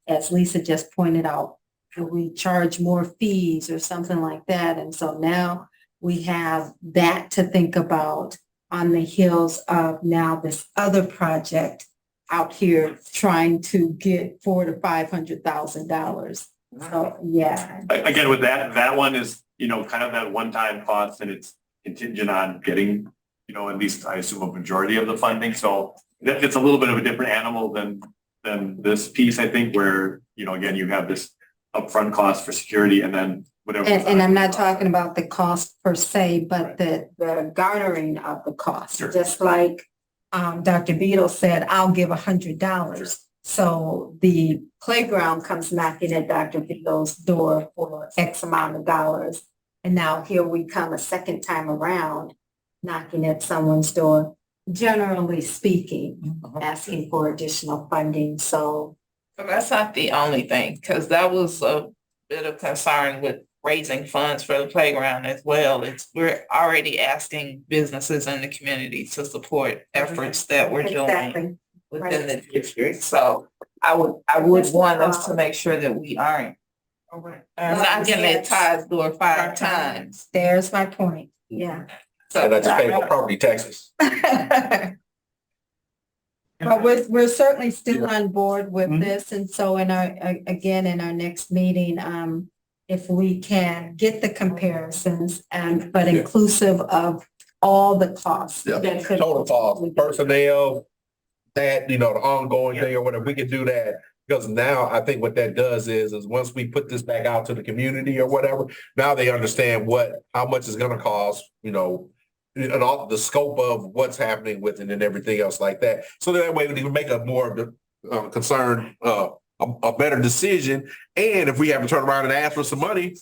as Lisa just pointed out, we charge more fees or something like that. And so now we have that to think about on the heels of now this other project out here trying to get $400,000 to $500,000. So, yeah. Again, with that one is, kind of that one-time cost, and it's contingent on getting, at least I assume a majority of the funding. So it's a little bit of a different animal than this piece, I think, where, again, you have this upfront cost for security and then whatever. And I'm not talking about the cost per se, but the garnering of the cost. Sure. Just like Dr. Beadle said, I'll give $100. So the playground comes knocking at Dr. Beadle's door for X amount of dollars. And now here we come a second time around knocking at someone's door, generally speaking, asking for additional funding. So But that's not the only thing, because that was a bit of concern with raising funds for the playground as well. We're already asking businesses in the community to support efforts that we're doing within the district. So I would want us to make sure that we aren't knocking at Todd's door 5 times. There's my point. Yeah. So that's paying for property taxes. But we're certainly still on board with this. And so in our next meeting, if we can get the comparisons but inclusive of all the costs. Yeah, total cost, personnel, that, the ongoing thing or whatever, we can do that. Because now I think what that does is once we put this back out to the community or whatever, now they understand how much it's gonna cost, and all the scope of what's happening with it and everything else like that. So that way we can make a more concerned, a better decision. And if we have to turn around and ask for some money,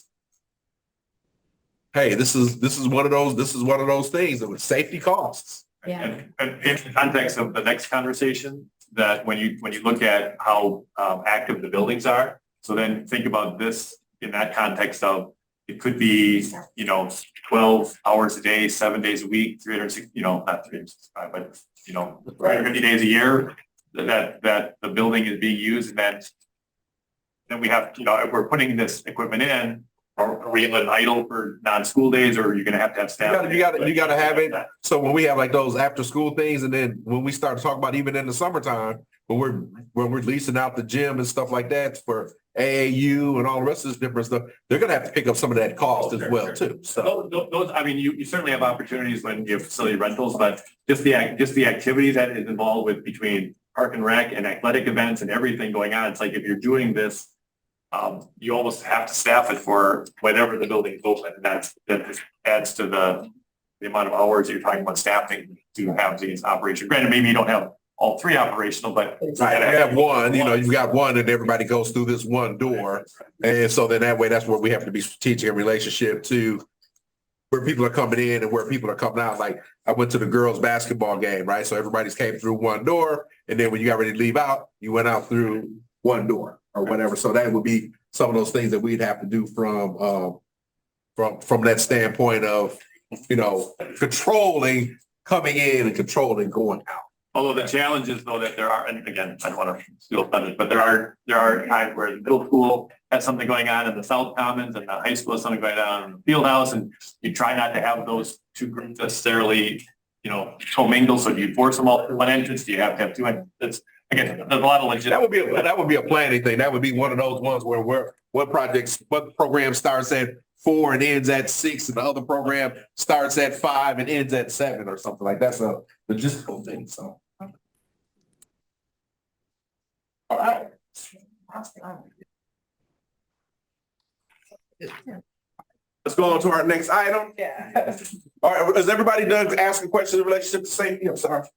hey, this is one of those things that with safety costs. Yeah. And in the context of the next conversation, that when you look at how active the buildings are, so then think about this in that context of it could be, 12 hours a day, 7 days a week, 360, not 365, but 350 days a year that the building is being used, and then we have, if we're putting this equipment in, are we gonna let it idle for non-school days, or are you gonna have to have staff? You gotta have it. So when we have like those after school things, and then when we start to talk about even in the summertime, when we're leasing out the gym and stuff like that for AAU and all the rest of this different stuff, they're gonna have to pick up some of that cost as well too. So those, I mean, you certainly have opportunities when you have facility rentals, but just the activity that is involved with between park and rec and athletic events and everything going on, it's like if you're doing this, you almost have to staff it for whenever the building is open, and that just adds to the amount of hours that you're talking about staffing to have these operations. Granted, maybe you don't have all 3 operational, but you have one, you've got one and everybody goes through this one door. And so then that way, that's where we have to be strategic in relationship to where people are coming in and where people are coming out. Like I went to the girls' basketball game, right? So everybody's came through one door, and then when you got ready to leave out, you went out through one door or whatever. So that would be some of those things that we'd have to do from that standpoint of, controlling coming in and controlling going out. Although the challenge is though that there are, and again, I don't want to steal thunder, but there are times where the middle school has something going on in the South Commons and the high school has something going on in the field house, and you try not to have those two groups necessarily, commingle. So do you force them all through one entrance? Do you have to have 2 entrances? Again, there's a lot of legit. That would be a planning thing. That would be one of those ones where what program starts at 4 and ends at 6, and the other program starts at 5 and ends at 7 or something like that. That's a logistical thing. So. All right. Let's go on to our next item. Yeah. All right, is everybody done asking questions in relationship to safety? I'm sorry.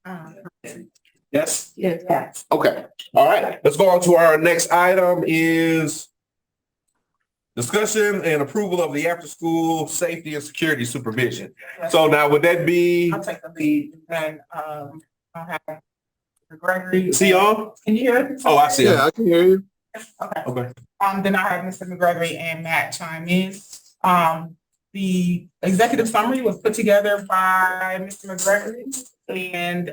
Yes? Yes. Okay, all right, let's go on to our next item is discussion and approval of the after-school safety and security supervision. So now would that be? I'll take the lead and, I'll have Gregory. See y'all? Can you hear? Oh, I see. Yeah, I can hear you. Okay. Okay. Then I have Mr. McGregory and Matt chime in. The executive summary was put together by Mr. McGregory and,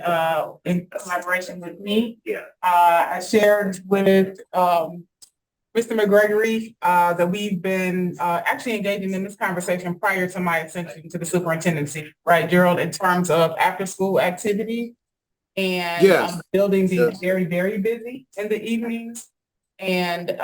in collaboration with me. Yeah. I shared with, Mr. McGregory, that we've been, actually engaging in this conversation prior to my ascension to the superintendency, right, Gerald, in terms of after-school activity and Yes. building being Yes. very, very busy in the evenings. And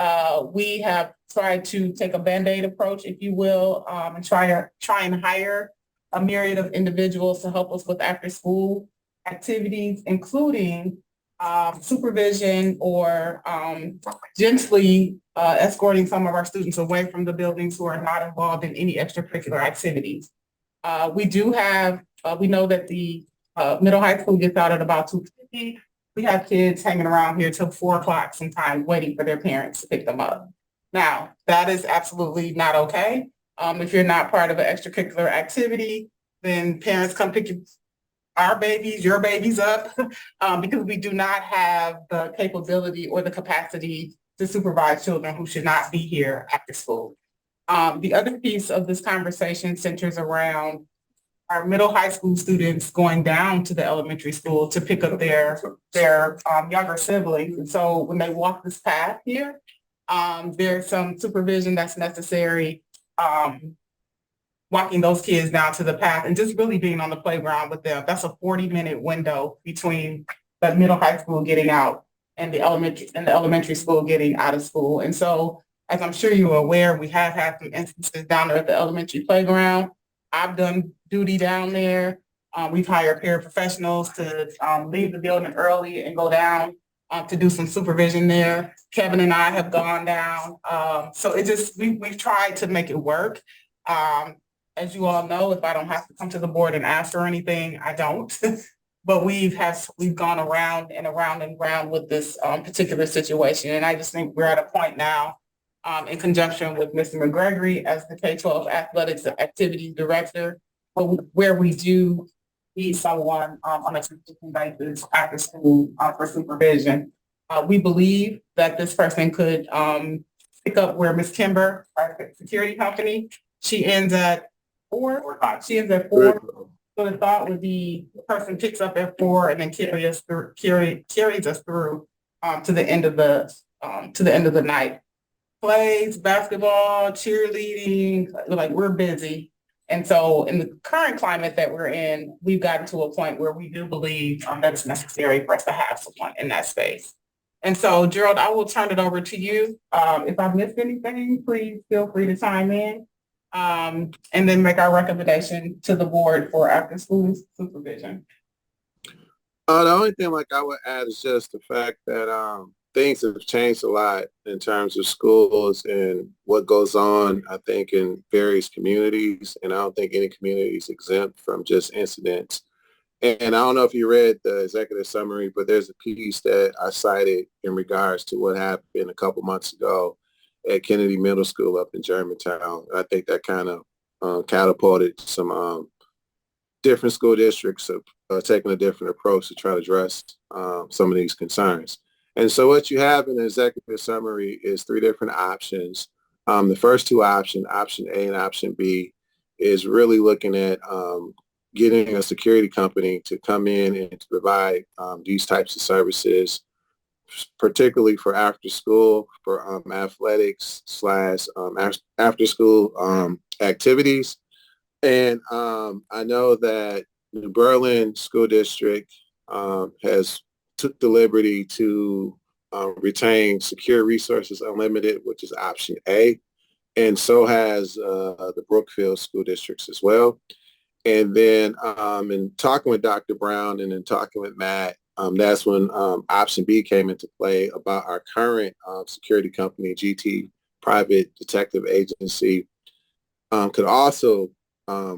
we have tried to take a Band-Aid approach, if you will, and try and hire a myriad of individuals to help us with after-school activities, including supervision or gently escorting some of our students away from the buildings who are not involved in any extracurricular activities. We do have, we know that the middle high school gets out at about 2:50. We have kids hanging around here till 4 o'clock sometimes waiting for their parents to pick them up. Now, that is absolutely not okay. If you're not part of an extracurricular activity, then parents come pick our babies, your babies up, because we do not have the capability or the capacity to supervise children who should not be here after school. The other piece of this conversation centers around our middle high school students going down to the elementary school to pick up their younger siblings. And so when they walk this path here, there's some supervision that's necessary, walking those kids down to the path and just really being on the playground with them. That's a 40-minute window between the middle high school getting out and the elementary school getting out of school. And so, as I'm sure you're aware, we have had some instances down there at the elementary playground. I've done duty down there. We've hired paraprofessionals to leave the building early and go down to do some supervision there. Kevin and I have gone down. So it just, we've tried to make it work. As you all know, if I don't have to come to the board and ask for anything, I don't. But we've gone around and around and around with this particular situation. And I just think we're at a point now, in conjunction with Mr. McGregory as the K-12 athletics activities director, where we do need someone on a consistent basis after school for supervision. We believe that this person could pick up where Ms. Kimber, our security company, she ends at 4. She ends at 4. So the thought would be the person picks up at 4 and then carries us through to the end of the night. Plays, basketball, cheerleading, like we're busy. And so in the current climate that we're in, we've gotten to a point where we do believe that it's necessary for us to have someone in that space. And so, Gerald, I will turn it over to you. If I've missed anything, please feel free to chime in. And then make our recommendation to the board for after school supervision. The only thing like I would add is just the fact that things have changed a lot in terms of schools and what goes on, I think, in various communities. And I don't think any community is exempt from just incidents. And I don't know if you read the executive summary, but there's a piece that I cited in regards to what happened a couple months ago at Kennedy Middle School up in Germantown. I think that kind of catapulted some different school districts of taking a different approach to try to address some of these concerns. And so what you have in the executive summary is 3 different options. The first 2 options, option A and option B, is really looking at getting a security company to come in and to provide these types of services, particularly for after school, for athletics / after school activities. And I know that New Berlin School District has took the liberty to retain Secure Resources Unlimited, which is option A. And so has the Brookfield School Districts as well. And then in talking with Dr. Brown and then talking with Matt, that's when option B came into play about our current security company, GT Private Detective Agency, could also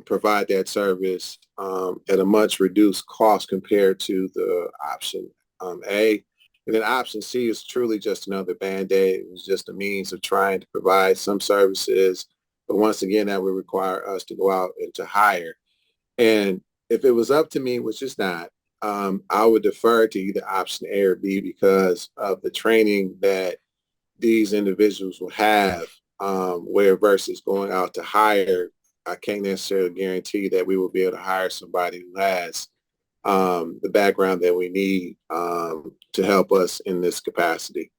provide that service at a much reduced cost compared to the option A. And then option C is truly just another Band-Aid. It was just a means of trying to provide some services. But once again, that would require us to go out and to hire. And if it was up to me, which is not, I would defer to either option A or B because of the training that these individuals will have, where versus going out to hire, I can't necessarily guarantee that we will be able to hire somebody who has the background that we need to help us in this capacity.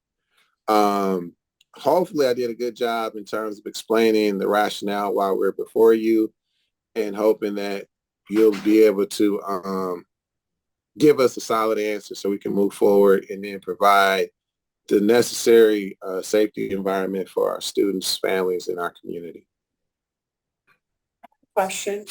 Hopefully I did a good job in terms of explaining the rationale why we're before you and hoping that you'll be able to give us a solid answer so we can move forward and then provide the necessary safety environment for our students, families, and our community. Question.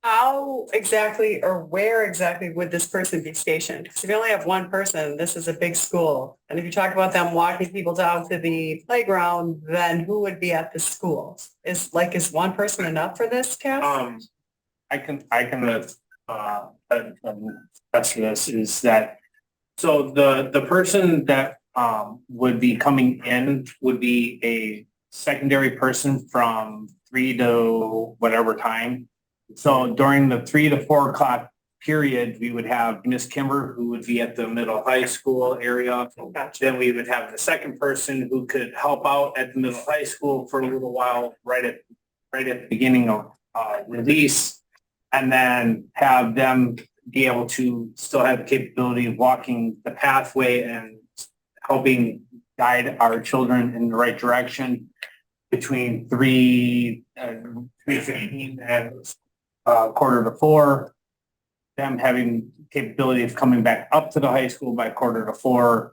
How exactly or where exactly would this person be stationed? Because if you only have one person, this is a big school. And if you talk about them walking people down to the playground, then who would be at the school? Is one person enough for this, Cass? I can attest to this is that, so the person that would be coming in would be a secondary person from 3 to whatever time. So during the 3 to 4 o'clock period, we would have Miss Kimber, who would be at the middle high school area. Gotcha. Then we would have the second person who could help out at the middle high school for a little while, right at the beginning of release, and then have them be able to still have the capability of walking the pathway and helping guide our children in the right direction between 3:15 and 3:45, them having capability of coming back up to the high school by 3:45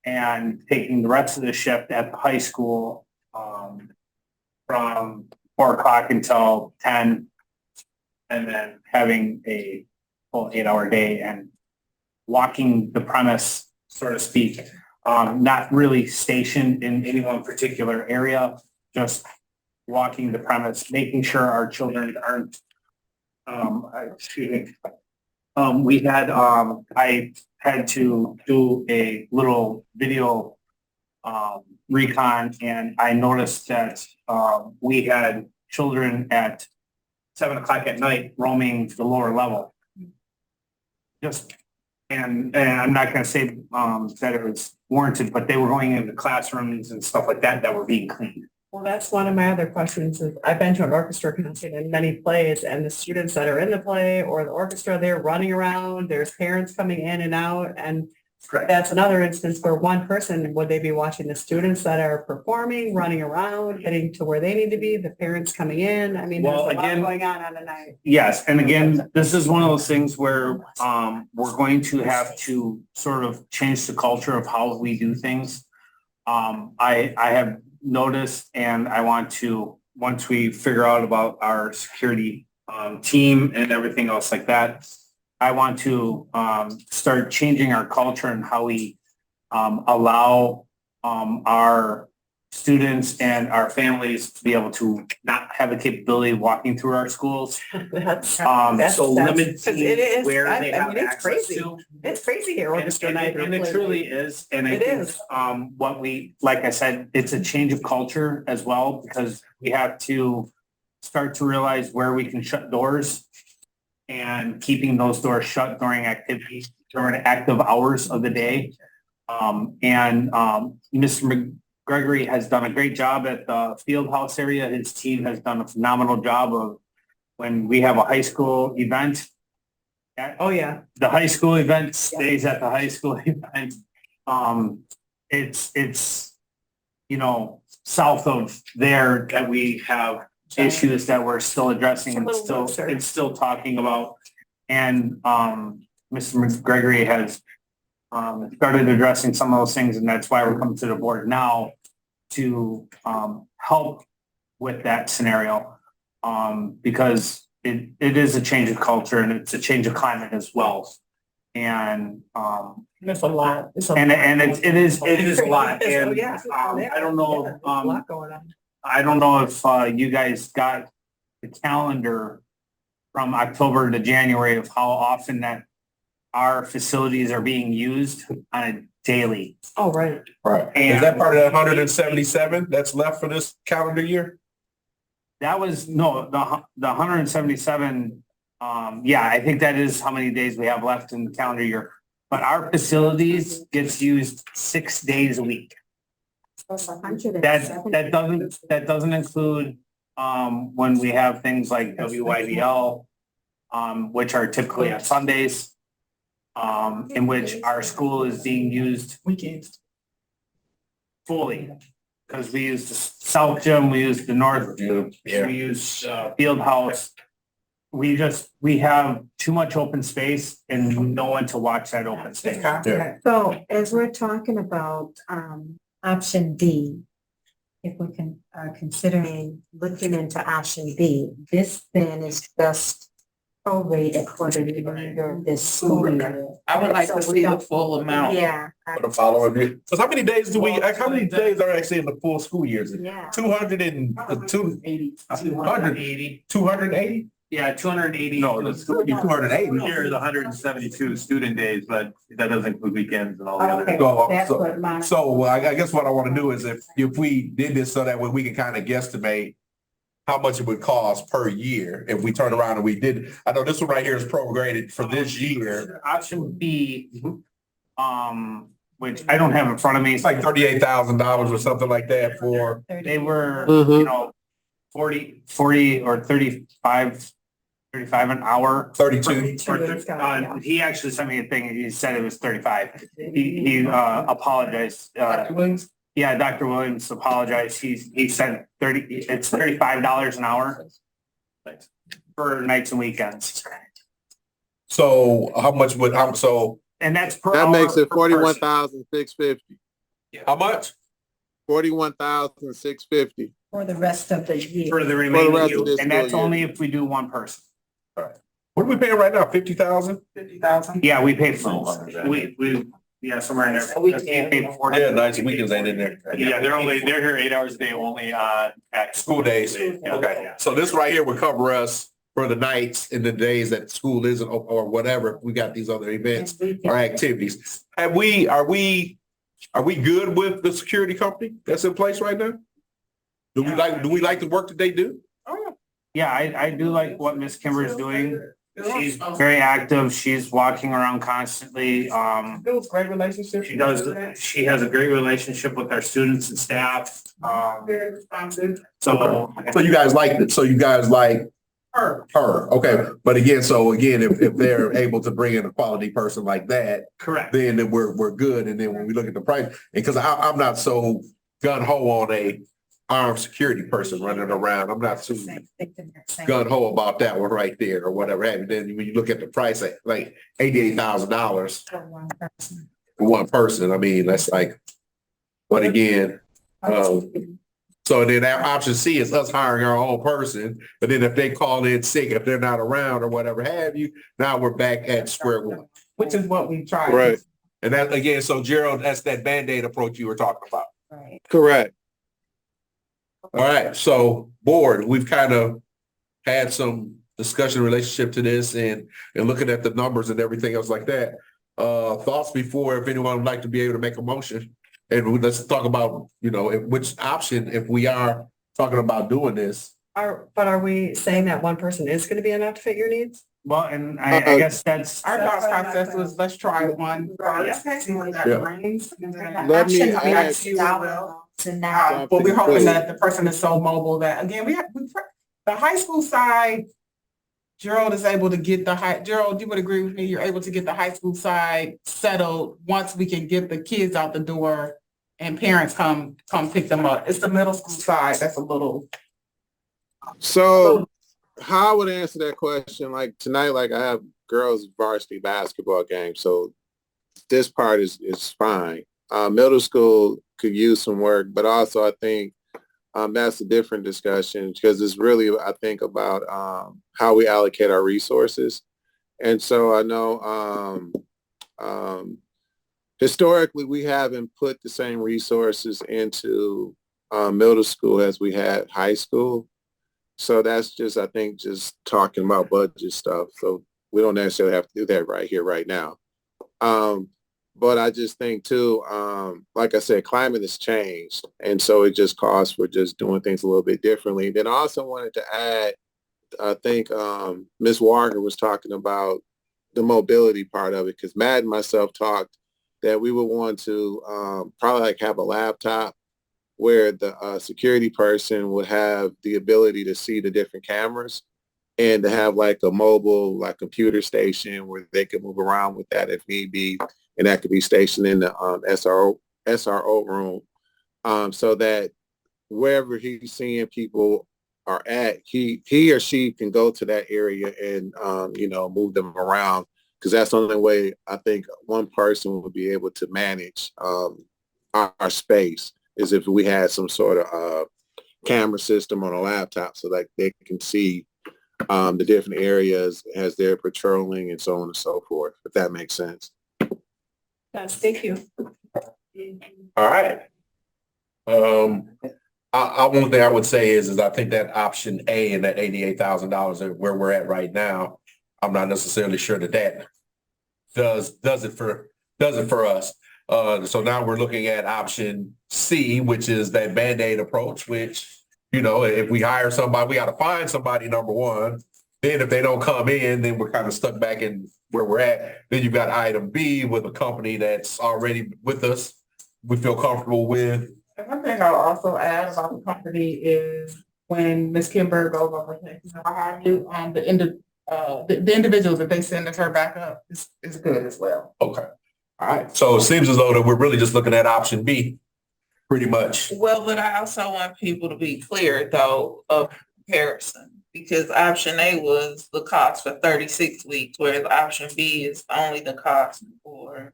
and taking the rest of the shift at the high school from 4 o'clock until 10, and then having a full 8-hour day and walking the premise, so to speak, not really stationed in any one particular area, just walking the premise, making sure our children aren't, we had, I had to do a little video recon, and I noticed that we had children at 7 o'clock at night roaming the lower level. And I'm not going to say that it was warranted, but they were going into classrooms and stuff like that were being cleaned. Well, that's one of my other questions. Is I've been to an orchestra concert in many plays, and the students that are in the play or the orchestra, they're running around. There's parents coming in and out, and that's another instance where one person, would they be watching the students that are performing, running around, getting to where they need to be, the parents coming in? I mean, there's a lot going on a night. Yes, and again, this is one of those things where we're going to have to sort of change the culture of how we do things. I have noticed, and I want to, once we figure out about our security team and everything else like that, I want to start changing our culture and how we allow our students and our families to be able to not have the capability of walking through our schools. So limiting where they have access to. It's crazy here. And it truly is. And I think what we, like I said, it's a change of culture as well, because we have to start to realize where we can shut doors and keeping those doors shut during activities, during active hours of the day. Mr. McGregory has done a great job at the field house area. His team has done a phenomenal job of when we have a high school event. The high school event stays at the high school event. It's south of there that we have issues that we're still addressing and still talking about. And Mr. McGregory has started addressing some of those things, and that's why we're coming to the board now to help with that scenario, because it is a change of culture and it's a change of climate as well. And it's a lot. It is a lot. And I don't know. I don't know if you guys got the calendar from October to January of how often that our facilities are being used on a daily. Oh, right. Right. Is that part of that 177 that's left for this calendar year? That was, no, the 177, yeah, I think that is how many days we have left in the calendar year. But our facilities gets used 6 days a week. That doesn't include, when we have things like WYDL, which are typically on Sundays, in which our school is being used Weekends. fully. Because we use the South Gym, we use the North Gym, we use Field House. We have too much open space and no one to watch that open space. Yeah. So as we're talking about option D, if we can are considering looking into option B, this then is just prorated for the remainder of this school year. I would like So to we see the don't- full amount. Yeah. For the following year. So how many days do we, how many days are actually in the full school years? Yeah. 280? 280? Yeah, 280. No, the school, 280. here is 172 student days, but that doesn't include weekends and all the other. Okay, So- that's so- what mine. So I guess what I want to do is if we did this so that way we can kind of guesstimate how much it would cost per year if we turn around and we did, I know this one right here is prorated for this year. Option B, which I don't have in front of me. It's like $38,000 or something like that for, They were, Mhm. 40 or 35 an hour. 32. He actually sent me a thing, he said it was 35. He apologized, yeah, Dr. Williams apologized, he said it's $35 an hour for nights and weekends. so how much would, so And that's per That hour makes it per person. 41,650. how much? 41,650. For the rest of the year. For the rest remaining, of this and that's school year. only if we do one person. What are we paying right now? 50,000? 50,000. Yeah, we pay for, yeah, somewhere in there. We pay 40. Yeah, nights and weekends ain't in there. Yeah, they're here 8 hours a day only at School days. Okay. So this right here would cover us for the nights and the days that school isn't or whatever. We got these other events or activities. Are we good with the security company that's in place right now? Do we like the work that they do? Yeah, I do like what Miss Kimber is doing. She's very active. She's walking around constantly. Builds great relationships. She has a great relationship with our students and staff. Very responsive. So So you guys like it. So you guys like her. Okay. But again, if they're able to bring in a quality person like that, correct. then we're good. And then when we look at the price, because I'm not so gun ho on a armed security person running around. I'm not too gun ho about that one right there or whatever. And then when you look at the price, like $88,000 for one person, I mean, that's like, but again, so then that option C is us hiring our own person. But then if they call in sick, if they're not around or whatever have you, now we're back at square one. Which is what we tried. Right. And that again, so Gerald, that's that Band-Aid approach you were talking about. Right. Correct. All right, so board, we've kind of had some discussion relationship to this and looking at the numbers and everything else like that. Thoughts before, if anyone would like to be able to make a motion? And let's talk about, which option, if we are talking about doing this. But are we saying that one person is going to be enough to fit your needs? Well, and I guess that's. Our thought process was, let's try one first, see what that Yeah. brings. Let me ask But we're hoping that the person is so mobile that, again, the high school side, Gerald is able to get Gerald, you would agree with me, you're able to get the high school side settled once we can get the kids out the door and parents come pick them up. It's the middle school side that's a little. So how I would answer that question, like tonight, like I have girls varsity basketball game. So this part is fine. Middle school could use some work, but also I think that's a different discussion because it's really, I think, about how we allocate our resources. And so I know historically we haven't put the same resources into middle school as we had high school. So that's just, I think, just talking about budget stuff. So we don't necessarily have to do that right here, right now. But I just think too, like I said, climate has changed. And so it just calls for just doing things a little bit differently. Then I also wanted to add, I think Ms. Walker was talking about the mobility part of it, because Matt and myself talked that we would want to probably like have a laptop where the security person would have the ability to see the different cameras, and to have like a mobile like computer station where they could move around with that if need be, and that could be stationed in the SRO room, so that wherever he's seeing people are at, he or she can go to that area and move them around, because that's the only way I think one person would be able to manage our space, is if we had some sort of camera system on a laptop so that they can see the different areas as they're patrolling and so on and so forth, if that makes sense. Yes, thank you. All right. One thing I would say is I think that option A and that $88,000 where we're at right now, I'm not necessarily sure that does it for us. So now we're looking at option C, which is that Band-Aid approach, which, if we hire somebody, we got to find somebody, number one. Then if they don't come in, then we're kind of stuck back in where we're at. Then you've got item B with a company that's already with us, we feel comfortable with. And one thing I'll also add about the company is when Ms. Kimber goes over here, the individuals that they send her back up is good as well. Okay. All right. So it seems as though that we're really just looking at option B, pretty much. Well, but I also want people to be clear though of comparison, because option A was the cost for 36 weeks, whereas option B is only the cost for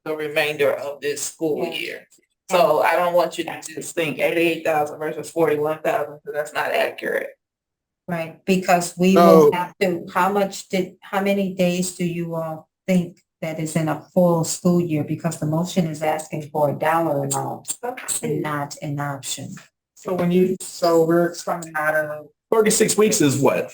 the remainder of this school year. So I don't want you to just think 88,000 versus 41,000, because that's not accurate. Right, because we will have to, how many days do you all think that is in a full school year? Because the motion is asking for a dollar amount and not an option. So we're coming out of 36 weeks is what?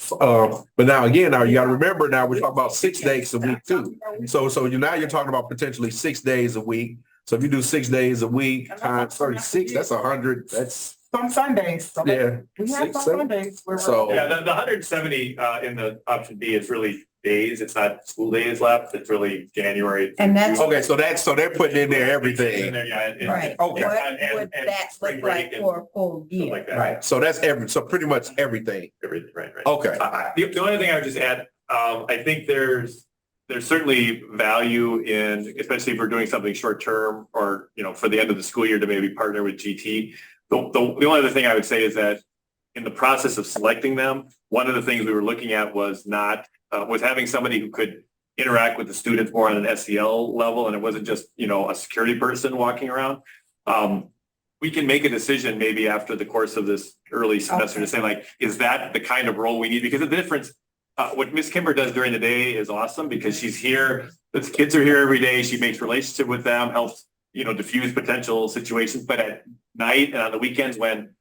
But now again, you got to remember now we're talking about 6 days a week too. So now you're talking about potentially 6 days a week. So if you do 6 days a week times 36, that's 100. That's some Sundays. So yeah. We have some Sundays. So yeah, the 170 in the option B is really days. It's not school days left. It's really January. And that's okay. So they're putting in there everything. Right. Okay. What would that look like for a full year? Like that. Right. So that's so pretty much everything. Everything. Right. Okay. The only thing I would just add, I think there's certainly value in, especially if we're doing something short term or, for the end of the school year, to maybe partner with GT. The only other thing I would say is that in the process of selecting them, one of the things we were looking at was was having somebody who could interact with the students more on an SEL level, and it wasn't just, a security person walking around. We can make a decision maybe after the course of this early semester to say, like, is that the kind of role we need? Because the difference, what Ms. Kimber does during the day is awesome, because she's here, the kids are here every day, she makes relationship with them, helps, diffuse potential situations. But at night and on the weekends, when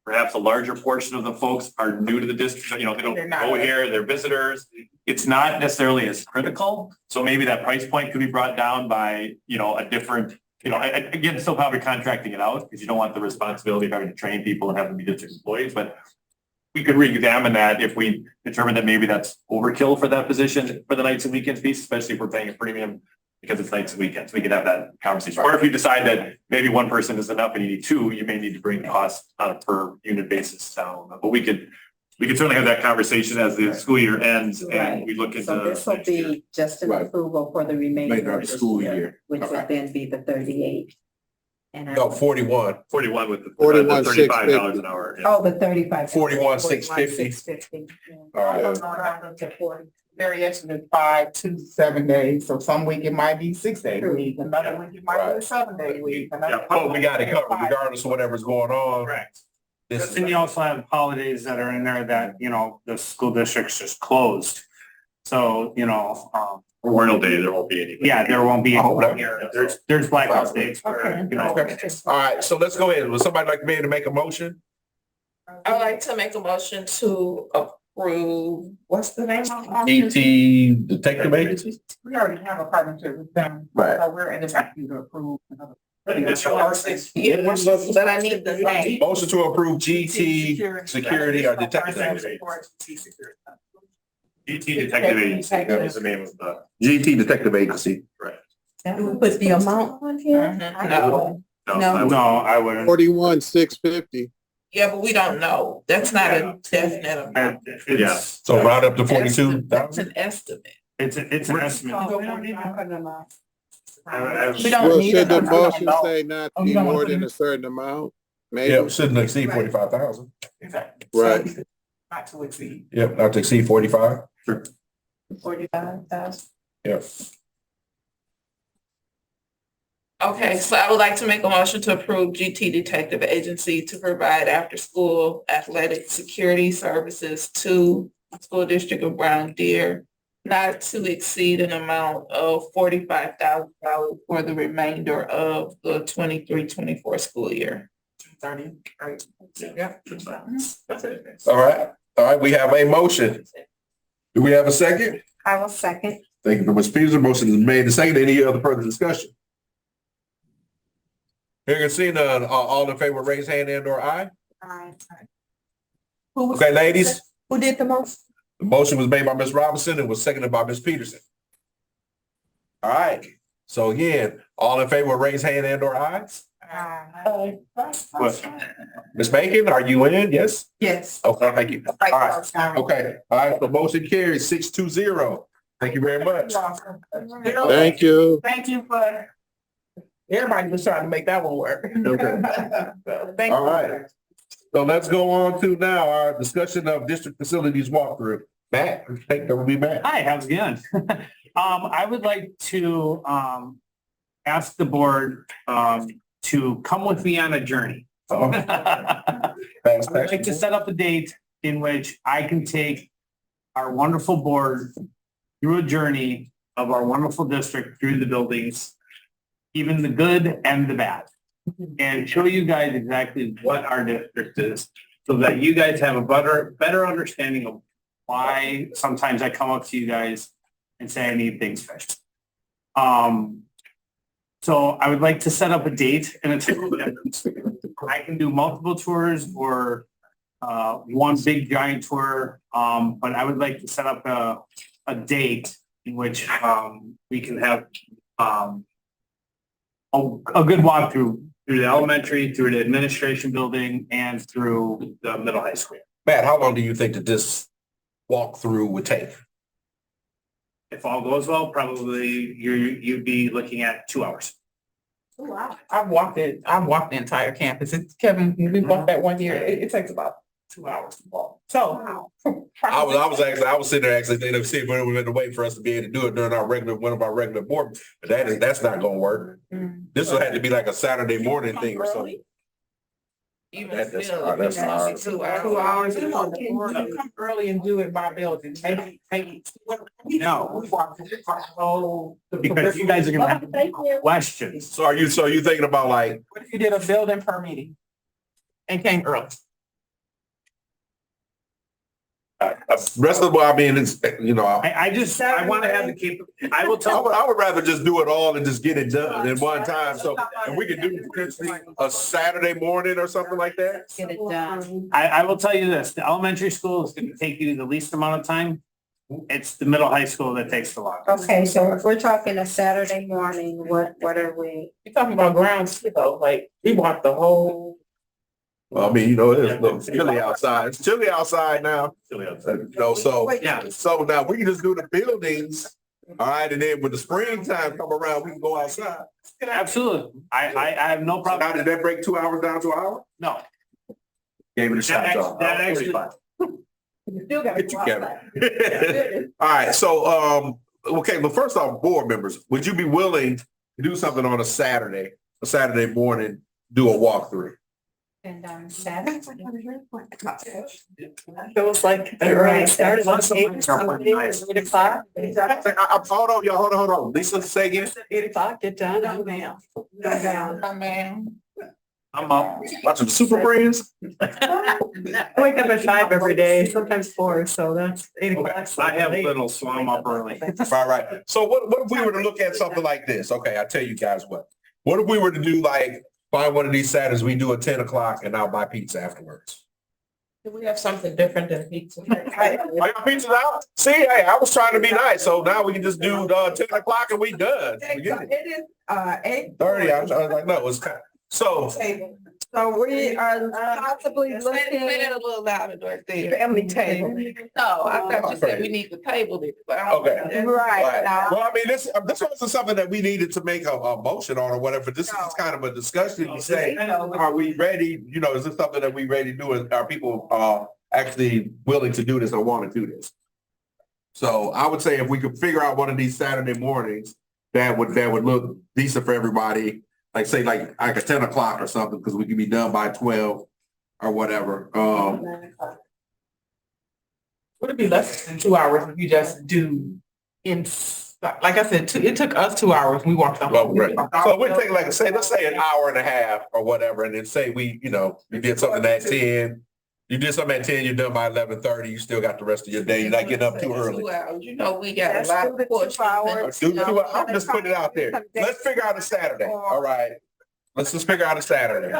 perhaps a larger portion of the folks are new to the district, they don't go here, they're visitors, it's not necessarily as critical. So maybe that price point could be brought down by, a different, again, still probably contracting it out, because you don't want the responsibility of having to train people and have them be district employees. But we could re-examine that if we determine that maybe that's overkill for that position for the nights and weekends piece, especially if we're paying a premium because it's nights and weekends. We could have that conversation. Or if you decide that maybe one person is enough and you need two, you may need to bring the cost on a per unit basis down. But we could certainly have that conversation as the school year ends and we look into. So this will be just an approval for the remainder of the school year, which would then be the 38. And 41. 41 with the $35 an hour. Yeah. Oh, the 35. 41,650. All right. Variation is 5 to 7 days. So some week it might be 6 days a week. Another week it might be a 7-day week. But we got it covered regardless of whatever's going on. Correct. And you also have holidays that are in there that, the school district's just closed. So, Memorial Day, there won't be any. Yeah, there won't be. Oh, okay. Here. There's blackout dates where, you know. All right, so let's go ahead. Would somebody like to be able to make a motion? I'd like to make a motion to approve, what's the name of ET Detective Agency? We already have a partnership with them. Right. So we're in this activity to approve. Yeah, but I need the name. Motion to approve GT Security or Detective Agency. GT Detective Agency, that was the name of the. GT Detective Agency. Right. Put the amount on here? No, No. I wouldn't. 41,650. yeah, but we don't know. That's not a definite amount. Yeah. So round up to 42,000. That's an estimate. It's an estimate. We don't Well, need should the it. motion say not to be more than a certain amount? Maybe. Yep, shouldn't exceed 45,000. Right. Not to exceed. Yep, not to exceed 45. 45,000. Yep. Okay, so I would like to make a motion to approve GT Detective Agency to provide after-school athletic security services to School District of Brown Deer, not to exceed an amount of $45,000 for the remainder of the 23-24 school year. 30. Yeah. All right, we have a motion. Do we have a second? I will second. Thank you very much, Peter. Motion is made and seconded. Any other further discussion? Hearing and seeing none, all in favor, raise hand and or aye. Okay, ladies, Who did the most? the motion was made by Ms. Robinson and was seconded by Ms. Peterson. All right, so again, all in favor, raise hand and or aye. Ms. Bacon, are you in? Yes? Yes. Okay, thank you. All right, okay, all right, the motion carries 6-0. Thank you very much. Thank you. Thank you for. Everybody was trying to make that one work. Okay. So, thank All you. right. So let's go on to now our discussion of district facilities walkthrough. Matt, I think that would be Matt. Hi, how's it going? I would like to, ask the board, to come with me on a journey. I would like to set up a date in which I can take our wonderful board through a journey of our wonderful district, through the buildings, even the good and the bad, and show you guys exactly what our district is, so that you guys have a better understanding of why sometimes I come up to you guys and say I need things fixed. So I would like to set up a date and a time. I can do multiple tours or one big giant tour, but I would like to set up a date in which we can have a good walkthrough through the elementary, through the administration building, and through the middle high school. Matt, how long do you think that this walkthrough would take? If all goes well, probably you'd be looking at 2 hours. Oh, wow. I've walked the entire campus. Kevin, we walked that one year. It takes about 2 hours to walk. So. I was sitting there actually thinking of seeing when we were waiting for us to be able to do it during one of our regular board, but that's not gonna work. This will have to be like a Saturday morning thing or something. Even That's still, hard. it's That's hard. 2 2 hours. hours. Come early and do it by building. Maybe. No. We walk the whole- Because you guys are gonna have questions. So are you thinking about like, What if you did a building per meeting? And came early? rest of the, I mean, it's, you know, I want to have the capability. I will tell. I would rather just do it all and just get it done in one time. So, and we could do potentially a Saturday morning or something like that. Get it done. I will tell you this, the elementary school is going to take you the least amount of time. It's the middle high school that takes the longest. Okay, so if we're talking a Saturday morning, what are we? You're talking about ground zero, like we walked the whole. Well, I mean, you know, it's chilly outside. It's chilly outside now. Chilly outside. You know, so, Yeah. so now we can just do the buildings. All right, and then when the springtime come around, we can go outside. Absolutely. I have no problem. Now, did that break 2 hours down to an hour? No. Gave it a shot, y'all. That actually. You still gotta Get go together. outside. All right, so, okay, but first off, board members, would you be willing to do something on a Saturday morning, do a walkthrough? And Saturday. Feels like it already started. Eight o'clock. Hold on, y'all, hold on. Lisa, say again. 8 o'clock, get done. No, ma'am. No, ma'am. Oh, man. I'm up. Watching the Super Friends. I wake up at 5 every day, sometimes 4, so that's 8 o'clock. I have little, so I'm up early. Right. So what if we were to look at something like this? Okay, I tell you guys what. What if we were to do like, find one of these Saturdays, we do at 10 o'clock and I'll buy pizza afterwards. Do we have something different than pizza? Are your pizzas out? See, hey, I was trying to be nice, so now we can just do 10 o'clock and we done. Forget it. It is, 30, I was like, no, it's kind of, so. So we are possibly Say looking it a little louder right there. family table. No, I thought you said we need the table. Okay. Right. now. Well, I mean, this wasn't something that we needed to make a motion on or whatever. This is kind of a discussion to say, are we ready? You know, is this something that we ready to do? Are people actually willing to do this or want to do this? So I would say if we could figure out one of these Saturday mornings that would look decent for everybody, like say like at 10 o'clock or something, because we can be done by 12 or whatever. Would it be less than 2 hours if you just do like I said, it took us 2 hours. We walked the whole. Right. So we take let's say an hour and a half or whatever, and then say we did something at 10. You did something at 10, you're done by 11:30. You still got the rest of your day. You're not getting up too early. 2 hours. You know, we got a lot of questions. I'm just putting it out there. Let's figure out a Saturday. All right. Let's just figure out a Saturday.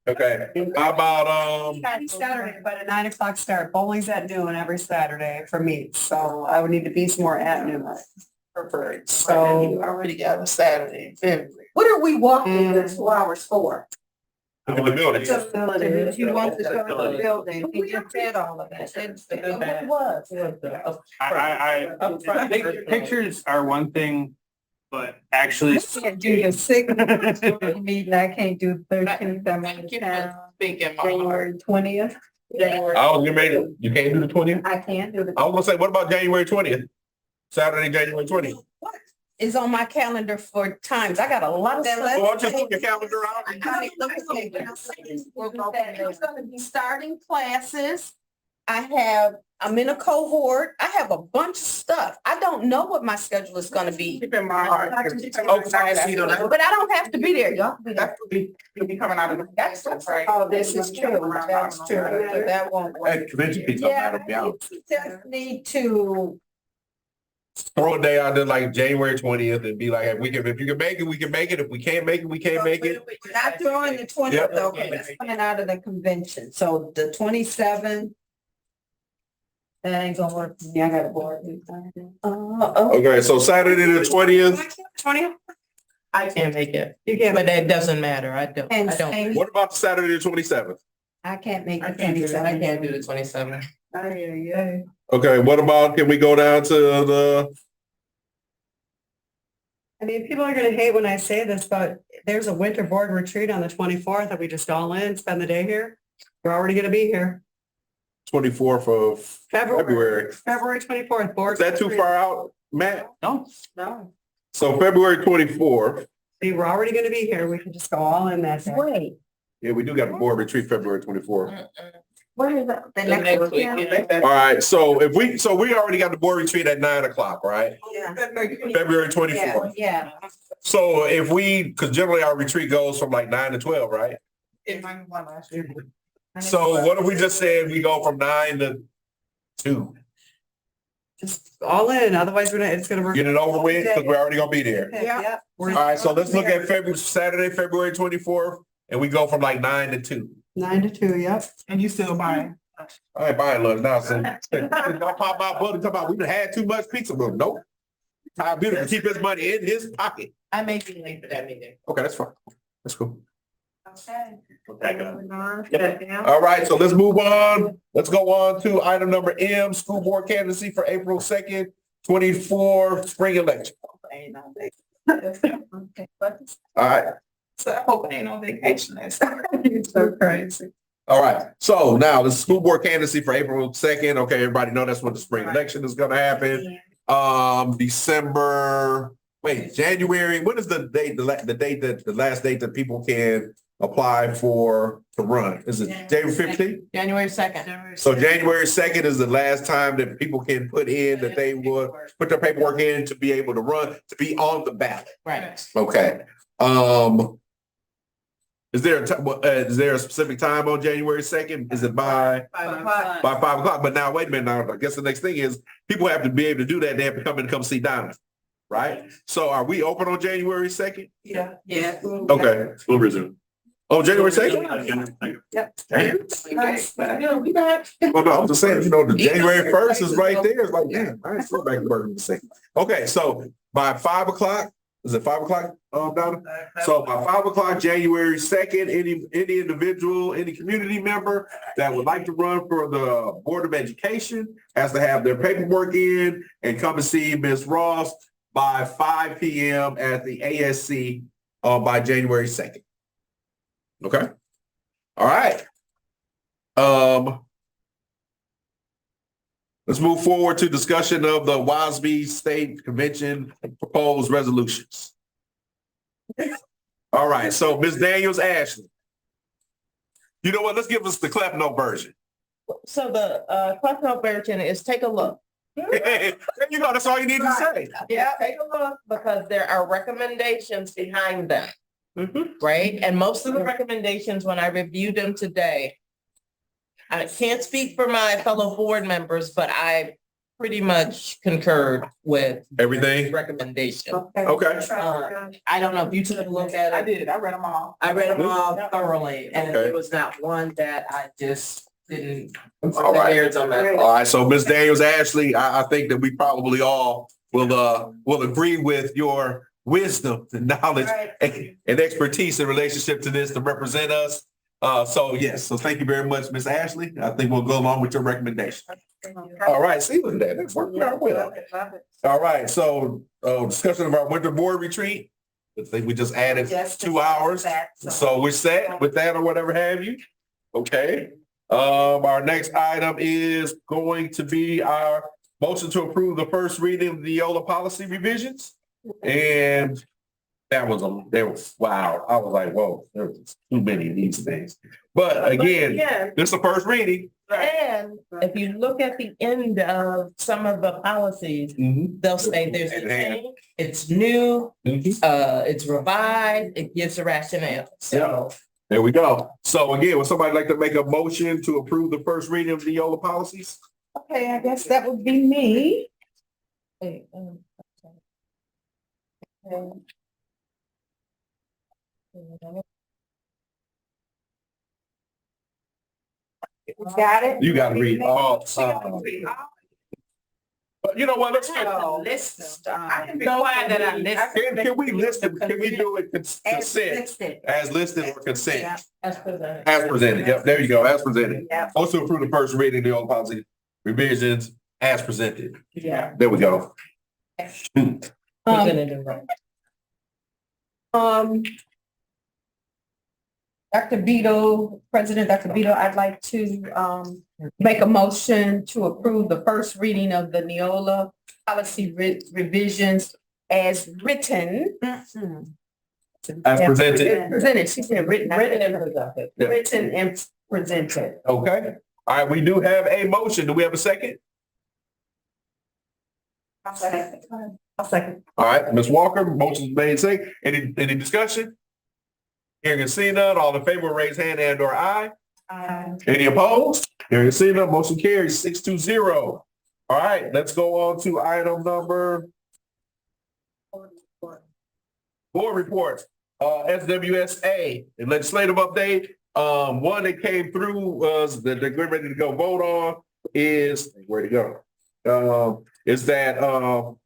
Okay. How about Saturday, but a 9 o'clock start. Bowling's at noon every Saturday for me, so I would need to be somewhere at noon. Preferred. So you already got a Saturday in February. What are we walking the 2 hours for? in the building? You want to show the building, he just said all of that. It was. Pictures are one thing, but actually. I can't do the 6th meeting, I can't do the 13th, I'm out of town. January 20th. I was getting ready, you can't do the 20th? I can do the. I was gonna say, what about January 20th? Saturday, January 20th? Is on my calendar for times. I got a lot of stuff. Well, just put your calendar out. I'm gonna be starting classes. I'm in a cohort. I have a bunch of stuff. I don't know what my schedule is gonna be. Keep in mind. But I don't have to be there, y'all. You'll be coming out of the excellence, right? Oh, this is true. That's true. But that won't work. Hey, convention people gotta be out. Just need to, Throw a day out there like January 20th and be like, if you can make it, we can make it. If we can't make it, we can't make it. not throwing the 20th though, because that's coming out of the convention. So the 27th. That ain't gonna work for me. I got a board. Okay, so Saturday the 20th. 20th? I can't make it, You can't. but that doesn't matter. I don't. What about Saturday the 27th? I can't make I the can't do that. I 27th. can't do the 27th. Okay, what about, can we go down to the, I mean, people are gonna hate when I say this, but there's a winter board retreat on the 24th that we just all in, spend the day here. We're already gonna be here. 24th of February? February 24th, board. Is that too far out, Matt? No. So February 24th. See, we're already gonna be here. We can just go all in that day. Wait, Yeah, we do got a board retreat February 24th. what is that? The The next next weekend? weekend. All right, so we already got the board retreat at 9 o'clock, right? Yeah. February 24th. Yeah. So if because generally our retreat goes from like 9 to 12, right? So what if we just said we go from 9 to 2? Just all in, otherwise we're not, it's gonna. Get it over with, because we're already gonna be there. Yeah. All right, so let's look at Saturday, February 24th, and we go from like 9 to 2. 9 to 2, yep. And you still buying? I ain't buying lunch now, so don't pop my butt and talk about we done had too much pizza. Well, nope. Ty Beautiful keep his money in his pocket. I may be late for that meeting. Okay, that's fine. That's cool. Okay. All right, so let's move on. Let's go on to item number M, school board candidacy for April 2nd, 24 spring election. All right. So I hope I ain't on vacation next time. It's so crazy. All right, so now the school board candidacy for April 2nd. Okay, everybody know that's when the spring election is gonna happen. December Wait, January, what is the date, the last date that people can apply to run? Is it January 15th? January 2nd. So January 2nd is the last time that people can put in that they would put their paperwork in to be able to run, to be on the ballot. Right. Okay. Is there a specific time on January 2nd? Is it by 5 o'clock? But now, wait a minute, now, I guess the next thing is people have to be able to do that. They have to come see Donna, right? So are we open on January 2nd? Yeah. Okay. We'll resume. Oh, January 2nd? Yep. Damn. Yeah, we back. Well, no, I'm just saying, the January 1st is right there. It's like, damn, I ain't still back to work in a second. Okay, so by 5 o'clock, is it 5 o'clock, Donna? So by 5 o'clock, January 2nd, any individual, any community member that would like to run for the Board of Education has to have their paperwork in and come and see Ms. Ross by 5 p.m. at the ASC by January 2nd. Okay. All right. Let's move forward to discussion of the WASB State Convention proposed resolutions. All right, so Ms. Daniels Ashley. You know what? Let's give us the Cliff Note version. So the Cliff Note version is take a look. There you go. That's all you need to say. Yeah, take a look because there are recommendations behind them. Right? And most of the recommendations, when I reviewed them today, I can't speak for my fellow board members, but I pretty much concurred with everything recommendation. Okay. I don't know if you took a look at it. I did. I read them all. I read them all thoroughly, and Okay. there was not one that I just didn't. All right. All right. So Ms. Daniels Ashley, I think that we probably all will agree with your wisdom and knowledge and expertise in relationship to this to represent us. So yes, so thank you very much, Ms. Ashley. I think we'll go along with your recommendation. All right, see, look at that. That's working out well. All right, so discussion of our winter board retreat. I think we just added 2 hours. So we're set with that or whatever have you. Okay. Our next item is going to be our motion to approve the first reading of the Neola policy revisions. And wow. I was like, whoa, there was too many of these things. But again, this is the first reading. And if you look at the end of some of the policies, they'll say there's a change, it's new, it's revised, it gives a rationale. So there we go. So again, would somebody like to make a motion to approve the first reading of the Neola policies? Okay, I guess that would be me. Got it? You got to read all. But you know what? Let's I can be quiet that I listen. Can we list it? Can we do it consent? As listed or consent? As presented. As presented. Yep, there you go. As presented. Yeah. Also approve the first reading of the old policy revisions as presented. Yeah. There we go. Presented and right. Dr. Beto, President Dr. Beto, I'd like to make a motion to approve the first reading of the Neola policy revisions as written. As presented. Presented, she said written. Written and presented. Yeah. Written and presented. Okay. All right, we do have a motion. Do we have a second? I'll second. All right, Ms. Walker, motion is made second. Any discussion? Hearing and seeing none, all in favor, raise hand and or aye. Any opposed? Hearing and seeing none, motion carries 6-0. All right, let's go on to item number board report. SWSA, the legislative update. One that came through was that they're ready to go vote on is where to go. Is that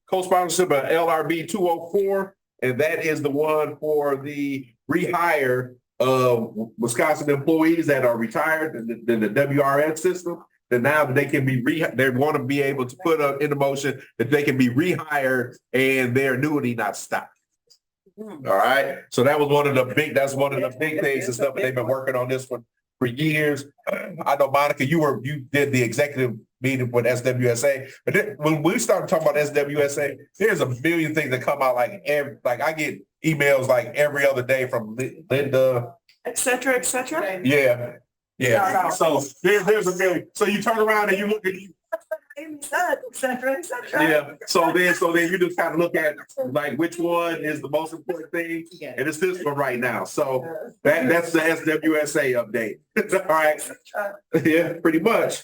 co-sponsorship of LRB 204, and that is the one for the rehire of Wisconsin employees that are retired in the WRS system. That now that they can be they want to be able to put up in the motion that they can be rehired and their annuity not stopped. All right. So that was one of the big things and stuff that they've been working on this one for years. I know, Monica, you did the executive meeting with SWSA, but then when we started talking about SWSA, there's a million things that come out like I get emails like every other day from Linda. Et cetera, et cetera. Yeah, yeah. So there's a million. So you turn around and you look at Et cetera, et cetera. yeah. So then you just kind of look at like which one is the most important thing, and it's this one right now. So that's the SWSA update. All right. Yeah, pretty much.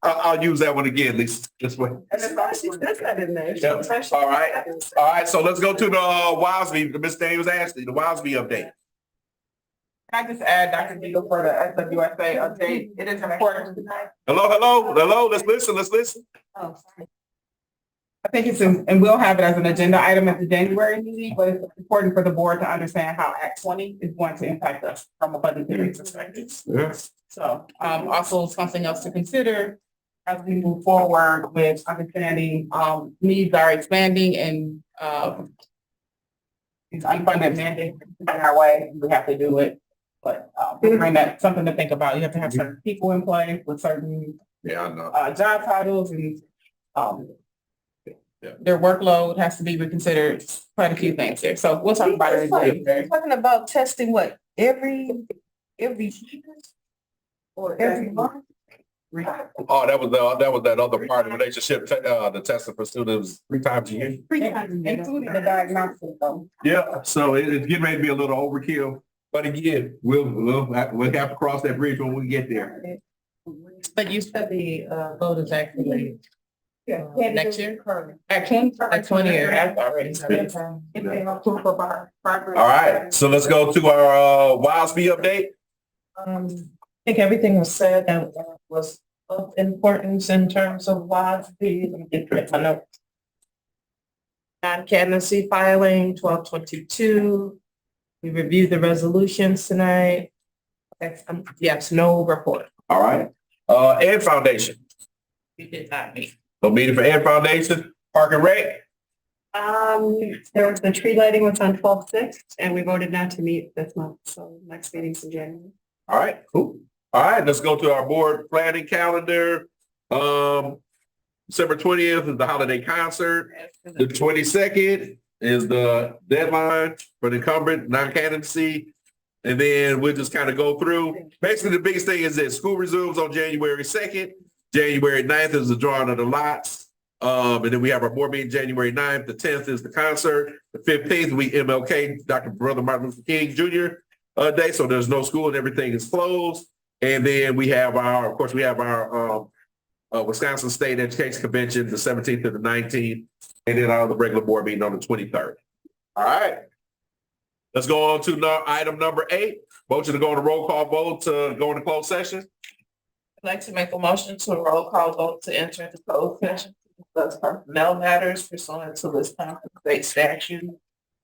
I'll use that one again, Lisa. This way. That's that in there. Yeah. All right. All right. So let's go to the WOSB, Ms. Daniels Ashley, the WOSB update. Can I just add, Dr. Deagle, for the SWSA update? It is important. Hello. Let's listen. Oh, sorry. I think it's, and we'll have it as an agenda item at the January meeting, but it's important for the board to understand how Act 20 is going to impact us from a budgetary perspective. Yes. So, also something else to consider as we move forward with understanding, needs are expanding and, these unfunded mandates in our way, we have to do it. But, bring that, something to think about. You have to have certain people in place with certain I know. job titles and their workload has to be reconsidered, quite a few things there. So we'll talk about it in January. Talking about testing what, every year? Or every month? Oh, that was that other part of the relationship, the testing for students 3 times a year. Including the diagnostic though. Yeah, so it's getting ready to be a little overkill, but again, we'll have to cross that bridge when we get there. But you said the vote is actually next year? Action, like 20 years, that's already. All right, so let's go to our WOSB update. I think everything was said that was of importance in terms of WOSB. Let me get my notes. Non-candidacy filing, 1222. We reviewed the resolutions tonight. Yes, no report. All right, Ed Foundation. We did not meet. No meeting for Ed Foundation. Park and Rec. There was the tree lighting was on 12/6 and we voted not to meet this month. So next meeting's in January. All right, cool. All right, let's go to our board planning calendar. December 20th is the holiday concert. The 22nd is the deadline for the incumbent non-candidacy. And then we'll just kind of go through. Basically, the biggest thing is that school resumes on January 2nd. January 9th is the drawing of the lots. And then we have our board meeting January 9th. The 10th is the concert. The 15th, we MLK, Dr. Brother Martin Luther King Jr. Day. So there's no school and everything is closed. And then we have our Wisconsin State Education Convention, the 17th to the 19th. And then the regular board meeting on the 23rd. All right. Let's go on to item number 8. Motion to go on a roll call vote to go into closed session. I'd like to make a motion to a roll call vote to enter into closed session to discuss personnel matters pursuant to Wisconsin State Statute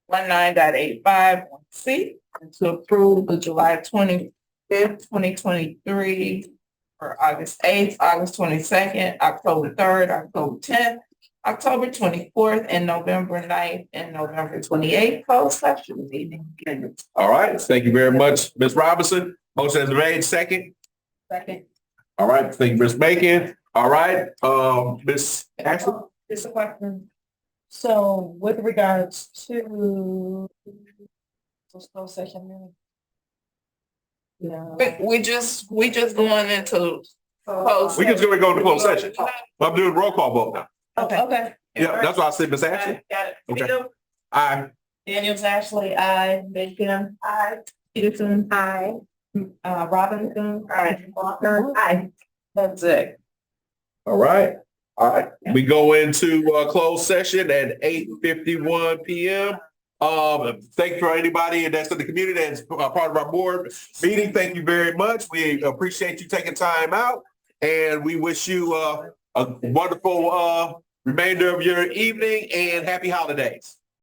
19.851C and to approve the July 25th, 2023 for August 8th, August 22nd, October 3rd, October 10th, October 24th, and November 9th, and November 28th closed session meeting. All right. Thank you very much, Ms. Robinson. Motion is made. Second. Second. All right. Thank you, Ms. Bacon. All right. Ms. Ashley. Just a question. So with regards to closed session. Yeah. We just going into closed. We just going to go into closed session. I'm doing roll call vote now. Okay. Yeah, that's why I said Ms. Ashley. Got it. Okay. Peter? Aye. Daniels, Ashley, aye. Bacon, aye. Peterson, aye. Robinson, aye. Walker, aye. That's it. All right. All right. We go into closed session at 8:51 p.m. Thanks for anybody that's in the community that's part of our board meeting. Thank you very much. We appreciate you taking time out, and we wish you a wonderful remainder of your evening and happy holidays.